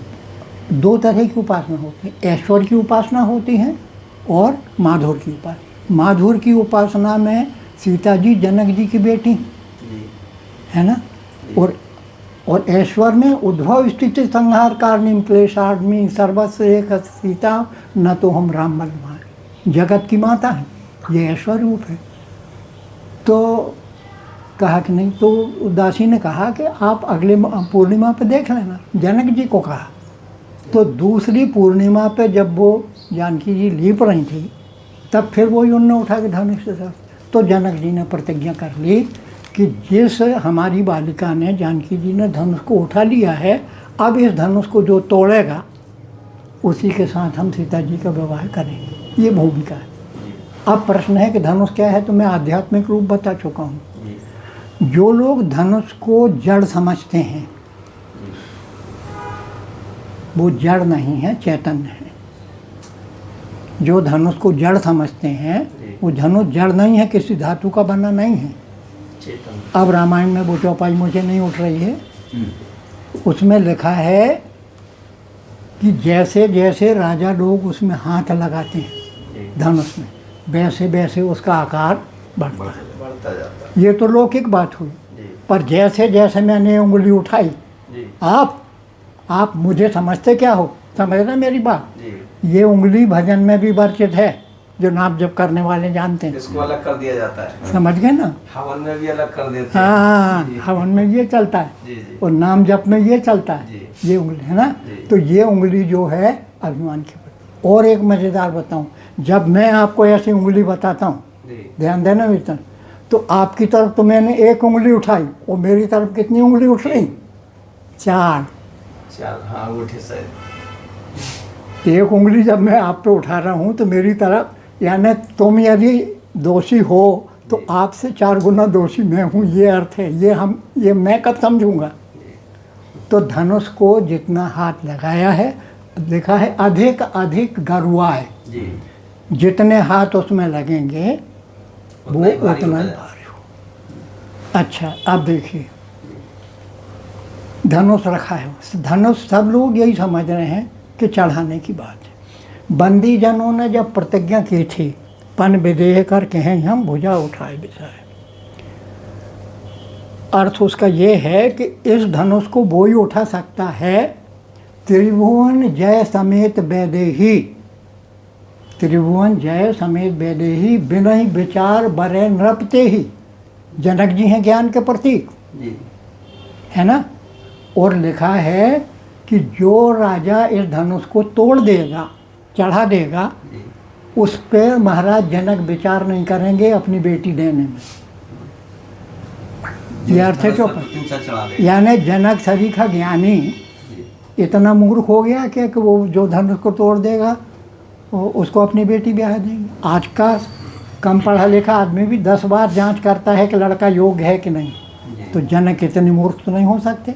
2 तरह की उपासना होती है, ऐश्वर्य की उपासना होती है और माधुर की उपासना। माधुर की उपासना में सीता जी जनक जी की बेटी है ना, और ऐश्वर में उद्भव स्थिति संहार कारणीम क्लेशाग्नि सर्वस्व एक सीता न तो हम राम बलवान, जगत की माता है, ये ऐश्वर्य रूप है। तो कहा कि नहीं, तो दासी ने कहा कि आप अगले पूर्णिमा पे देख लेना, जनक जी को कहा। तो दूसरी पूर्णिमा पे जब वो जानकी जी लीप रही थी, तब फिर वही उन्होंने उठा के धनुष से साथ। तो जनक जी ने प्रतिज्ञा कर ली कि जिस हमारी बालिका ने, जानकी जी ने धनुष को उठा लिया है, अब इस धनुष को जो तोड़ेगा उसी के साथ हम सीता जी का विवाह करेंगे। ये भूमिका है। अब प्रश्न है कि धनुष क्या है, तो मैं आध्यात्मिक रूप बता चुका हूँ। जो लोग धनुष को जड़ समझते हैं वो जड़ नहीं है, चैतन्य है। जो धनुष को जड़ समझते हैं वो धनुष जड़ नहीं है, किसी धातु का बना नहीं है। अब रामायण में वो चौपाई मुझे नहीं उठ रही है, उसमें लिखा है कि जैसे जैसे राजा लोग उसमें हाथ लगाते हैं धनुष में, वैसे वैसे उसका आकार बढ़ता जाता है। ये तो लौकिक बात हुई, पर जैसे जैसे मैंने उंगली उठाई, आप मुझे समझते क्या हो, समझ रहे मेरी बात? ये उंगली भजन में भी वर्जित है, जो नाम जप करने वाले जानते हैं। इसको अलग कर दिया जाता है, समझ गए ना? हवन में भी अलग कर देते हैं। हाँ, हवन में ये चलता है और नाम जप में ये चलता है, ये उंगली है ना। तो ये उंगली जो है अभिमान की प्रतीक। और एक मज़ेदार बताऊं, जब मैं आपको ऐसी उंगली बताता हूँ, ध्यान देना बेटा, तो आपकी तरफ तो मैंने एक उंगली उठाई और मेरी तरफ कितनी उंगली उठ रही? 4। हाँ, अंगूठे से एक उंगली जब मैं आप पे उठा रहा हूँ तो मेरी तरफ, यानी तुम यदि दोषी हो तो आपसे 4 गुना दोषी मैं हूँ, ये अर्थ है। ये मैं कब समझूंगा? तो धनुष को जितना हाथ लगाया है, लिखा है अधिक अधिक गरुआए, जितने हाथ उसमें लगेंगे वो उतना ही भारी हो। अच्छा, अब देखिए धनुष रखा है, धनुष सब लोग यही समझ रहे हैं कि चढ़ाने की बात है। बंदी जनों ने जब प्रतिज्ञा की थी, पन विदेह कर कहें हम भुजा उठाए बिछाए, अर्थ उसका ये है कि इस धनुष को वो ही उठा सकता है त्रिभुवन जय समेत वैदेही, त्रिभुवन जय समेत वैदेही, बिना विचार बरे नृपते ही। जनक जी हैं ज्ञान के प्रतीक, है ना। और लिखा है कि जो राजा इस धनुष को तोड़ देगा, चढ़ा देगा, उस पर महाराज जनक विचार नहीं करेंगे अपनी बेटी देने में। ये अर्थ है चौपाई। यानी जनक सरीखा ज्ञानी इतना मूर्ख हो गया कि वो जो धनुष को तोड़ देगा उसको अपनी बेटी ब्याह देंगे। आज का कम पढ़ा लिखा आदमी भी 10 बार जांच करता है कि लड़का योग्य है कि नहीं। तो जनक इतने मूर्ख तो नहीं हो सकते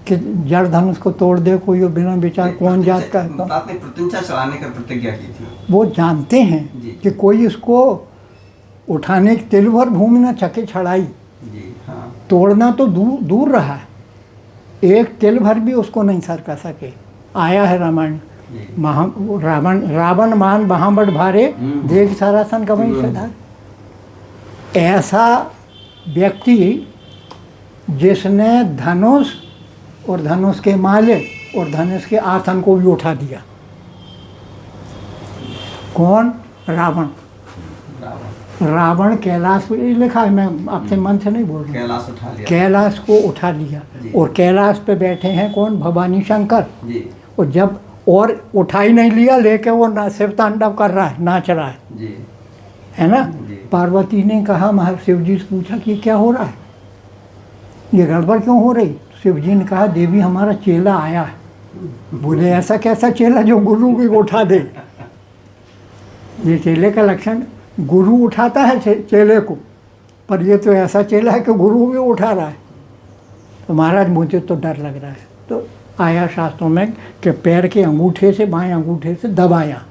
कि जड़ धनुष को तोड़ दे कोई बिना विचार। कौन जात का है? आपने प्रत्यंचा चढ़ाने का प्रतिज्ञा की थी। वो जानते हैं कि कोई इसको उठाने की तिल भर भूमि न छके छड़ाई, तोड़ना तो दूर रहा है, एक तिल भर भी उसको नहीं सरका सके। आया है रामायण, रावण मान बहाबड़ भारे, देख सरासन कवई से धार। ऐसा व्यक्ति जिसने धनुष और धनुष के माले और धनुष के आसन को भी उठा दिया। कौन? रावण। रावण कैलाश लिखा है, मैं आपसे मन से नहीं बोल रहा, कैलाश उठा लिया, कैलाश को उठा लिया। और कैलाश पे बैठे हैं कौन? भवानी शंकर। और जब और उठा ही नहीं लिया, लेके वो शिव तांडव कर रहा है, नाच रहा है ना। पार्वती ने कहा, शिव जी से पूछा कि क्या हो रहा है, ये गड़बड़ क्यों हो रही? शिव जी ने कहा, देवी हमारा चेला आया है। बोले ऐसा कैसा चेला जो गुरु को उठा दे? ये चेले का लक्षण, गुरु उठाता है चेले को, पर ये तो ऐसा चेला है कि गुरु भी उठा रहा है। तो महाराज मुझे तो डर लग रहा है। तो आया शास्त्रों में कि पैर के अंगूठे से, बाएं अंगूठे से दबाया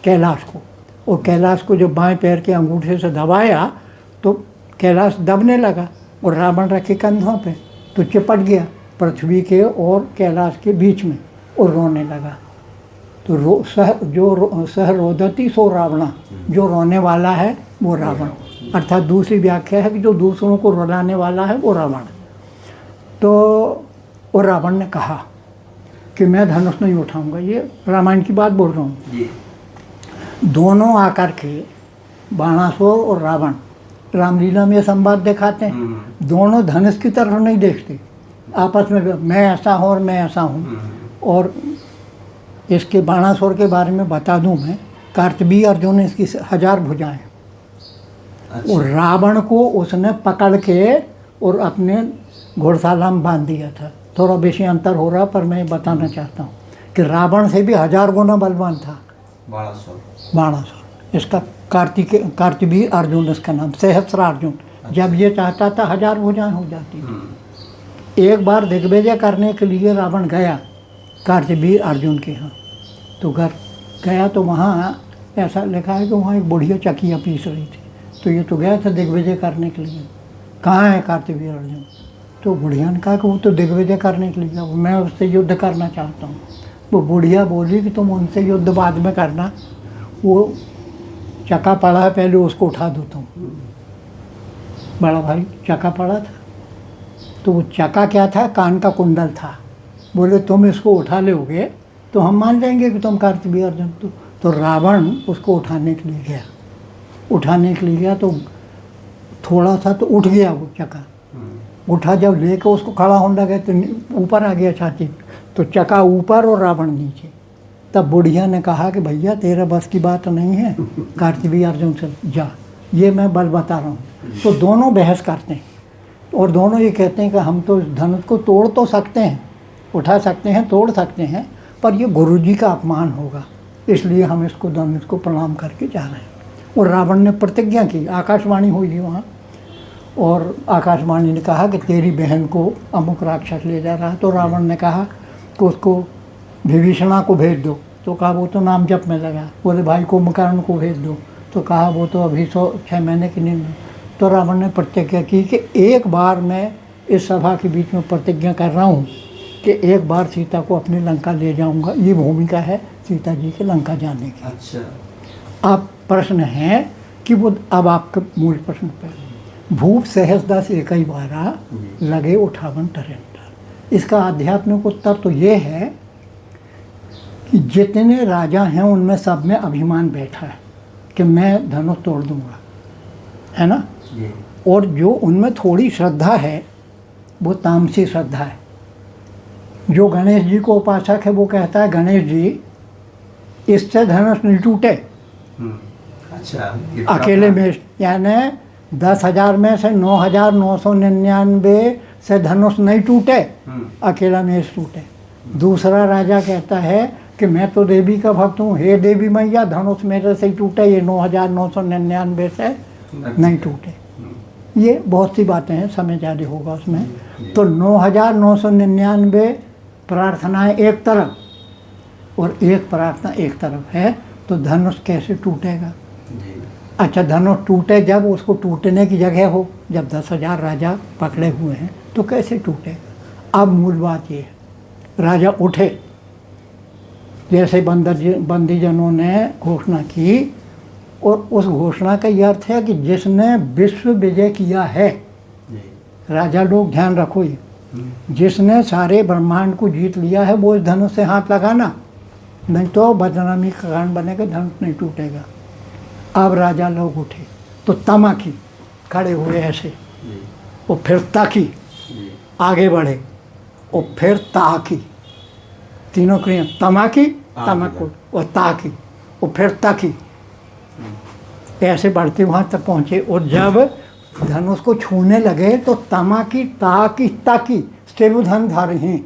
कैलाश को, और कैलाश को जब बाएं पैर के अंगूठे से दबाया तो कैलाश दबने लगा और रावण रखे कंधों पे, तो चिपट गया पृथ्वी के और कैलाश के बीच में और रोने लगा। तो सह रोदती सो रावणा, जो रोने वाला है वो रावण, अर्थात दूसरी व्याख्या है कि जो दूसरों को रुलाने वाला है वो रावण। तो और रावण ने कहा कि मैं धनुष नहीं उठाऊंगा। ये रामायण की बात बोल रहा हूँ। दोनों आकर के बाणासुर और रावण रामलीला में संवाद दिखाते हैं। दोनों धनुष की तरफ नहीं देखते, आपस में मैं ऐसा हूँ और मैं ऐसा हूँ। और इसके बाणासुर के बारे में बता दूं मैं, कार्तवीर्य अर्जुन ने इसकी 1000 भुजाएं। अच्छा। और रावण को उसने पकड़ के और अपने घोड़शाला में बांध दिया था। थोड़ा बेशी अंतर हो रहा, पर मैं बताना चाहता हूँ कि रावण से भी 1000 गुना बलवान था बाणासुर। इसका कार्तवीर्य अर्जुन इसका नाम, सहस्त्र अर्जुन। जब ये चाहता था 1000 भुजाएं हो जाती थी। एक बार दिग्विजय करने के लिए रावण गया कार्तवीर अर्जुन के यहाँ। तो घर गया तो वहाँ ऐसा लिखा है कि वहाँ एक बुढ़िया चकिया पीस रही थी। तो ये तो गया था दिग्विजय करने के लिए। कहाँ है कार्तवीर अर्जुन? तो बुढ़िया ने कहा कि वो तो दिग्विजय करने के लिए गया, मैं उससे युद्ध करना चाहता हूँ। वो बुढ़िया बोली कि तुम उनसे युद्ध बाद में करना, वो चक्का पड़ा है, पहले उसको उठा दो तुम। बड़ा भाई चक्का पड़ा था, तो वो चक्का क्या था? कान का कुंडल था। बोले तुम इसको उठा लोगे तो हम मान लेंगे कि तुम कार्तवीर अर्जुन। तो रावण उसको उठाने के लिए गया। उठाने के लिए गया तो थोड़ा सा तो उठ गया वो चक्का। उठा, जब लेके उसको खड़ा होने लगे तो ऊपर आ गया छाती, तो चक्का ऊपर और रावण नीचे। तब बुढ़िया ने कहा कि भैया तेरा बस की बात नहीं है, कार्तवीर अर्जुन से जा, ये मैं बल बता रहा हूँ। तो दोनों बहस करते हैं और दोनों ये कहते हैं कि हम तो धनुष को तोड़ तो सकते हैं, उठा सकते हैं, तोड़ सकते हैं, पर ये गुरुजी का अपमान होगा, इसलिए हम इसको धनुष को प्रणाम करके जा रहे हैं। और रावण ने प्रतिज्ञा की, आकाशवाणी हुई वहाँ, और आकाशवाणी ने कहा कि तेरी बहन को अमुक राक्षस ले जा रहा है। तो रावण ने कहा कि उसको विभीषणा को भेज दो। तो कहा वो तो नाम जप में लगा। बोले भाई कुंभकर्ण को भेज दो। तो कहा वो तो अभी 6 महीने की नहीं। तो रावण ने प्रतिज्ञा की कि एक बार मैं इस सभा के बीच में प्रतिज्ञा कर रहा हूँ कि एक बार सीता को अपनी लंका ले जाऊँगा। ये भूमिका है सीता जी के लंका जाने की। अच्छा, अब प्रश्न है कि वो, अब आपका मूल प्रश्न पर, भूप सहज दस एक ही बारा लगे 58 टरेंटर। इसका आध्यात्मिक उत्तर तो ये है कि जितने राजा हैं उनमें सब में अभिमान बैठा है कि मैं धनुष तोड़ दूंगा, है ना। और जो उनमें थोड़ी श्रद्धा है वो तामसी श्रद्धा है। जो गणेश जी को उपासक है वो कहता है गणेश जी इससे धनुष नहीं टूटे। अच्छा, अकेले में, यानी 10,000 में से 9,999 से धनुष नहीं टूटे, अकेला में टूटे। दूसरा राजा कहता है कि मैं तो देवी का भक्त हूँ, हे देवी मैया धनुष मेरे से ही टूटे, ये 9,999 से नहीं टूटे। ये बहुत सी बातें हैं, समय ज़्यादा होगा उसमें। तो 9,999 प्रार्थनाएं एक तरफ और एक प्रार्थना एक तरफ है, तो धनुष कैसे टूटेगा? अच्छा, धनुष टूटे जब उसको टूटने की जगह हो, जब 10,000 राजा पकड़े हुए हैं तो कैसे टूटेगा? अब मूल बात ये है, राजा उठे, जैसे बंदीजनों ने घोषणा की, और उस घोषणा का यह अर्थ है कि जिसने विश्व विजय किया है, राजा लोग ध्यान रखो, ये जिसने सारे ब्रह्मांड को जीत लिया है वो इस धनुष से हाथ लगाना, नहीं तो बदनामी का कारण बनेगा, धनुष नहीं टूटेगा। अब राजा लोग उठे तो तमाकी खड़े हुए ऐसे, और फिर ताकी आगे बढ़े, और फिर ताकी, तीनों क्रिया, तमाकी, तमक्कु और ताकी, और फिर ताकी, ऐसे बढ़ते वहाँ तक पहुँचे। और जब धनुष को छूने लगे तो तमाकी, ताकी, ताकी शिव धन धर ही,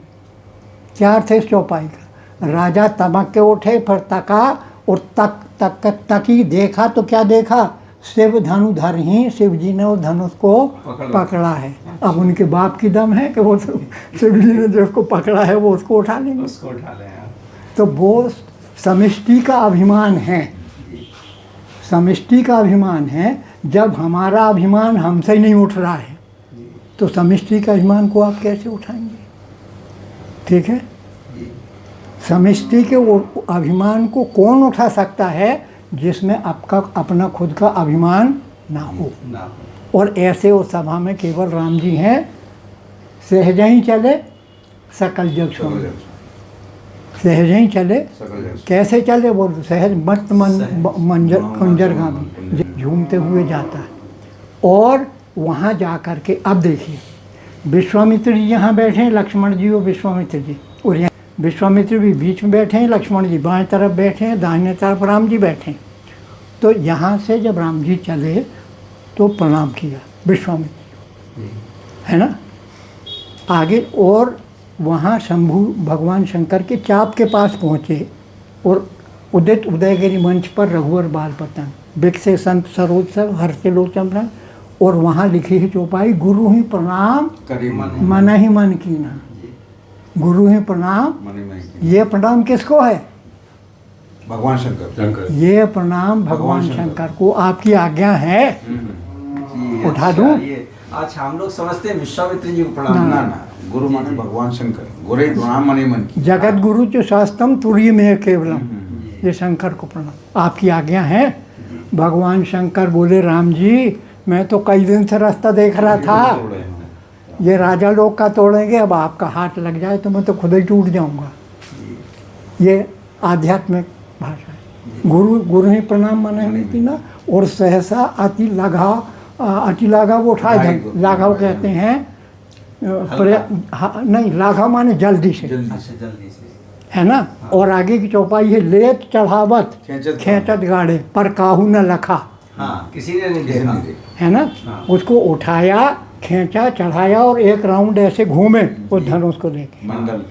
क्या अर्थ है इस चौपाई का? राजा तमक के उठे, फिर तका, और तक तक तकी, देखा तो क्या देखा? शिव धनु धर ही, शिव जी ने उस धनुष को पकड़ा है। अब उनके बाप की दम है कि वो शिव जी ने जिसको पकड़ा है वो उसको उठा लेंगे, उसको उठा लें। तो वो समष्टि का अभिमान है, समष्टि का अभिमान है। जब हमारा अभिमान हमसे ही नहीं उठ रहा है तो समष्टि का अभिमान को आप कैसे उठाएंगे? ठीक है, समष्टि के वो अभिमान को कौन उठा सकता है? जिसमें आपका अपना खुद का अभिमान ना हो। और ऐसे उस सभा में केवल राम जी हैं, सहज ही चले सकल जग सोए, सहज ही चले, कैसे चले? वो सहज मत मंजर कुंजरगामी, झूमते हुए जाता है। और वहाँ जा कर के अब देखिए, विश्वामित्र जी यहाँ बैठे हैं, लक्ष्मण जी और विश्वामित्र जी, और यहाँ विश्वामित्र भी बीच में बैठे हैं, लक्ष्मण जी बाएं तरफ बैठे हैं, दाहिने तरफ राम जी बैठे हैं। तो यहाँ से जब राम जी चले तो प्रणाम किया विश्वामित्र, है ना। आगे और वहाँ शंभु भगवान शंकर के चाप के पास पहुँचे, और उदित उदयगिरी मंच पर रघुवर बाल पतन, बिकसे संत सरोज सब हर्षे लोचन, और वहाँ लिखी है चौपाई, गुरु ही प्रणाम मन ही मन कीना। गुरु ही प्रणाम। मणिमय ये प्रणाम किसको है? भगवान शंकर। ये प्रणाम भगवान शंकर को। आपकी आज्ञा है जी, उठा अच्छा, दूं? ये अच्छा हम लोग समझते हैं विश्वामित्र जी को प्रणाम। ना ना, गुरु माने भगवान शंकर। गुरु प्रणाम मणिमन की। जगत गुरु च शास्त्रम तुरीय में केवलम, ये शंकर को प्रणाम। आपकी आज्ञा है। भगवान शंकर बोले राम जी मैं तो कई दिन से रास्ता देख रहा था, ये राजा लोग का तोड़ेंगे, अब आपका हाथ लग जाए तो मैं तो खुद ही टूट जाऊंगा। ये आध्यात्मिक भाषा है। गुरु ही प्रणाम माने नहीं ना। और सहसा अति लाघव वो उठाए, लाघव कहते हैं नहीं, लाघव माने जल्दी से, अच्छा जल्दी से है ना। और आगे की चौपाई है लेत चढ़ावत खेचत गाड़े पर काहू न लखा, हाँ किसी ने नहीं देखा। है ना। उसको उठाया, खींचा, चढ़ाया और एक राउंड ऐसे घूमे वो धनुष को लेके। मंडल।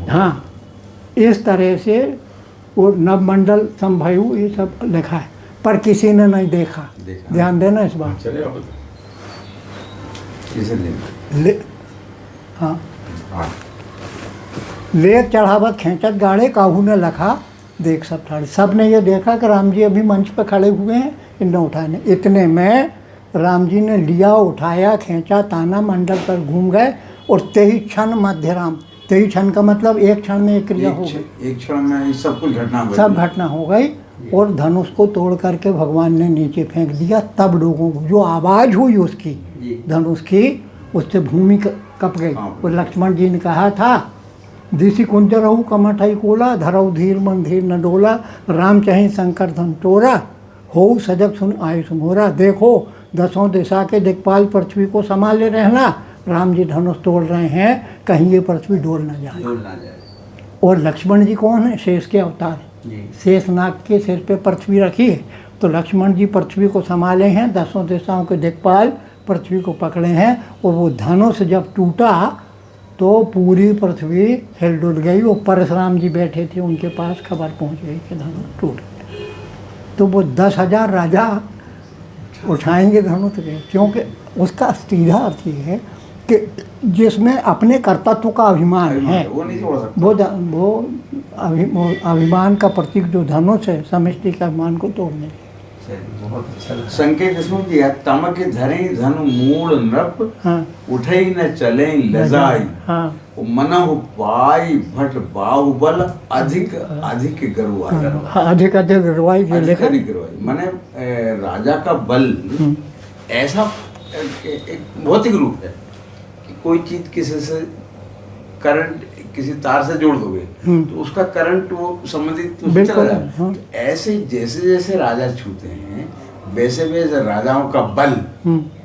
हाँ, इस तरह से वो नवमंडल संभयु ये सब लिखा है, पर किसी ने नहीं देखा। ध्यान देना इस बात। चले अब किसे ले हाँ, ले चढ़ावत खेचत गाड़े काहू ने लखा देख सब ठाड़े। सब ने ये देखा कि राम जी अभी मंच पर खड़े हुए हैं, इन्हें उठाने। इतने में राम जी ने लिया, उठाया, खींचा, ताना, मंडल पर घूम गए और तेही क्षण मध्यराम। तेही क्षण का मतलब एक क्षण में एक क्रिया हो गई, एक क्षण में सब कुछ घटना हो गई। सब घटना हो गई और धनुष को तोड़ करके भगवान ने नीचे फेंक दिया। तब लोगों को जो आवाज़ हुई उसकी धनुष की, उससे भूमि कप गई। और लक्ष्मण जी ने कहा था दिशी कुंज रहू कमठई कोला, धरऊ धीर मन धीर न डोला, राम चाहे शंकर धन तोरा, हो सजग सुन आयुष मोरा। देखो 10 दिशा के दिक्पाल पृथ्वी को संभाले रहना, राम जी धनुष तोड़ रहे हैं, कहीं ये पृथ्वी डोल न जाए। और लक्ष्मण जी कौन है? शेष के अवतार। शेषनाग के सिर पे पृथ्वी रखी है, तो लक्ष्मण जी पृथ्वी को संभाले हैं, 10 दिशाओं के दिक्पाल पृथ्वी को पकड़े हैं। और वो धनुष जब टूटा तो पूरी पृथ्वी हिल डुल गई। और परशुराम जी बैठे थे, उनके पास खबर पहुंच गई कि धनुष टूट गया। तो वो 10,000 राजा उठाएंगे धनुष के, क्योंकि उसका सीधा अर्थ ये है कि जिसमें अपने कर्तत्व का अभिमान है, वो नहीं छोड़ सकता। वो अभिमान का प्रतीक जो धनुष है, समष्टि के अभिमान को तोड़ने। बहुत अच्छा लगा। संकेत इसमें दिया, तमक धरे धनु मूल नृप, हाँ, उठई न चले लजाई, हाँ, मनहु पाई भट बाहुबल, अधिक अधिक गरुआई। हाँ, अधिक गरुआई जो अधिक लिखा। अधिक गरुआई माने राजा का बल ऐसा एक भौतिक रूप है कि कोई चीज किसी से करंट, किसी तार से जोड़ दोगे तो उसका करंट वो संबंधित उसमें चला जाए। हाँ। तो ऐसे जैसे जैसे राजा छूते हैं वैसे वैसे राजाओं का बल,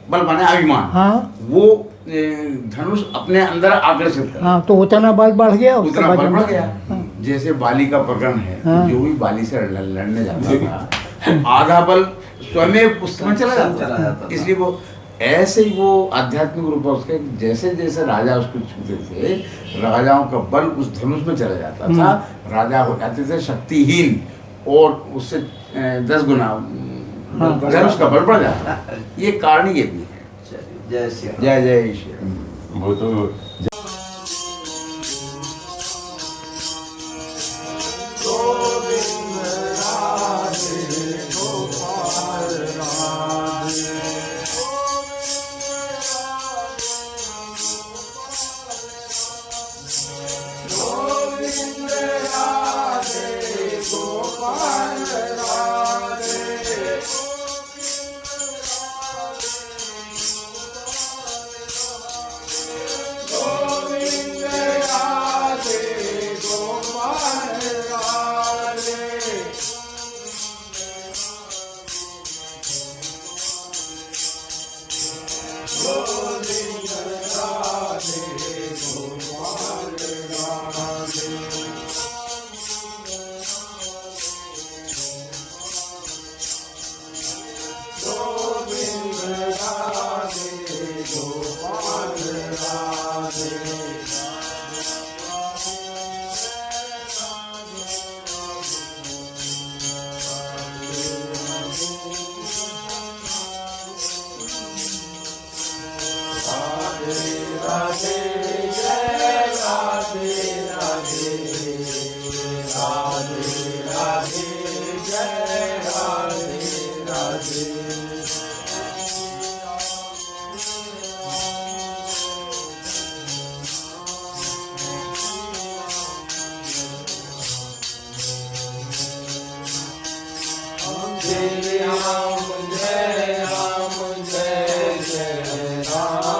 बल माने अभिमान, हाँ, वो धनुष अपने अंदर आकर्षित कर। हाँ, तो उतना बल बढ़ गया, उसका उतना बल वजन बढ़ गया। जैसे बाली का प्रकरण है, हाँ। जो भी बाली से लड़ने जाता था आधा बल स्वयं उसमें चला जाता था। इसलिए वो ऐसे ही वो आध्यात्मिक रूप है उसके, जैसे जैसे राजा उसको छूते थे राजाओं का बल उस धनुष में चला जाता था, राजा हो जाते थे शक्तिहीन और उससे 10 गुना धनुष का बल बढ़ जाता। ये कारण ये भी है। जय श्री राम। जय जय श्री राम। वो तो राम